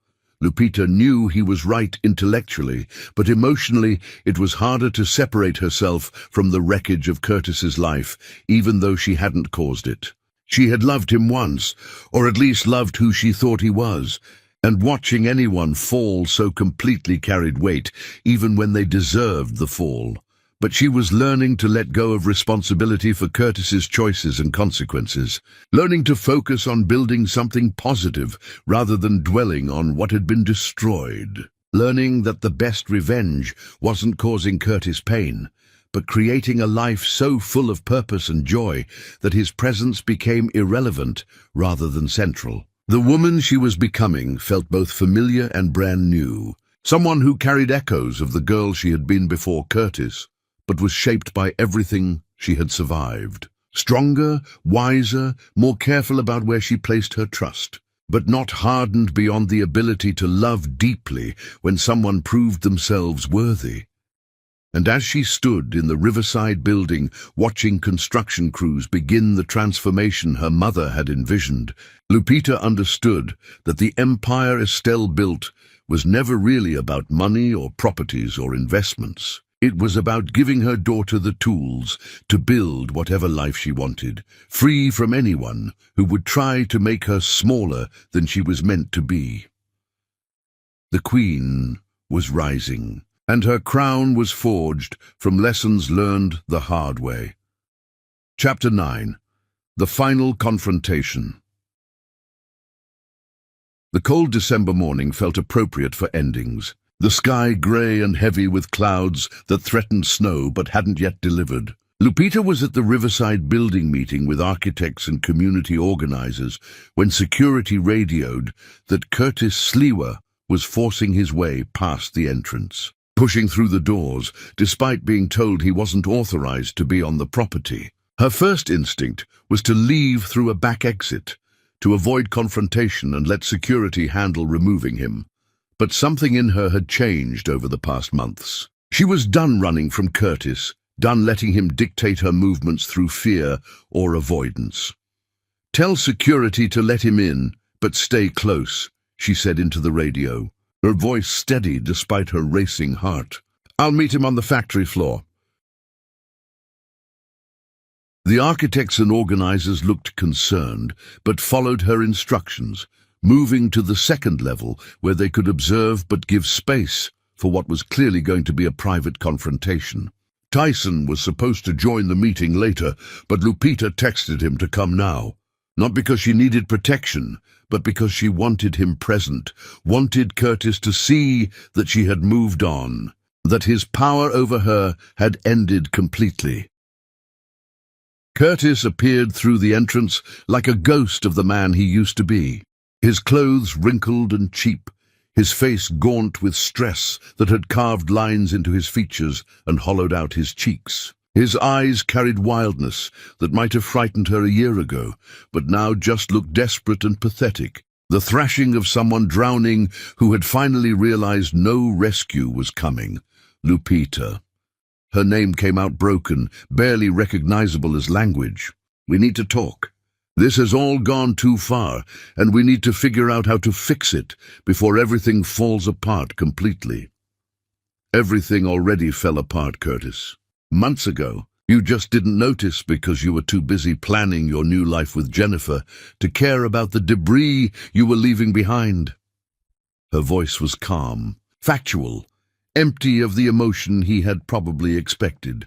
Lupita knew he was right intellectually, but emotionally it was harder to separate herself from the wreckage of Curtis's life, even though she hadn't caused it. She had loved him once, or at least loved who she thought he was, and watching anyone fall so completely carried weight, even when they deserved the fall. But she was learning to let go of responsibility for Curtis's choices and consequences, learning to focus on building something positive rather than dwelling on what had been destroyed, learning that the best revenge wasn't causing Curtis pain, but creating a life so full of purpose and joy that his presence became irrelevant rather than central. The woman she was becoming felt both familiar and brand new, someone who carried echoes of the girl she had been before Curtis, but was shaped by everything she had survived. Stronger, wiser, more careful about where she placed her trust, but not hardened beyond the ability to love deeply when someone proved themselves worthy. And as she stood in the riverside building, watching construction crews begin the transformation her mother had envisioned, Lupita understood that the empire Estelle built was never really about money or properties or investments. It was about giving her daughter the tools to build whatever life she wanted, free from anyone who would try to make her smaller than she was meant to be. The Queen was rising, and her crown was forged from lessons learned the hard way. Chapter 9. The final confrontation. The cold December morning felt appropriate for endings. The sky grey and heavy with clouds that threatened snow but hadn't yet delivered. Lupita was at the Riverside building meeting with architects and community organizers when security radioed that Curtis Sliwa was forcing his way past the entrance, pushing through the doors despite being told he wasn't authorized to be on the property. Her first instinct was to leave through a back exit, to avoid confrontation and let security handle removing him. But something in her had changed over the past months. She was done running from Curtis, done letting him dictate her movements through fear or avoidance. "Tell security to let him in, but stay close," she said into the radio, her voice steady despite her racing heart. "I'll meet him on the factory floor." The architects and organizers looked concerned, but followed her instructions, moving to the second level where they could observe but give space for what was clearly going to be a private confrontation. Tyson was supposed to join the meeting later, but Lupita texted him to come now. Not because she needed protection, but because she wanted him present, wanted Curtis to see that she had moved on, that his power over her had ended completely. Curtis appeared through the entrance like a ghost of the man he used to be, his clothes wrinkled and cheap, his face gaunt with stress that had carved lines into his features and hollowed out his cheeks. His eyes carried wildness that might have frightened her a year ago, but now just looked desperate and pathetic, the thrashing of someone drowning who had finally realized no rescue was coming. Lupita. Her name came out broken, barely recognizable as language. "We need to talk. This has all gone too far, and we need to figure out how to fix it before everything falls apart completely." Everything already fell apart, Curtis. Months ago, you just didn't notice because you were too busy planning your new life with Jennifer to care about the debris you were leaving behind. Her voice was calm, factual, empty of the emotion he had probably expected.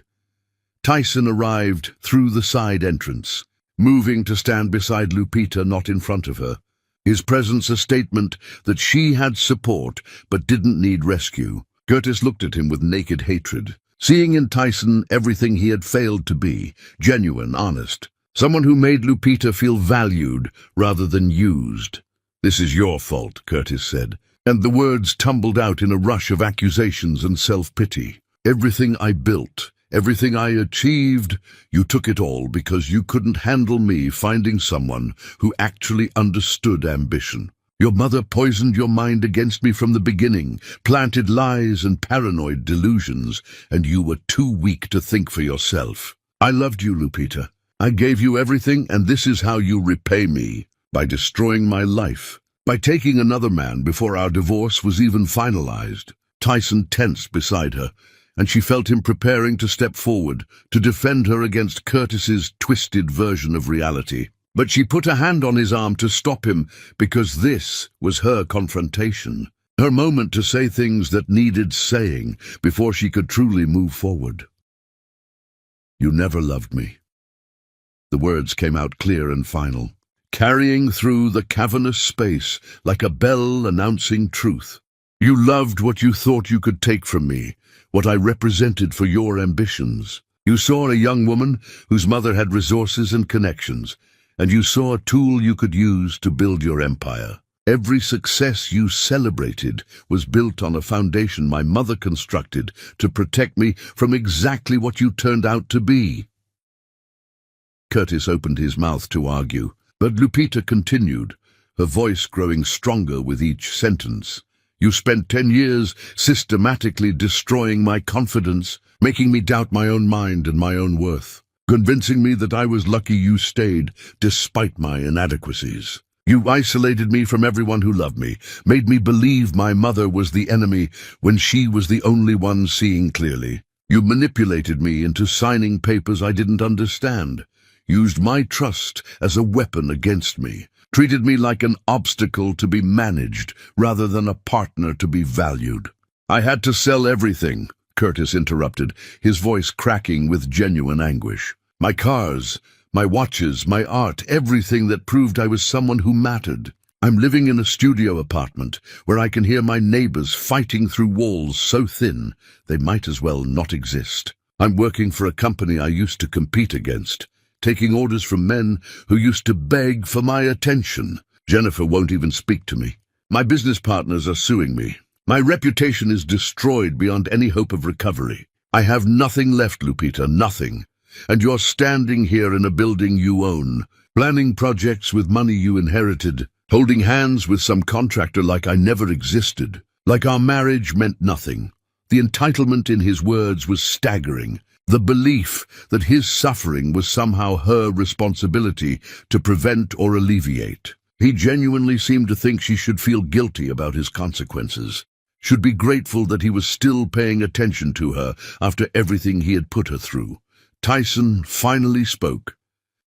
Tyson arrived through the side entrance, moving to stand beside Lupita, not in front of her. His presence a statement that she had support but didn't need rescue. Curtis looked at him with naked hatred, seeing in Tyson everything he had failed to be, genuine, honest. Someone who made Lupita feel valued rather than used. "This is your fault," Curtis said, and the words tumbled out in a rush of accusations and self-pity. "Everything I built, everything I achieved, you took it all because you couldn't handle me finding someone who actually understood ambition. Your mother poisoned your mind against me from the beginning, planted lies and paranoid delusions, and you were too weak to think for yourself. I loved you, Lupita. I gave you everything, and this is how you repay me, by destroying my life, by taking another man before our divorce was even finalized." Tyson tensed beside her, and she felt him preparing to step forward, to defend her against Curtis's twisted version of reality. But she put a hand on his arm to stop him, because this was her confrontation, her moment to say things that needed saying before she could truly move forward. "You never loved me." The words came out clear and final, carrying through the cavernous space like a bell announcing truth. "You loved what you thought you could take from me, what I represented for your ambitions. You saw a young woman whose mother had resources and connections, and you saw a tool you could use to build your empire. Every success you celebrated was built on a foundation my mother constructed to protect me from exactly what you turned out to be." Curtis opened his mouth to argue, but Lupita continued, her voice growing stronger with each sentence. "You spent 10 years systematically destroying my confidence, making me doubt my own mind and my own worth, convincing me that I was lucky you stayed despite my inadequacies. You isolated me from everyone who loved me, made me believe my mother was the enemy when she was the only one seeing clearly. You manipulated me into signing papers I didn't understand, used my trust as a weapon against me, treated me like an obstacle to be managed rather than a partner to be valued." "I had to sell everything," Curtis interrupted, his voice cracking with genuine anguish. "My cars, My watches, my art, everything that proved I was someone who mattered. I'm living in a studio apartment where I can hear my neighbors fighting through walls so thin they might as well not exist. I'm working for a company I used to compete against, taking orders from men who used to beg for my attention. Jennifer won't even speak to me. My business partners are suing me. My reputation is destroyed beyond any hope of recovery. I have nothing left, Lupita, nothing. And you're standing here in a building you own, planning projects with money you inherited, holding hands with some contractor like I never existed, like our marriage meant nothing. The entitlement in his words was staggering. The belief that his suffering was somehow her responsibility to prevent or alleviate. He genuinely seemed to think she should feel guilty about his consequences, should be grateful that he was still paying attention to her after everything he had put her through. Tyson finally spoke,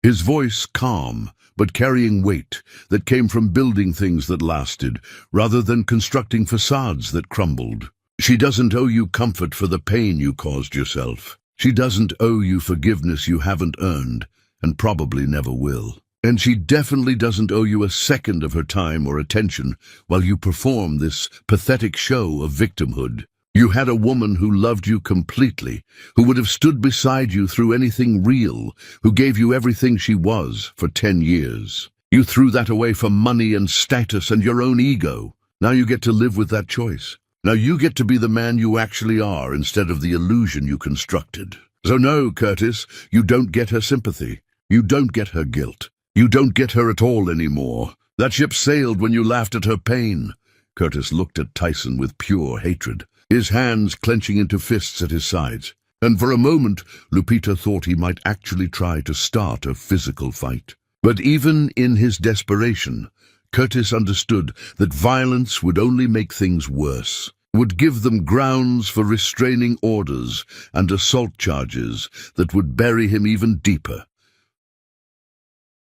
his voice calm, but carrying weight that came from building things that lasted, rather than constructing facades that crumbled. She doesn't owe you comfort for the pain you caused yourself. She doesn't owe you forgiveness you haven't earned, and probably never will. And she definitely doesn't owe you a second of her time or attention while you perform this pathetic show of victimhood. You had a woman who loved you completely, who would have stood beside you through anything real, who gave you everything she was for 10 years. You threw that away for money and status and your own ego. Now you get to live with that choice. Now you get to be the man you actually are instead of the illusion you constructed. So no, Curtis, you don't get her sympathy. You don't get her guilt. You don't get her at all anymore. That ship sailed when you laughed at her pain. Curtis looked at Tyson with pure hatred, his hands clenching into fists at his sides. And for a moment, Lupita thought he might actually try to start a physical fight. But even in his desperation, Curtis understood that violence would only make things worse, would give them grounds for restraining orders and assault charges that would bury him even deeper.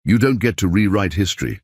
You don't get to rewrite history,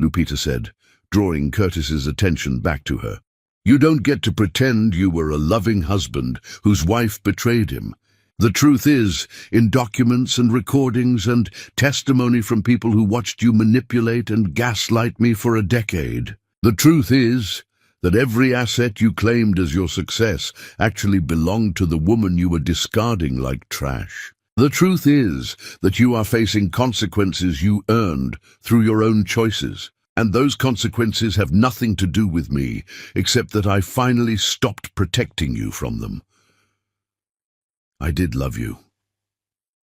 Lupita said, drawing Curtis's attention back to her. You don't get to pretend you were a loving husband whose wife betrayed him. The truth is, in documents and recordings and testimony from people who watched you manipulate and gaslight me for a decade, the truth is that every asset you claimed as your success actually belonged to the woman you were discarding like trash. The truth is that you are facing consequences you earned through your own choices, and those consequences have nothing to do with me, except that I finally stopped protecting you from them. I did love you.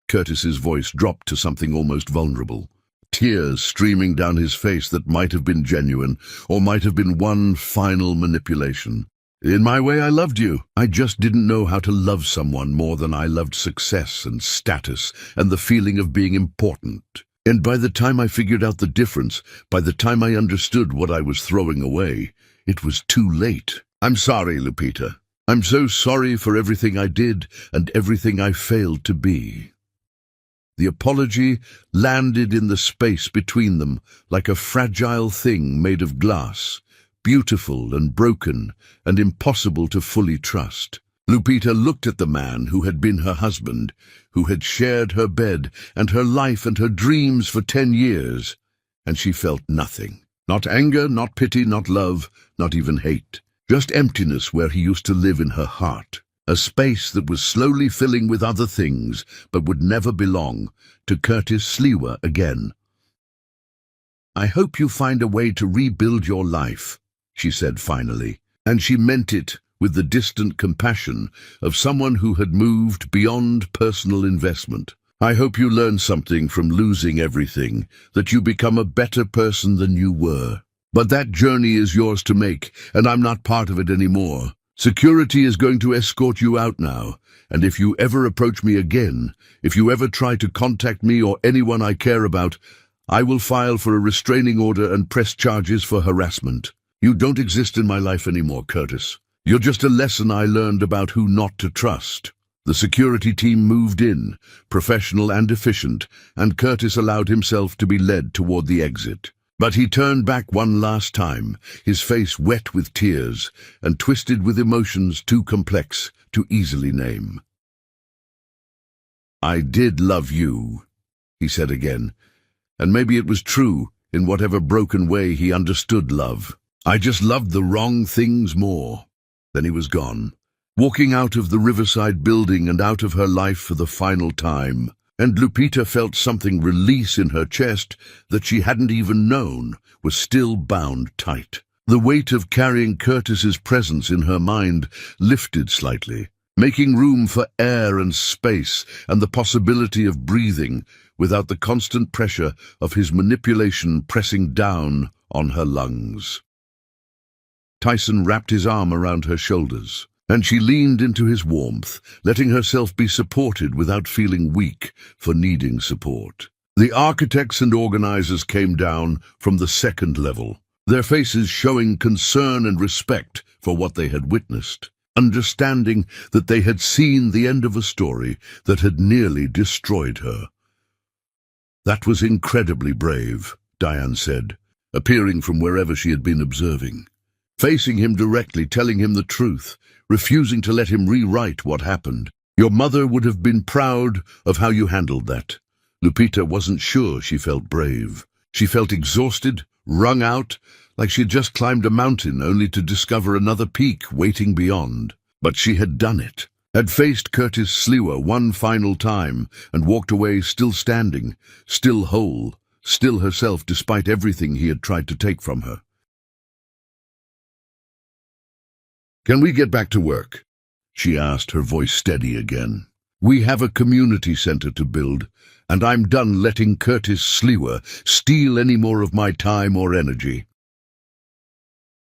Curtis's voice dropped to something almost vulnerable, tears streaming down his face that might have been genuine, or might have been one final manipulation. In my way, I loved you. I just didn't know how to love someone more than I loved success and status and the feeling of being important. And by the time I figured out the difference, by the time I understood what I was throwing away, it was too late. I'm sorry, Lupita. I'm so sorry for everything I did and everything I failed to be. The apology landed in the space between them like a fragile thing made of glass, beautiful and broken and impossible to fully trust. Lupita looked at the man who had been her husband, who had shared her bed and her life and her dreams for 10 years, and she felt nothing. Not anger, not pity, not love, not even hate. Just emptiness where he used to live in her heart. A space that was slowly filling with other things, but would never belong to Curtis Sliwa again. I hope you find a way to rebuild your life, she said finally, and she meant it with the distant compassion of someone who had moved beyond personal investment. I hope you learn something from losing everything, that you become a better person than you were. But that journey is yours to make, and I'm not part of it anymore. Security is going to escort you out now, and if you ever approach me again, if you ever try to contact me or anyone I care about, I will file for a restraining order and press charges for harassment. You don't exist in my life anymore, Curtis. You're just a lesson I learned about who not to trust. The security team moved in, professional and efficient, and Curtis allowed himself to be led toward the exit. But he turned back one last time, his face wet with tears and twisted with emotions too complex to easily name. I did love you, he said again. And maybe it was true, in whatever broken way he understood love. I just loved the wrong things more. Then he was gone, walking out of the Riverside building and out of her life for the final time. And Lupita felt something release in her chest that she hadn't even known was still bound tight. The weight of carrying Curtis's presence in her mind lifted slightly, making room for air and space and the possibility of breathing without the constant pressure of his manipulation pressing down on her lungs. Tyson wrapped his arm around her shoulders, and she leaned into his warmth, letting herself be supported without feeling weak for needing support. The architects and organizers came down from the second level, their faces showing concern and respect for what they had witnessed, understanding that they had seen the end of a story that had nearly destroyed her. That was incredibly brave, Diane said, appearing from wherever she had been observing. Facing him directly, telling him the truth, refusing to let him rewrite what happened. Your mother would have been proud of how you handled that. Lupita wasn't sure she felt brave. She felt exhausted, wrung out, like she had just climbed a mountain only to discover another peak waiting beyond. But she had done it, had faced Curtis Slewer one final time and walked away still standing, still whole, still herself despite everything he had tried to take from her. "Can we get back to work?" she asked, her voice steady again. "We have a community center to build, and I'm done letting Curtis Slewer steal any more of my time or energy."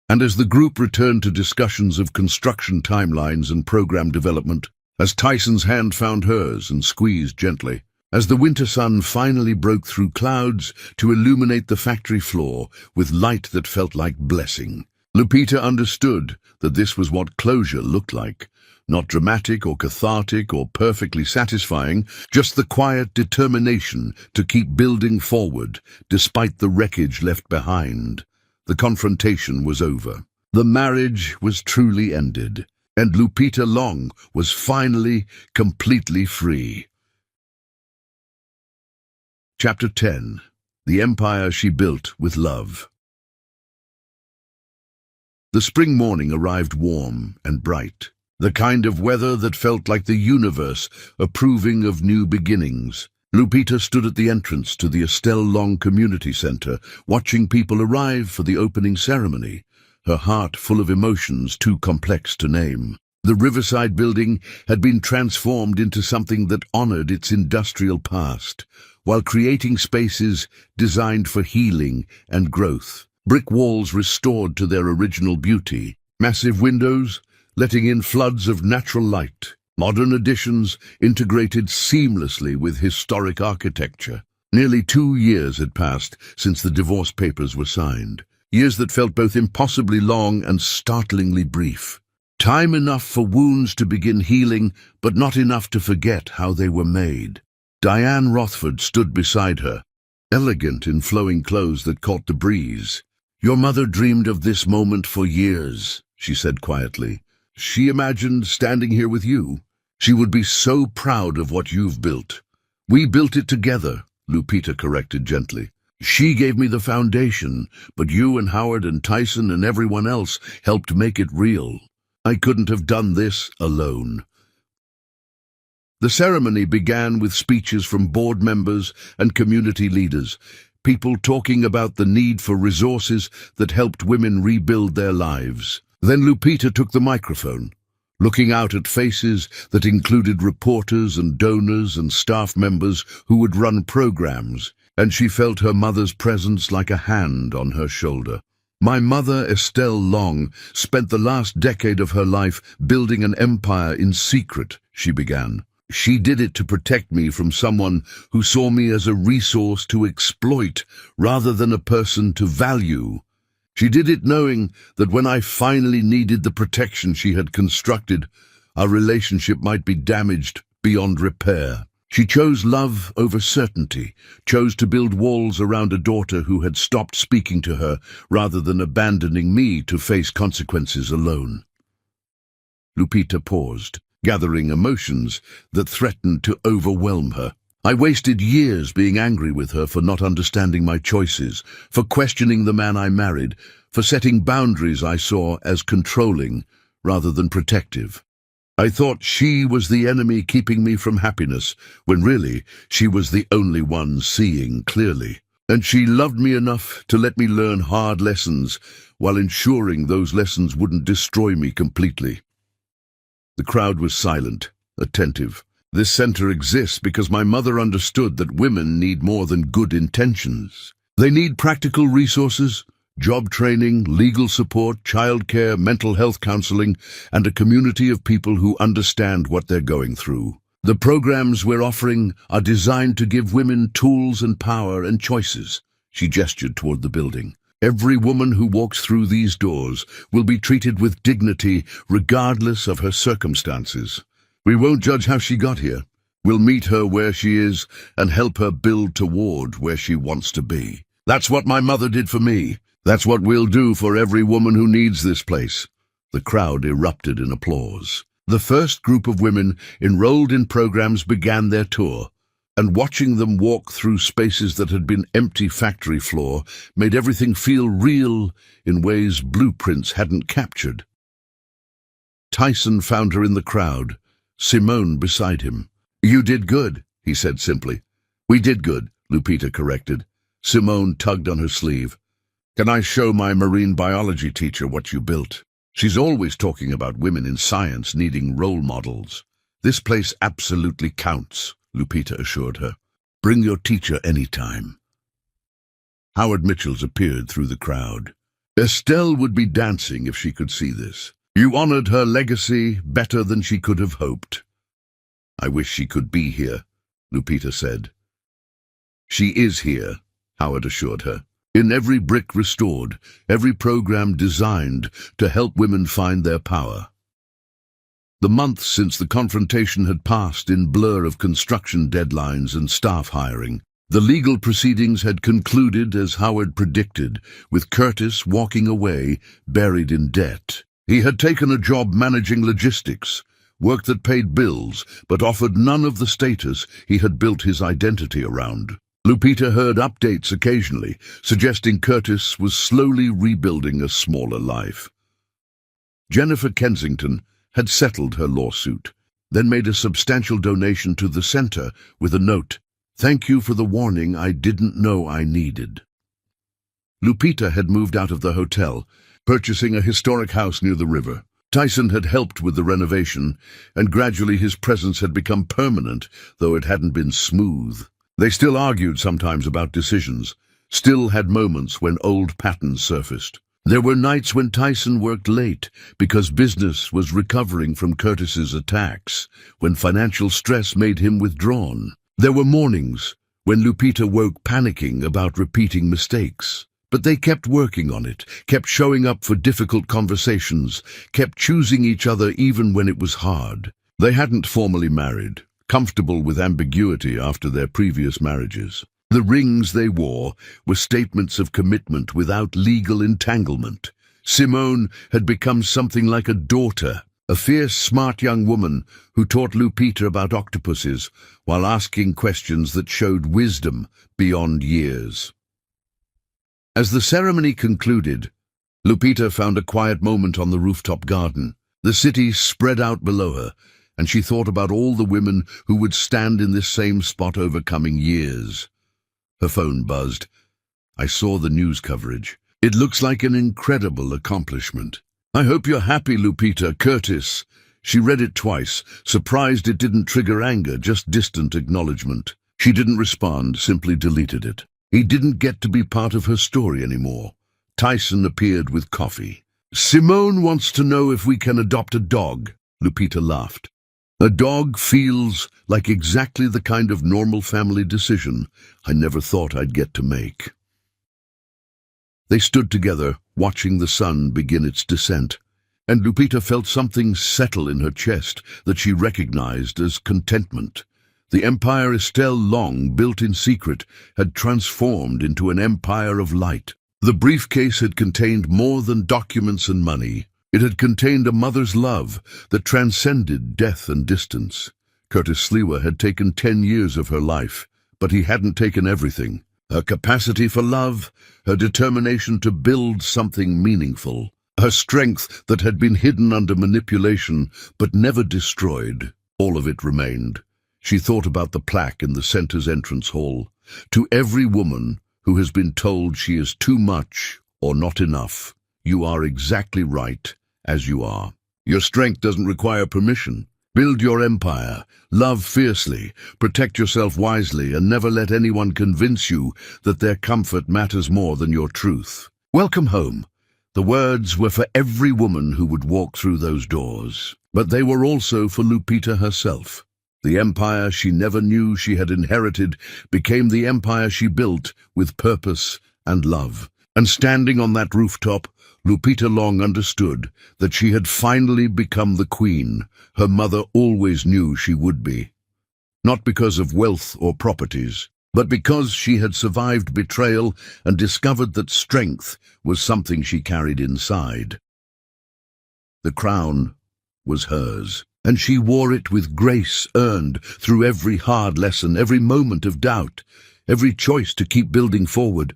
And as the group returned to discussions of construction timelines and program development, as Tyson's hand found hers and squeezed gently, as the winter sun finally broke through clouds to illuminate the factory floor with light that felt like blessing, Lupita understood that this was what closure looked like. Not dramatic or cathartic or perfectly satisfying, just the quiet determination to keep building forward despite the wreckage left behind. The confrontation was over. The marriage was truly ended, and Lupita Long was finally completely free. Chapter 10. The Empire She Built with Love. The spring morning arrived warm and bright, the kind of weather that felt like the universe approving of new beginnings. Lupita stood at the entrance to the Estelle Long Community Center, watching people arrive for the opening ceremony, her heart full of emotions too complex to name. The Riverside building had been transformed into something that honored its industrial past, while creating spaces designed for healing and growth. Brick walls restored to their original beauty, massive windows letting in floods of natural light, modern additions integrated seamlessly with historic architecture. Nearly 2 years had passed since the divorce papers were signed, years that felt both impossibly long and startlingly brief. Time enough for wounds to begin healing, but not enough to forget how they were made. Diane Rothford stood beside her, elegant in flowing clothes that caught the breeze. "Your mother dreamed of this moment for years," she said quietly. "She imagined standing here with you. She would be so proud of what you've built." "We built it together," Lupita corrected gently. "She gave me the foundation, but you and Howard and Tyson and everyone else helped make it real. I couldn't have done this alone." The ceremony began with speeches from board members and community leaders, people talking about the need for resources that helped women rebuild their lives. Then Lupita took the microphone, looking out at faces that included reporters and donors and staff members who would run programs, and she felt her mother's presence like a hand on her shoulder. "My mother, Estelle Long, spent the last decade of her life building an empire in secret," she began. "She did it to protect me from someone who saw me as a resource to exploit rather than a person to value. She did it knowing that when I finally needed the protection she had constructed, our relationship might be damaged beyond repair. She chose love over certainty, chose to build walls around a daughter who had stopped speaking to her rather than abandoning me to face consequences alone." Lupita paused, gathering emotions that threatened to overwhelm her. I wasted years being angry with her for not understanding my choices, for questioning the man I married, for setting boundaries I saw as controlling rather than protective. I thought she was the enemy keeping me from happiness, when really she was the only one seeing clearly. And she loved me enough to let me learn hard lessons while ensuring those lessons wouldn't destroy me completely. The crowd was silent, attentive. This center exists because my mother understood that women need more than good intentions. They need practical resources, job training, legal support, childcare, mental health counseling, and a community of people who understand what they're going through. The programs we're offering are designed to give women tools and power and choices. She gestured toward the building. Every woman who walks through these doors will be treated with dignity regardless of her circumstances. We won't judge how she got here. We'll meet her where she is and help her build toward where she wants to be. That's what my mother did for me. That's what we'll do for every woman who needs this place. The crowd erupted in applause. The first group of women enrolled in programs began their tour, and watching them walk through spaces that had been empty factory floor made everything feel real in ways blueprints hadn't captured. Tyson found her in the crowd, Simone beside him. "You did good," he said simply. "We did good," Lupita corrected. Simone tugged on her sleeve. "Can I show my marine biology teacher what you built? She's always talking about women in science needing role models. This place absolutely counts," Lupita assured her. "Bring your teacher anytime." Howard Mitchell's appeared through the crowd. Estelle would be dancing if she could see this. "You honored her legacy better than she could have hoped." "I wish she could be here," Lupita said. "She is here," Howard assured her. "In every brick restored, every program designed to help women find their power." The months since the confrontation had passed in blur of construction deadlines and staff hiring. The legal proceedings had concluded as Howard predicted, with Curtis walking away, buried in debt. He had taken a job managing logistics, work that paid bills, but offered none of the status he had built his identity around. Lupita heard updates occasionally, suggesting Curtis was slowly rebuilding a smaller life. Jennifer Kensington had settled her lawsuit, then made a substantial donation to the center with a note, "Thank you for the warning I didn't know I needed." Lupita had moved out of the hotel, purchasing a historic house near the river. Tyson had helped with the renovation, and gradually his presence had become permanent, though it hadn't been smooth. They still argued sometimes about decisions, still had moments when old patterns surfaced. There were nights when Tyson worked late because business was recovering from Curtis's attacks, when financial stress made him withdrawn. There were mornings when Lupita woke panicking about repeating mistakes. But they kept working on it, kept showing up for difficult conversations, kept choosing each other even when it was hard. They hadn't formally married, comfortable with ambiguity after their previous marriages. The rings they wore were statements of commitment without legal entanglement. Simone had become something like a daughter, a fierce, smart young woman who taught Lupita about octopuses while asking questions that showed wisdom beyond years. As the ceremony concluded, Lupita found a quiet moment on the rooftop garden. The city spread out below her, and she thought about all the women who would stand in this same spot over coming years. Her phone buzzed. I saw the news coverage. "It looks like an incredible accomplishment." "I hope you're happy, Lupita, Curtis." She read it twice, surprised it didn't trigger anger, just distant acknowledgement. She didn't respond, simply deleted it. He didn't get to be part of her story anymore. Tyson appeared with coffee. "Simone wants to know if we can adopt a dog," Lupita laughed. "A dog feels like exactly the kind of normal family decision I never thought I'd get to make." They stood together, watching the sun begin its descent, and Lupita felt something settle in her chest that she recognized as contentment. The empire Estelle long built in secret had transformed into an empire of light. The briefcase had contained more than documents and money. It had contained a mother's love that transcended death and distance, Curtis Slewa had taken 10 years of her life, but he hadn't taken everything. Her capacity for love, her determination to build something meaningful, her strength that had been hidden under manipulation but never destroyed. All of it remained. She thought about the plaque in the center's entrance hall. To every woman who has been told she is too much or not enough, you are exactly right as you are. Your strength doesn't require permission. Build your empire, love fiercely, protect yourself wisely, and never let anyone convince you that their comfort matters more than your truth. Welcome home. The words were for every woman who would walk through those doors, but they were also for Lupita herself. The empire she never knew she had inherited became the empire she built with purpose and love. And standing on that rooftop, Lupita Long understood that she had finally become the queen her mother always knew she would be. Not because of wealth or properties, but because she had survived betrayal and discovered that strength was something she carried inside. The crown was hers, and she wore it with grace earned through every hard lesson, every moment of doubt, every choice to keep building forward.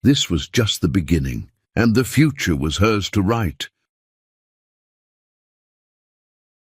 This was just the beginning, and the future was hers to write.